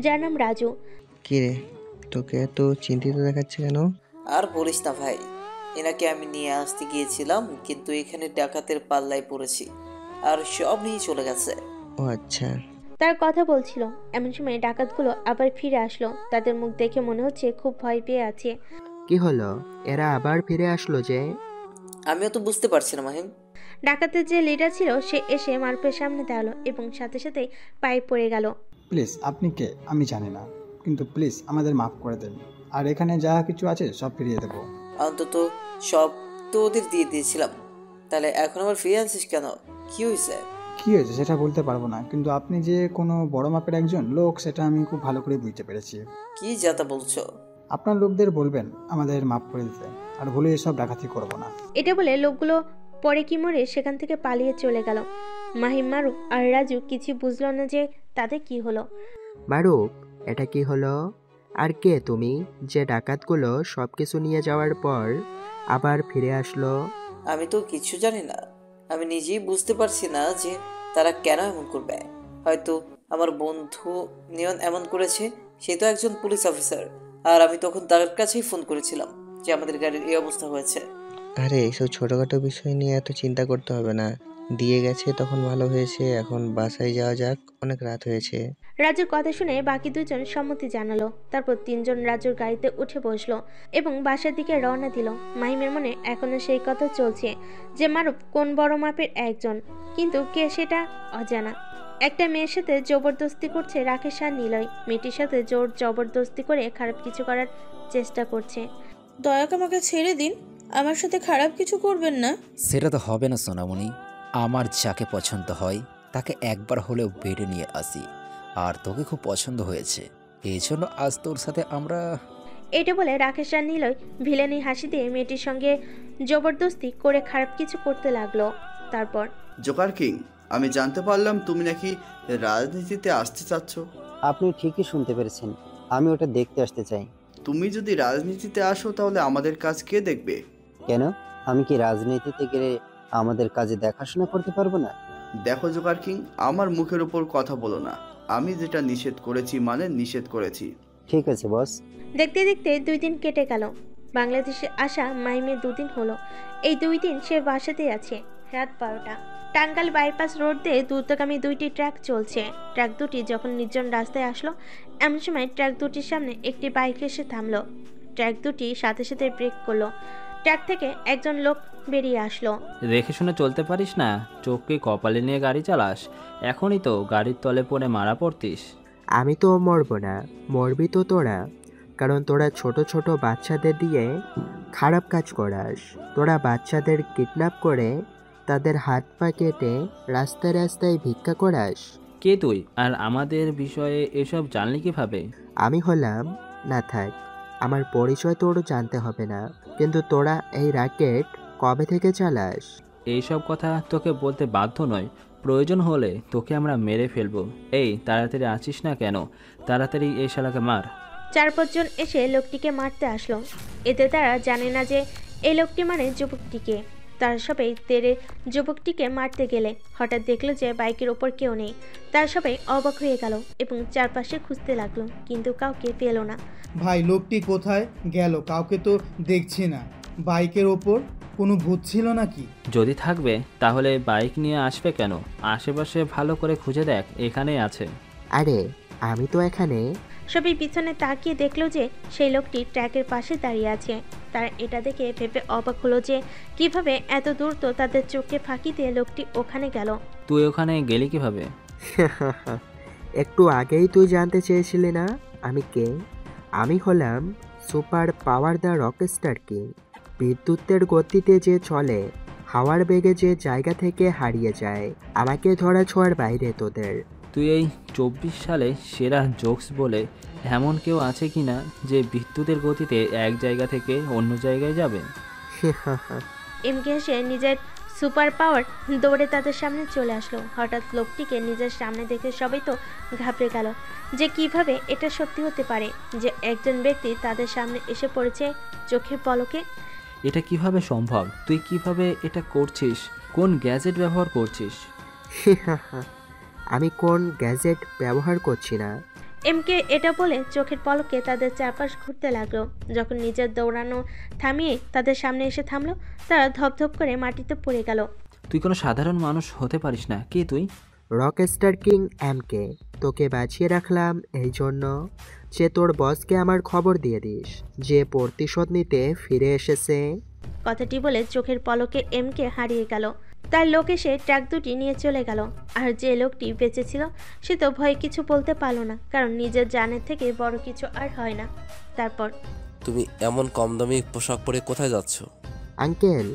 যার নাম রাজু। কি রে, তোকে এত চিন্তিত দেখাচ্ছে কেন? আর বলিস না ভাই, এনাকে আমি নিয়ে আসতে গিয়েছিলাম, কিন্তু এখানে ডাকাতের পাল্লায় পড়েছি আর সব নিয়ে চলে গেছে। ও আচ্ছা। তার কথা বলছিল, এমন সময় ডাকাতগুলো আবার ফিরে আসলো। তাদের মুখ দেখে মনে হচ্ছে খুব ভয় পেয়ে আছে। কি হলো, এরা আবার ফিরে আসলো যে? আমিও তো বুঝতে পারছি না মাহিম। ডাকাতের যে লিডার ছিল সে এসে মারুফের সামনে দাঁড়ালো এবং সাথে সাথে পায়ে পড়ে গেল। প্লিজ, আপনি কে আমি জানি না, কিন্তু প্লিজ আমাদের মাফ করে দেন, আর এখানে যা কিছু আছে সব ফিরিয়ে দেবো। অন্তত সব তো ওদের দিয়ে দিয়েছিলাম, তাহলে এখন আবার ফিরে আনছিস কেন? কি হয়েছে? কি হয়েছে সেটা বলতে পারবো না, কিন্তু আপনি যে কোনো বড় মাপের একজন লোক সেটা আমি খুব ভালো করে বুঝতে পেরেছি। কি যাতা বলছো? আপনার লোকদের বলবেন আমাদের মাফ করে দিতে, আর ভুলে এসব ডাকাতি করবো না। এটা বলে লোকগুলো পরে কি মরে সেখান থেকে পালিয়ে চলে গেল। মাহিম, মারুফ আর রাজু কিছু বুঝলো না যে তাদের কি হলো। মারুফ, এটা কি হলো? আর কে তুমি যে ডাকাতগুলো সবকিছু নিয়ে যাওয়ার পর আবার ফিরে আসলো? আমি তো কিছু জানি না। আমি নিজেই বুঝতে পারছি না যে তারা কেন এমন করবে। হয়তো আমার বন্ধু নিয়ন এমন করেছে, সে তো একজন পুলিশ অফিসার, আর আমি তখন তার কাছেই ফোন করেছিলাম যে আমাদের গাড়ির এই অবস্থা হয়েছে। আরে এসব ছোটখাটো বিষয় নিয়ে এত চিন্তা করতে হবে না, দিয়ে গেছে তখন ভালো হয়েছে, এখন বাসায় যাওয়া যাক, অনেক রাত হয়েছে। রাজুর কথা শুনে বাকি দুজন সম্মতি জানালো। তারপর তিনজন রাজুর গাড়িতে উঠে বসলো এবং বাসার দিকে রওনা দিল। মাহিমের মনে এখনো সেই কথা চলছে যে মারুফ কোন বড় মাপের একজন, কিন্তু কে সেটা অজানা। একটা মেয়ের সাথে জবরদস্তি করছে রাকেশ আর নিলয়, মেয়েটির সাথে জোর জবরদস্তি করে খারাপ কিছু করার চেষ্টা করছে। দয়াকে আমাকে ছেড়ে দিন, আমার সাথে খারাপ কিছু করবেন না। সেটা তো হবে না সোনামণি, আমার যাকে পছন্দ হয় তাকে একবার হলেও বেডে নিয়ে আসি, আর তোকে খুব পছন্দ হয়েছে, এই জন্য আজ তোর সাথে আমরা। এটা বলে রাকেশ আর নিলয় ভিলেনি হাসি দিয়ে মেয়েটির সঙ্গে জবরদস্তি করে খারাপ কিছু করতে লাগলো। তারপর জোকার কিং, আমি জানতে পারলাম তুমি নাকি রাজনীতিতে আসতে চাচ্ছ। আপনি ঠিকই শুনতে পেরেছেন, আমি ওটা দেখতে আসতে চাই। তুমি যদি রাজনীতিতে আসো তাহলে আমাদের কাজ কে দেখবে? কেন, আমি কি রাজনীতিতে গেলে আমাদের কাজে দেখাশোনা করতে পারবো না? দেখো জোকার কিং, আমার মুখের উপর কথা বলো না, আমি যেটা নিষেধ করেছি মানে নিষেধ করেছি। ঠিক আছে বস। দেখতে দেখতে 2 দিন কেটে গেল। বাংলাদেশে আসা মাহিমের 2 দিন হলো। এই 2 দিন সে বাসাতেই আছে। রাত 12টা। টাঙ্গাইল বাইপাস রোড দিয়ে দ্রুতগামী 2টি ট্রাক চলছে। ট্রাক দুটি যখন নির্জন রাস্তায় আসলো, এমন সময় ট্রাক দুটির সামনে একটি বাইক এসে থামলো। ট্রাক দুটি সাথে সাথে ব্রেক করলো। ট্রাক থেকে একজন লোক বেরিয়ে আসলো। দেখে শুনে চলতে পারিস না? চোখকে কপালে নিয়ে গাড়ি চালাস? এখনই তো গাড়ির তলে পড়ে মারা পড়তিস। আমি তো মরব না, মরবি তো তোরা, কারণ তোরা ছোট ছোট বাচ্চাদের দিয়ে খারাপ কাজ করাস। তোরা বাচ্চাদের কিডন্যাপ করে তাদের হাত পা কেটে রাস্তায় রাস্তায় ভিক্ষা করাস। কে তুই, আর আমাদের বিষয়ে এসব জানলি কিভাবে? আমি হলাম, না থাক, আমার পরিচয় তোর জানতে হবে না, কিন্তু তোরা এই র্যাকেট কবে থেকে চালাস? এইসব কথা তোকে বলতে বাধ্য নয়, প্রয়োজন হলে তোকে আমরা মেরে ফেলবো। এই তাড়াতাড়ি আছিস না কেন? তাড়াতাড়ি এই শালাকে মার। 4-5 জন এসে লোকটিকে মারতে আসলো। এতে তারা জানে না যে এই লোকটি মানে যুবকটিকে। তারা সবাই তেরে যুবকটিকে মারতে গেলে হঠাৎ দেখলো যে বাইকের ওপর কেউ নেই। তারা সবাই অবাক হয়ে গেল এবং চারপাশে খুঁজতে লাগলো, কিন্তু কাউকে পেল না। ভাই, লোকটি কোথায় গেল? কাউকে তো দেখছি না। বাইকের ওপর কোনো ভূত ছিল নাকি? যদি থাকবে তাহলে বাইক নিয়ে আসবে কেন? আশেপাশে ভালো করে খুঁজে দেখ, এখানেই আছে। আরে আমি তো এখানে। সবাই পিছনে তাকিয়ে দেখলো যে সেই লোকটি ট্র্যাকের পাশে দাঁড়িয়ে আছে। তার এটা দেখে ভেবে অবাক হলো যে কিভাবে এত দূর তো তাদের চোখে ফাঁকি দিয়ে লোকটি ওখানে গেল। তুই ওখানে গেলি কিভাবে? একটু আগেই তুই জানতে চেয়েছিলি না আমি কে? আমি হলাম super power the Rockstar king. বিদ্যুতের গতিতে যে চলে, হাওয়ার বেগে যে জায়গা থেকে হারিয়ে যায়, আমাকে ধরা ছোঁয়ার বাইরে তোদের। তুই এই 24 সালে সেরা জোকস বলে এমন কেউ আছে কি না যে বিদ্যুতের গতিতে এক জায়গা থেকে অন্য জায়গায় যাবে? এমকে এসে নিজের সুপার পাওয়ার দৌড়ে তাদের সামনে চলে আসলো। হঠাৎ লোকটিকে নিজের সামনে দেখে সবাই তো ঘাবড়ে গেল যে কিভাবে এটা সত্যি হতে পারে যে একজন ব্যক্তি তাদের সামনে এসে পড়েছে চোখের পলকে। এটা কিভাবে সম্ভব? তুই কিভাবে এটা করছিস? কোন গ্যাজেট ব্যবহার করছিস? আমি কোন গ্যাজেট ব্যবহার করছি না। এমকে এটা বলে চোখের পলকে তাদের চারপাশ ঘুরতে লাগলো। যখন নিজের দৌড়ানো থামিয়ে তাদের সামনে এসে থামলো, তারা ধপধপ করে মাটিতে পড়ে গেল। তুই কোনো সাধারণ মানুষ হতে পারিস না। কে তুই? রকস্টার কিং এমকে। তোকে বাঁচিয়ে রাখলাম এই জন্য যে তোর বসকে আমার খবর দিয়ে দিস যে প্রতিশোধ নিতে ফিরে এসেছে। কথাটি বলে চোখের পলকে এমকে হারিয়ে গেল। তার লোক এসে ট্রাক দুটি নিয়ে চলে গেল। আর যে লোকটি বেঁচে ছিল সে তো ভয়ে কিছু বলতে পারলো না, কারণ নিজের জানের থেকে বড় কিছু আর হয় না। তারপর, তুমি এমন কম দামি পোশাক পরে কোথায় যাচ্ছ? আঙ্কেল,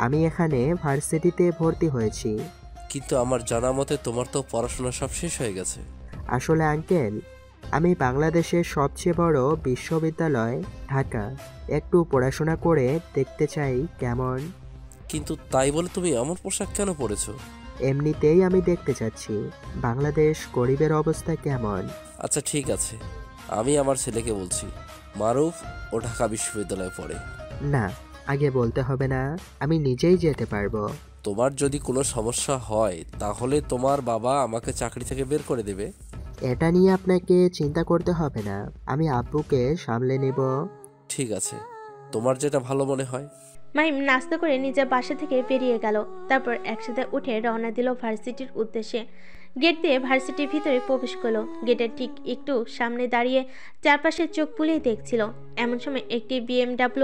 আমি এখানে ভার্সিটিতে ভর্তি হয়েছি। কিন্তু আমার জানা মতে তোমার তো পড়াশোনা সব শেষ হয়ে গেছে। আসলে আঙ্কেল, আমি বাংলাদেশের সবচেয়ে বড় বিশ্ববিদ্যালয় ঢাকা একটু পড়াশোনা করে দেখতে চাই কেমন। কিন্তু তাই বলে তুমি এমন পোশাক কেন পরেছো? এমনিতেই আমি দেখতে চাচ্ছি বাংলাদেশ গরিবের অবস্থা কেমন। আচ্ছা ঠিক আছে, আমি আমার ছেলেকে বলছি। মারুফ ও ঢাকা বিশ্ববিদ্যালয়ে পড়ে। না, আগে বলতে হবে না, আমি নিজেই যেতে পারবো। তোমার যদি কোনো সমস্যা হয় তাহলে তোমার বাবা আমাকে চাকরি থেকে বের করে দেবে। এটা নিয়ে আপনাকে চিন্তা করতে হবে না, আমি আব্বুকে সামলে নেব। ঠিক আছে, তোমার যেটা ভালো মনে হয়। মাহিম নাস্তা করে নিজের বাসা থেকে বেরিয়ে গেল। তারপর একসাথে উঠে রওনা দিল ভার্সিটির উদ্দেশ্যে। গেট দিয়ে ভার্সিটির ভিতরে প্রবেশ করলো। গেটের ঠিক একটু সামনে দাঁড়িয়ে চারপাশে চোখ বুলিয়ে দেখছিল। এমন সময় একটি BMW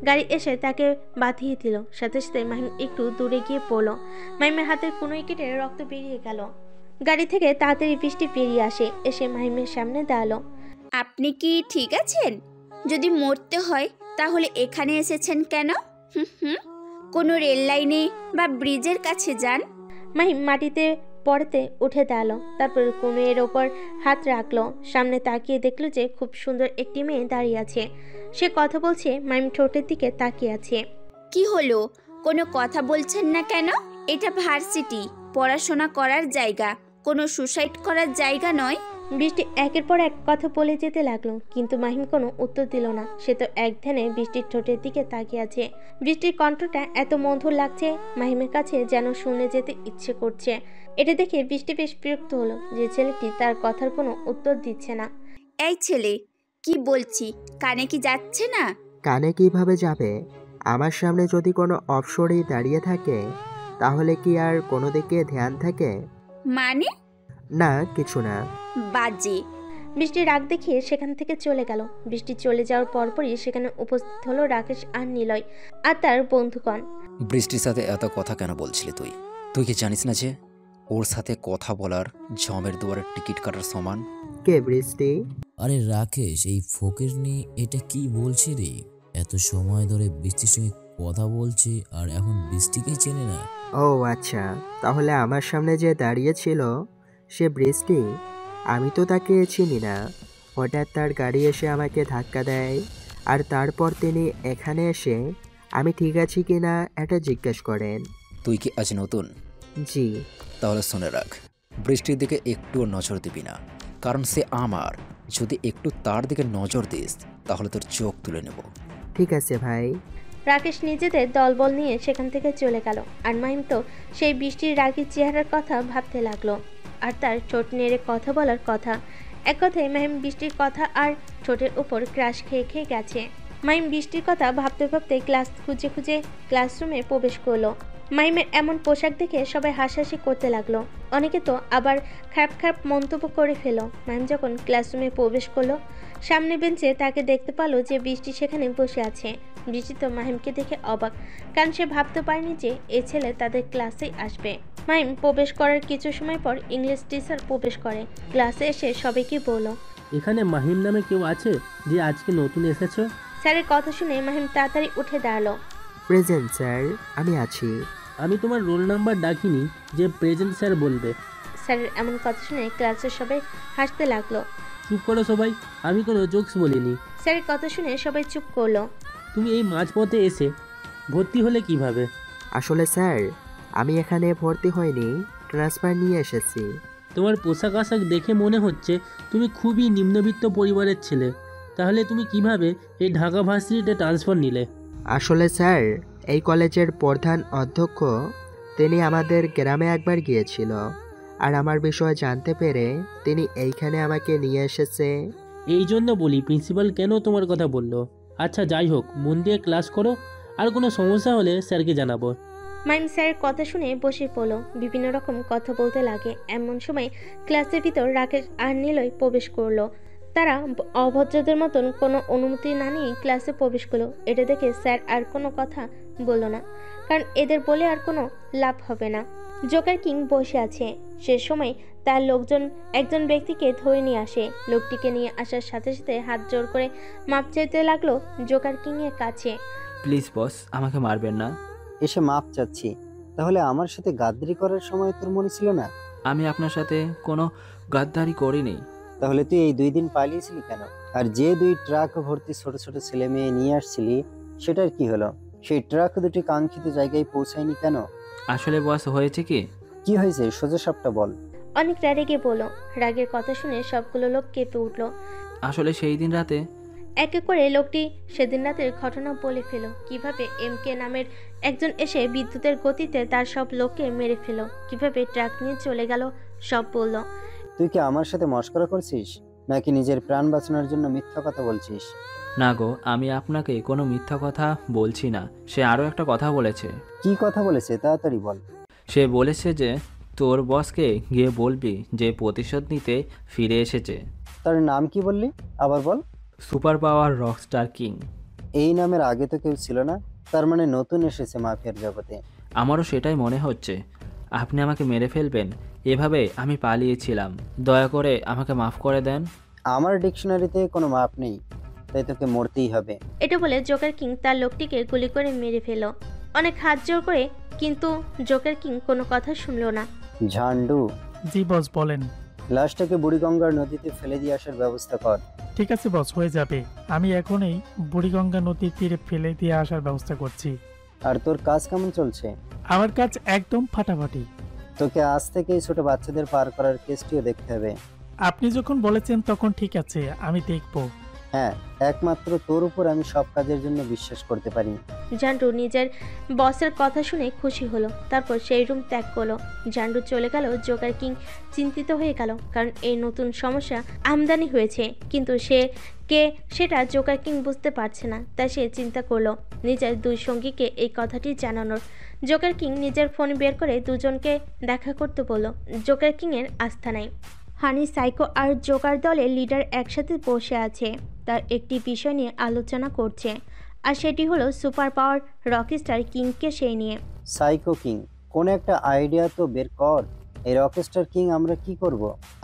গাড়ি এসে তাকে বাঁধিয়ে দিল। সাথে সাথে মাহিম একটু দূরে গিয়ে পড়লো। মাহিমের হাতের কোনোই কেটে রক্ত বেরিয়ে গেল। গাড়ি থেকে তাড়াতাড়ি বৃষ্টি বেরিয়ে আসে, এসে মাহিমের সামনে দাঁড়ালো। আপনি কি ঠিক আছেন? যদি মরতে হয় তাহলে এখানে এসেছেন কেন? কোনো রেল লাইনে বা ব্রিজের কাছে যান। মাহিম মাটিতে পড়তে উঠে দাঁড়ালো। তারপর কোনো এর ওপর হাত রাখলো। সামনে তাকিয়ে দেখলো যে খুব সুন্দর একটি মেয়ে দাঁড়িয়ে আছে। সে কথা বলছে। মাহিম ঠোঁটের দিকে তাকিয়ে আছে। কি হলো, কোনো কথা বলছেন না কেন? এটা ভার্সিটি, পড়াশোনা করার জায়গা, কোনো সুসাইড করার জায়গা নয়। বৃষ্টি একের পর এক কথা বলে যেতে লাগলো, কিন্তু মাহিম কোনো উত্তর দিল না। সে তো এক ধ্যানে বৃষ্টির ঠোঁটের দিকে তাকিয়ে আছে। বৃষ্টির কণ্ঠটা এত মধুর লাগছে, মাহিমের কাছে যেন শুনে যেতে ইচ্ছে করছে। এটা দেখে বৃষ্টি বেশ বিরক্ত হলো যে ছেলেটি তার কথার কোনো উত্তর দিচ্ছে না। এই ছেলে, কি বলছি কানে কি যাচ্ছে না? কানে কিভাবে যাবে? আমার সামনে যদি কোনো অপসরেই দাঁড়িয়ে থাকে তাহলে কি আর কোনো দিকে ধ্যান থাকে? মানে? না, কিছু না। বাজে। বৃষ্টি রাগ দেখিয়ে সেখান থেকে চলে গেল। বৃষ্টি চলে যাওয়ার পরপরই সেখানে উপস্থিত হলো রাকেশ আর নিলয় আর তার বন্ধুগণ। বৃষ্টির সাথে এত কথা কেন বলছিলি তুই? তুই কি জানিস না যে ওর সাথে কথা বলার জমের দুয়ারের টিকিট কাটার সমান? কে বৃষ্টি? আরে রাকেশ, এই ফকিরনি এটা কি বলছে রে? এত সময় ধরে বৃষ্টির সঙ্গে কথা বলছে আর এখন বৃষ্টিকেই চেনে না। ও আচ্ছা, তাহলে আমার সামনে যে দাঁড়িয়ে ছিল সে বৃষ্টি? আমি তো তাকে চিনি না। হঠাৎ তার গাড়ি এসে আমাকে ধাক্কা দেয়, আর তারপর তিনি এখানে এসে আমি ঠিক আছি কি না এটা জিজ্ঞেস করেন। তুই কি আজ নতুন? জি। তাহলে শুনে রাখ, বৃষ্টির দিকে একটুও নজর দিবি না, কারণ সে আমার। যদি একটু তার দিকে নজর দিস তাহলে তোর চোখ তুলে নেব। ঠিক আছে ভাই। রাকেশ নিজেদের দলবল নিয়ে সেখান থেকে চলে গেল। আর মাহিম তো সেই বৃষ্টির রাগী চেহারার কথা ভাবতে লাগলো, আর তার ঠোঁট নেড়ে কথা বলার কথা। এক কথায় মাহিম বৃষ্টির কথা আর ঠোঁটের উপর ক্রাশ খেয়ে খেয়ে গেছে। মাহিম বৃষ্টির কথা ভাবতে ভাবতে ক্লাস খুঁজে খুঁজে ক্লাসরুমে প্রবেশ করলো। মাহিমের এমন পোশাক দেখে সবাই হাসাহাসি করতে লাগলো। অনেকে তো আবার খারাপ খারাপ মন্তব্য করে ফেলো। মাহিম যখন ক্লাসরুমে প্রবেশ করলো, সামনে বেঞ্চে তাকে দেখতে পেল যে বৃষ্টি সেখানে বসে আছে। বৃষ্টি তো মাহিমকে দেখে অবাক, কারণ সে ভাবতে পারেনি যে এই ছেলে তাদের ক্লাসেই আসবে। মাহিম প্রবেশ করার কিছু সময় পর ইংলিশ টিচার প্রবেশ করে। ক্লাসে এসে সবাইকে বলল, এখানে মাহিম নামে কেউ আছে যে আজকে নতুন এসেছো? স্যারের কথা শুনে মাহিম তাড়াতাড়ি উঠে দাঁড়ালো। প্রেজেন্ট স্যার, আমি আছি। আমি তোমার রোল নাম্বার ডাকিনি যে প্রেজেন্ট স্যার বলবে। স্যারের এমন কথা শুনে ক্লাসের সবাই হাসতে লাগলো। চুপ করো সবাই, আমি কোনো জোকস বলিনি। স্যারের কথা শুনে সবাই চুপ করলো। তুমি এই মাঝপথে এসে ভর্তি হলে কিভাবে? আসলে স্যার, আমি এখানে ভর্তি হইনি, ট্রান্সফার নিয়ে এসেছি। তোমার পোশাক আশাক দেখে মনে হচ্ছে তুমি খুবই নিম্নবিত্ত পরিবারের ছেলে। তাহলে তুমি কিভাবে এই ঢাকা ভার্সিটিতে ট্রান্সফার নিলে? আসলে স্যার, এই কলেজের প্রধান অধ্যক্ষ তিনি আমাদের গ্রামে একবার গিয়েছিল, আর আমার বিষয়ে জানতে পেরে তিনি এইখানে আমাকে নিয়ে এসেছে। এই জন্য বলি প্রিন্সিপাল কেন তোমার কথা বললো। আচ্ছা যাই হোক, মন দিয়ে ক্লাস করো, আর কোনো সমস্যা হলে স্যারকে জানাবো। মাহিম স্যারের কথা শুনে বসে পড়লো। বিভিন্ন রকম কথা বলতে লাগে। এমন সময় ক্লাসের ভিতর রাকেশ আর নিলয় প্রবেশ করলো। তারা অভদ্রদের মতন কোনো অনুমতি না নিয়ে ক্লাসে প্রবেশ করলো। এটা দেখে স্যার আর কোনো কথা বলল না, কারণ এদের বলে আর কোনো লাভ হবে না। জোকার কিং বসে আছে। সে সময় তার লোকজন একজন ব্যক্তিকে ধরে নিয়ে আসে। লোকটিকে নিয়ে আসার সাথে সাথে হাত জোর করে মাপ চাইতে লাগলো জোকার কিং এর কাছে। প্লিজ বস, আমাকে মারবেন না। এসে মাপ চাচ্ছি, তাহলে আমার সাথে গাদ্দারি করার সময় তোর মনে ছিল না? আমি আপনার সাথে কোনো গাদ্দারি করিনি। তাহলে তুই এই 2 দিন পালিয়েছিলি কেন? আর যে 2 ট্রাক ভর্তি ছোট ছোট ছেলে মেয়ে নিয়ে আসছিলি সেটার কি হলো? সেই ট্রাক দুটি কাঙ্ক্ষিত জায়গায় পৌঁছায়নি কেন? আসলে বস হয়েছে কি হয়েছে সোজা সাপটা বল। অনেক রেগে বলল। রাগের কথা শুনে সবগুলো লোক কেঁপে উঠলো। আসলে সেই দিন রাতে এক এক করে লোকটি সেদিন রাতের ঘটনা বলে ফেল। কিভাবে MK নামের একজন এসে বিদ্যুতের গতিতে তার সব লোককে মেরে ফেল, কিভাবে ট্রাক নিয়ে চলে গেল, সব বলল। তুই কি আমার সাথে মশকরা করছিস নাকি নিজের প্রাণ বাঁচানোর জন্য মিথ্যা কথা বলছিস? না গো, আমি আপনাকে কোনো মিথ্যা কথা বলছি না। সে আরও একটা কথা বলেছে। কি কথা বলেছে তাড়াতাড়ি বল। সে বলেছে যে তোর বসকে গিয়ে বলবি যে প্রতিশোধ নিতে ফিরে এসেছে। তার নাম কি বললি? আবার বল। Super power rockstar king. এই নামের আগে তো কেউ ছিল না, তার মানে নতুন এসেছে মাফিয়ার জগতে। আমারও সেটাই মনে হচ্ছে। আপনি আমাকে মেরে ফেলবেন এভাবে আমি পালিয়েছিলাম। দয়া করে আমাকে মাফ করে দেন। আমার ডিকশনারিতে কোনো মাপ নেই, তাই তোকে মরতেই হবে। এটা বলে জোকার কিং তার লোকটিকে গুলি করে মেরে ফেল। অনেক হাত জোর করে, কিন্তু জোকার কিং কোনো কথা শুনল না। ঝান্ডু। জি বস বলেন। লাশটাকে বুড়িগঙ্গার নদীতে ফেলে দিয়ে আসার ব্যবস্থা কর। ঠিক আছে বস, হয়ে যাবে। আমি এখনই বুড়িগঙ্গা নদীর তীরে ফেলে দিয়ে আসার ব্যবস্থা করছি। আর তোর কাজ কেমন চলছে? আমার কাজ একদম ফাটাফাটি। তোকে আজ থেকেই ছোট বাচ্চাদের পার করার কেসটিও দেখতে হবে। আপনি যখন বলেছেন তখন ঠিক আছে, আমি দেখব। হ্যাঁ, একমাত্র তোর উপর আমি সব কাজের জন্য বিশ্বাস করতে পারি। জান্ডু নিজের বসের কথা শুনে খুশি হলো। তারপর সেই রুম ত্যাগ করলো। জান্ডু চলে গেল। জোকার কিং চিন্তিত হয়ে গেল, কারণ এই নতুন সমস্যা আমদানি হয়েছে, কিন্তু সেটা জোকার কিং বুঝতে পারছে না। তাই সে চিন্তা করলো নিজের দুই সঙ্গীকে এই কথাটি জানানোর। জোকার কিং নিজের ফোন বের করে দুজনকে দেখা করতে বলল। জোকার কিংয়ের আস্থা নাই। হানি, সাইকো আর জোকার দলের লিডার একসাথে বসে আছে, তার একটি বিষয় নিয়ে আলোচনা করছে, আর সেটি হলো সুপার পাওয়ার রকস্টার কিংকে সেই নিয়ে। সাইকো কিং, কোন একটা আইডিয়া তো বের কর। এই রকস্টার কিং আমরা কি করব?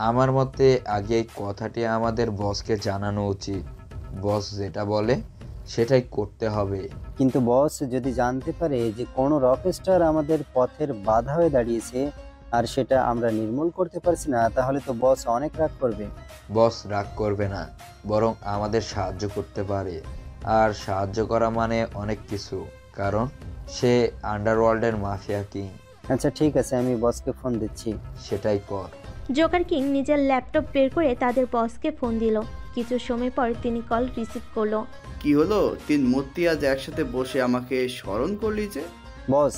আমার মতে আগে এই কথাটি আমাদের বসকে জানানো উচিত। বস যেটা বলে সেটাই করতে হবে। কিন্তু বস যদি জানতে পারে যে কোনো রকস্টার আমাদের পথের বাধা হয়ে দাঁড়িয়েছে আর সেটা আমরা নির্মূল করতে পারছি না, তাহলে তো বস অনেক রাগ করবে। বস রাগ করবে না, বরং আমাদের সাহায্য করতে পারে। আর সাহায্য করা মানে অনেক কিছু, কারণ সে আন্ডারওয়ার্ল্ডের মাফিয়া কিং। আচ্ছা ঠিক আছে, আমি বসকে ফোন দিচ্ছি। সেটাই কর। জোকার কিং নিজের ল্যাপটপ বের করে তাদের বসকে ফোন দিল। কিছু সময় পর তিনি কল রিসিভ করলো। কি হলো, তিন মূর্তি আজ একসাথে বসে আমাকে স্মরণ করলি যে? বস,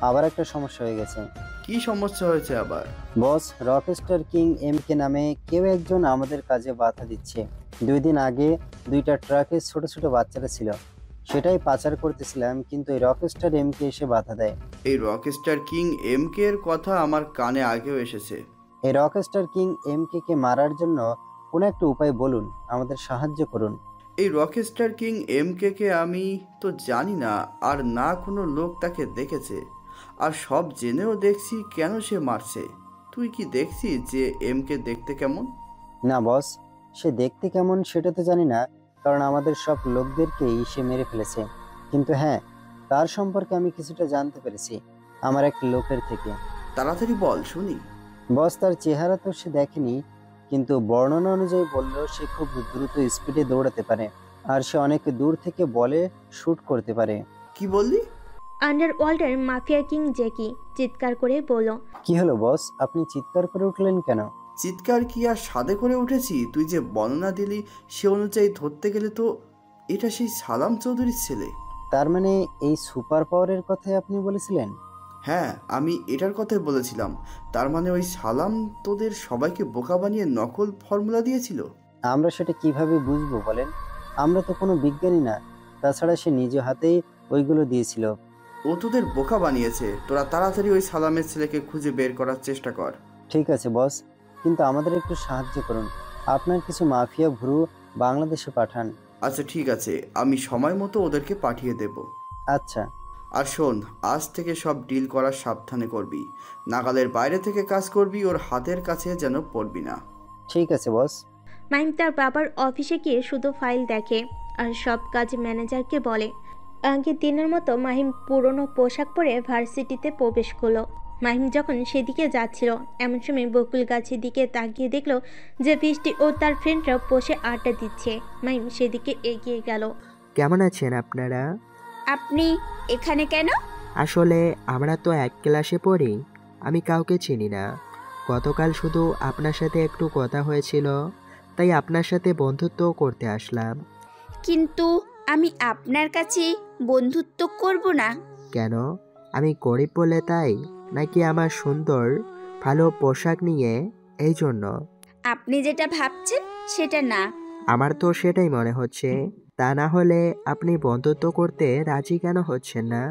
আবার একটা সমস্যা হয়ে গেছে। কি সমস্যা হয়েছে আবার? বস, রকস্টার কিং এমকে নামে কেউ একজন আমাদের কাজে বাধা দিচ্ছে। 2 দিন আগে 2টা ট্রাকে ছোট ছোট বাচ্চারা ছিল, সেটাই পাচার করতেছিলাম, কিন্তু এই রকস্টার এমকে এসে বাধা দেয়। এই রকস্টার কিং এমকে এর কথা আমার কানে আগেও এসেছে। এই রকস্টার কিং এমকে কে মারার জন্য কোন একটা উপায় বলুন, আমাদের সাহায্য করুন। এই রকস্টার কিং এমকে কে আমি তো জানি না, আর না কোনো লোক তাকে দেখেছে, আর সব জেনেও দেখছি কেন সে মারছে। তুই কি দেখছিস যে এমকে দেখতে কেমন? না বস, সে দেখতে কেমন সেটা তো জানি না, কারণ আমাদের সব লোকদেরকেই সে মেরে ফেলেছে। কিন্তু হ্যাঁ, তার সম্পর্কে আমি কিছুটা জানতে পেরেছি আমার এক লোকের থেকে। তাড়াতাড়ি বল শুনি। বস, তার চেহারা তো সে দেখেনি, কিন্তু বর্ণনা অনুযায়ী বলল সে খুব দ্রুত স্পিডে দৌড়াতে পারে, আর সে অনেক দূর থেকে বলে শুট করতে পারে। কি বললি? আন্ডারওয়ার্ল্ডের মাফিয়া কিং জ্যাকি চিৎকার করে বলল। কি হলো বস, আপনি চিৎকার করে উঠলেন কেন? চিৎকার কি আর সাদে করে উঠেছি? তুই যে বর্ণনা দিলি সে অনুযায়ী ধরতে গেলে তো এটা সেই সালাম চৌধুরীর ছেলে। তার মানে এই সুপার পাওয়ারের কথাই আপনি বলেছিলেন? হ্যাঁ, আমি এটার কথাই বলেছিলাম। তার মানে ওই সালাম তোদের সবাইকে বোকা বানিয়ে নকল ফর্মুলা দিয়েছিল? আমরা সেটা কিভাবে বুঝবো বলেন? আমরা তো কোনো বিজ্ঞানী না, তাছাড়া সে নিজ হাতেই ওইগুলো দিয়েছিল। ও তোদের বোকা বানিয়েছে। তোরা তাড়াতাড়ি ওই সালামের ছেলেকে খুঁজে বের করার চেষ্টা কর। ঠিক আছে বস, কিন্তু আমাদের একটু সাহায্য করুন। আপনার কিছু মাফিয়া ভুরু বাংলাদেশে পাঠান। আচ্ছা ঠিক আছে, আমি সময় মতো ওদেরকে পাঠিয়ে দেব। আচ্ছা। আর শোন, আজ থেকে সব ডিল করার সাবধানে করবি, নাগালের বাইরে থেকে কাজ করবি, ওর হাতের কাছে যেন পড়বি না। ঠিক আছে বস। মাহিম তার বাবার অফিসে গিয়ে শুধু ফাইল দেখে আর সব কাজ ম্যানেজারকে বলে। আগের দিনের মতো মাহিম পুরনো পোশাক পরে ভার্সিটিতে প্রবেশ করলো। মাহিম যখন সেদিকে যাচ্ছিল, এমন সময় বকুল গাছের দিকে তাকিয়ে দেখলো যে বৃষ্টি ও তার ফ্রেন্ডরা বসে আড্ডা দিচ্ছে। মাহিম সেদিকে এগিয়ে গেল। কেমন আছেন আপনারা? আপনি এখানে কেন? আসলে আমরা তো এক ক্লাসে পড়ি, আমি কাউকে চিনি না। গতকাল শুধু আপনার সাথে একটু কথা হয়েছিল, তাই আপনার সাথে বন্ধুত্ব করতে আসলাম। কিন্তু আমি আপনার কাছে বন্ধুত্ব করব না। কেন? আমি গরিব বলে তাই, নাকি আমার সুন্দর ভালো পোশাক নিয়ে এই জন্য? আপনি যেটা ভাবছেন সেটা না। আমার তো সেটাই মনে হচ্ছে। তা না হলে আপনি বন্ধুত্ব করতে রাজি কেন হচ্ছেন না?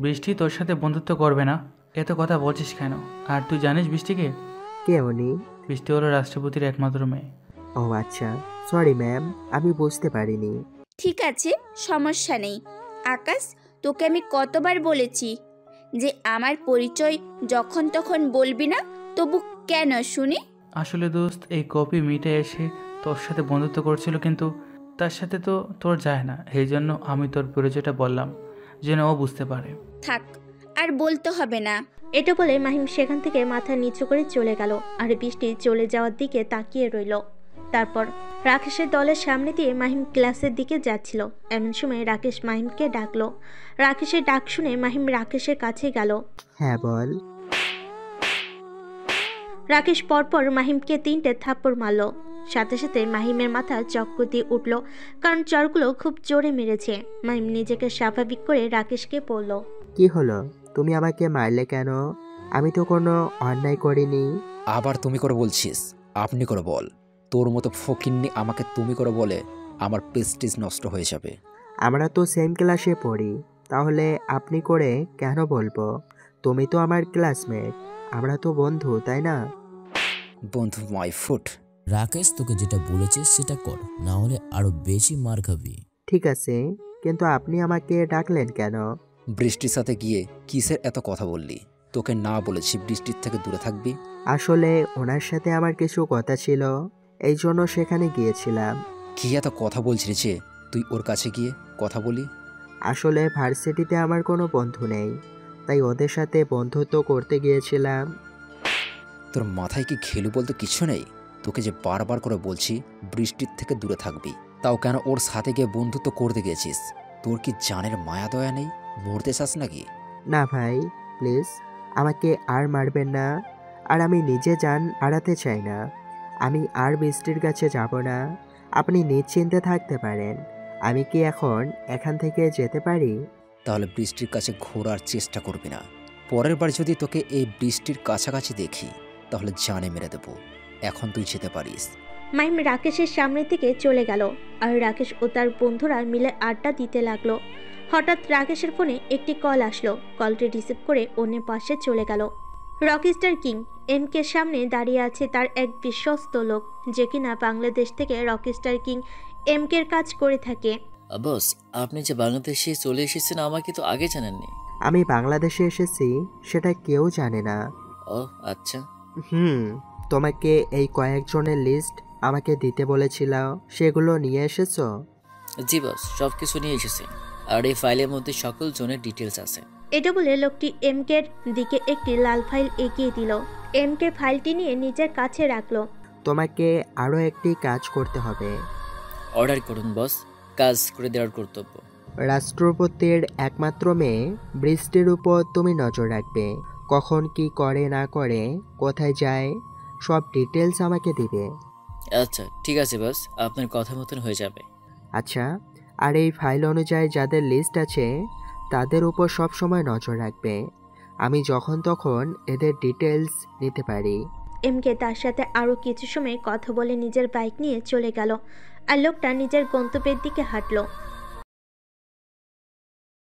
বৃষ্টি তোর সাথে বন্ধুত্ব করবে না, এত কথা বলছিস কেন? আর তুই জানিস বৃষ্টিকে? কে উনি? বৃষ্টি হলো রাষ্ট্রপতির একমাত্র মেয়ে। ও আচ্ছা, সরি ম্যাম, আমি বুঝতে পারিনি। ঠিক আছে, সমস্যা নেই। আকাশ, তোকে আমি কতবার বলেছি যে আমার পরিচয় যখন তখন বলবি না, তবু কেন শুনি? আসলে দোস্ত, এই কপি মিটে এসে তোর সাথে বন্ধুত্ব করছিল, কিন্তু তার সাথে তো তোর যায় না। এই জন্য আমি তোর পরিচয়টা বললাম, যেন ও বুঝতে পারে। থাক, আর বলতে হবে না। এটা বলে মাহিম সেখান থেকে মাথা নিচু করে চলে গেল, আর বৃষ্টি চলে যাওয়ার দিকে তাকিয়ে রইল। তারপর রাকেশের দলের সামনে দিয়ে মাহিম ক্লাসের দিকে যাচ্ছিল। এমন সময় রাকেশ মাহিমকে ডাকলো। রাকেশের ডাক শুনে মাহিম রাকেশের কাছে গেল। হ্যাঁ বল। রাকেশ পরপর মাহিমকে 3টে থাপ্পড় মারল। সাথে সাথে মাহিমের মাথা চক্কর দিয়ে উঠল, কারণ চড়গুলো খুব জোরে মেরেছে। মাহিম নিজেকে স্বাভাবিক করে রাকেশকে বলল, কি হলো? তুমি আমাকে মারলে কেন? আমি তো কোনো অন্যায় করিনি। আবার তুমি করে বলছিস? আপনি করে বল। তোর মতো ফকিন্নি আমাকে তুমি করে বলে আমার প্রেস্টিজ নষ্ট হয়ে যাবে। আমরা তো সেম ক্লাসে পড়ি, তাহলে আপনি করে কেন বলবো? তুমি তো আমার ক্লাসমেট, আমরা তো বন্ধু, তাই না? বন্ধু মাই ফুট। রাকেশ, তোকে যেটা বলেছে সেটা কর, না হলে আরো বেশি মার খাবি। ঠিক আছে, কিন্তু আপনি আমাকে ডাকলেন কেন? বৃষ্টির সাথে গিয়ে কিসের এত কথা বললি? তোকে না বলেছি বৃষ্টির থেকে দূরে থাকবি? আসলে ওনার সাথে আমার কিছু কথা ছিল, এই জন্য সেখানে গিয়েছিলাম। কি এত কথা বলছিস যে তুই ওর কাছে গিয়ে কথা বলি? আসলে ভার্সিটিতে আমার কোনো বন্ধু নেই, তাই ওদের সাথে বন্ধুত্ব করতে গিয়েছিলাম। তোর মাথায় কি খেলু বলতে কিছু নেই? তোকে যে বারবার করে বলছি বৃষ্টির থেকে দূরে থাকবি, তাও কেন ওর সাথে গিয়ে বন্ধুত্ব করতে গিয়েছিস? তোর কি জানের মায়া দয়া নেই? মরতে চাস নাকি? না ভাই, প্লিজ আমাকে আর মারবেন না। আর আমি নিজে জান হারাতে চাই না। আমি আর বৃষ্টির কাছে যাব না। আপনি নিশ্চিন্তে থাকতে পারেন। আমি কি এখন এখান থেকে যেতে পারি? তাহলে বৃষ্টির কাছে ঘোরার চেষ্টা করবি না। পরের বার যদি তোকে এই বৃষ্টির কাছাকাছি দেখি তাহলে জানে মেরে দেবো। এখন তুই যেতে পারিস। মাহিম রাকেশের সামনে থেকে চলে গেল, আর রাকেশ ও তার বন্ধুরা মিলে আড্ডা দিতে লাগলো। হঠাৎ রাকেশের ফোনে একটি কল আসলো। কলটি রিসিভ করে অন্য পাশে চলে গেল। রকস্টার কিং এমকে সামনে দাঁড়িয়ে আছে তার এক বিশ্বস্ত লোক, যে কিনা বাংলাদেশ থেকে রকস্টার কিং এমকের কাজ করে থাকে। বস, আপনি যে বাংলাদেশে চলে এসেছেন আমাকে তো আগে জানাননি। আমি বাংলাদেশে এসেছি সেটা কেউ জানে না। ও আচ্ছা। তোমাকে এই কয়েকজনের লিস্ট আমাকে দিতে বলেছিল, সেগুলো নিয়ে এসেছো? জি বস, সব কিছু নিয়ে এসেছি, আর এই ফাইলের মধ্যে সকল জনের ডিটেলস আছে। এটা বলে লোকটি এমকের দিকে একটি লাল ফাইল এগিয়ে দিল। এমকে ফাইলটি নিয়ে নিজের কাছে রাখলো। তোমাকে আরও একটি কাজ করতে হবে। অর্ডার করুন বস, কাজ করে দেওয়ার কর্তব্য। রাষ্ট্রপতির একমাত্র মেয়ে বৃষ্টির উপর তুমি নজর রাখবে। কখন কি করে না করে, কোথায় যায়, সব ডিটেলস আমাকে দিবে। আচ্ছা ঠিক আছে বস, আপনার কথা মতন হয়ে যাবে। আচ্ছা, আর এই ফাইল অনুযায়ী যাদের লিস্ট আছে তাদের উপর সব সময় নজর রাখবে। আমি যখন তখন এদের ডিটেলস নিতে পারি। এমকে তার সাথে আরও কিছু সময় কথা বলে নিজের বাইক নিয়ে চলে গেল, আর লোকটা নিজের গন্তব্যের দিকে হাঁটলো।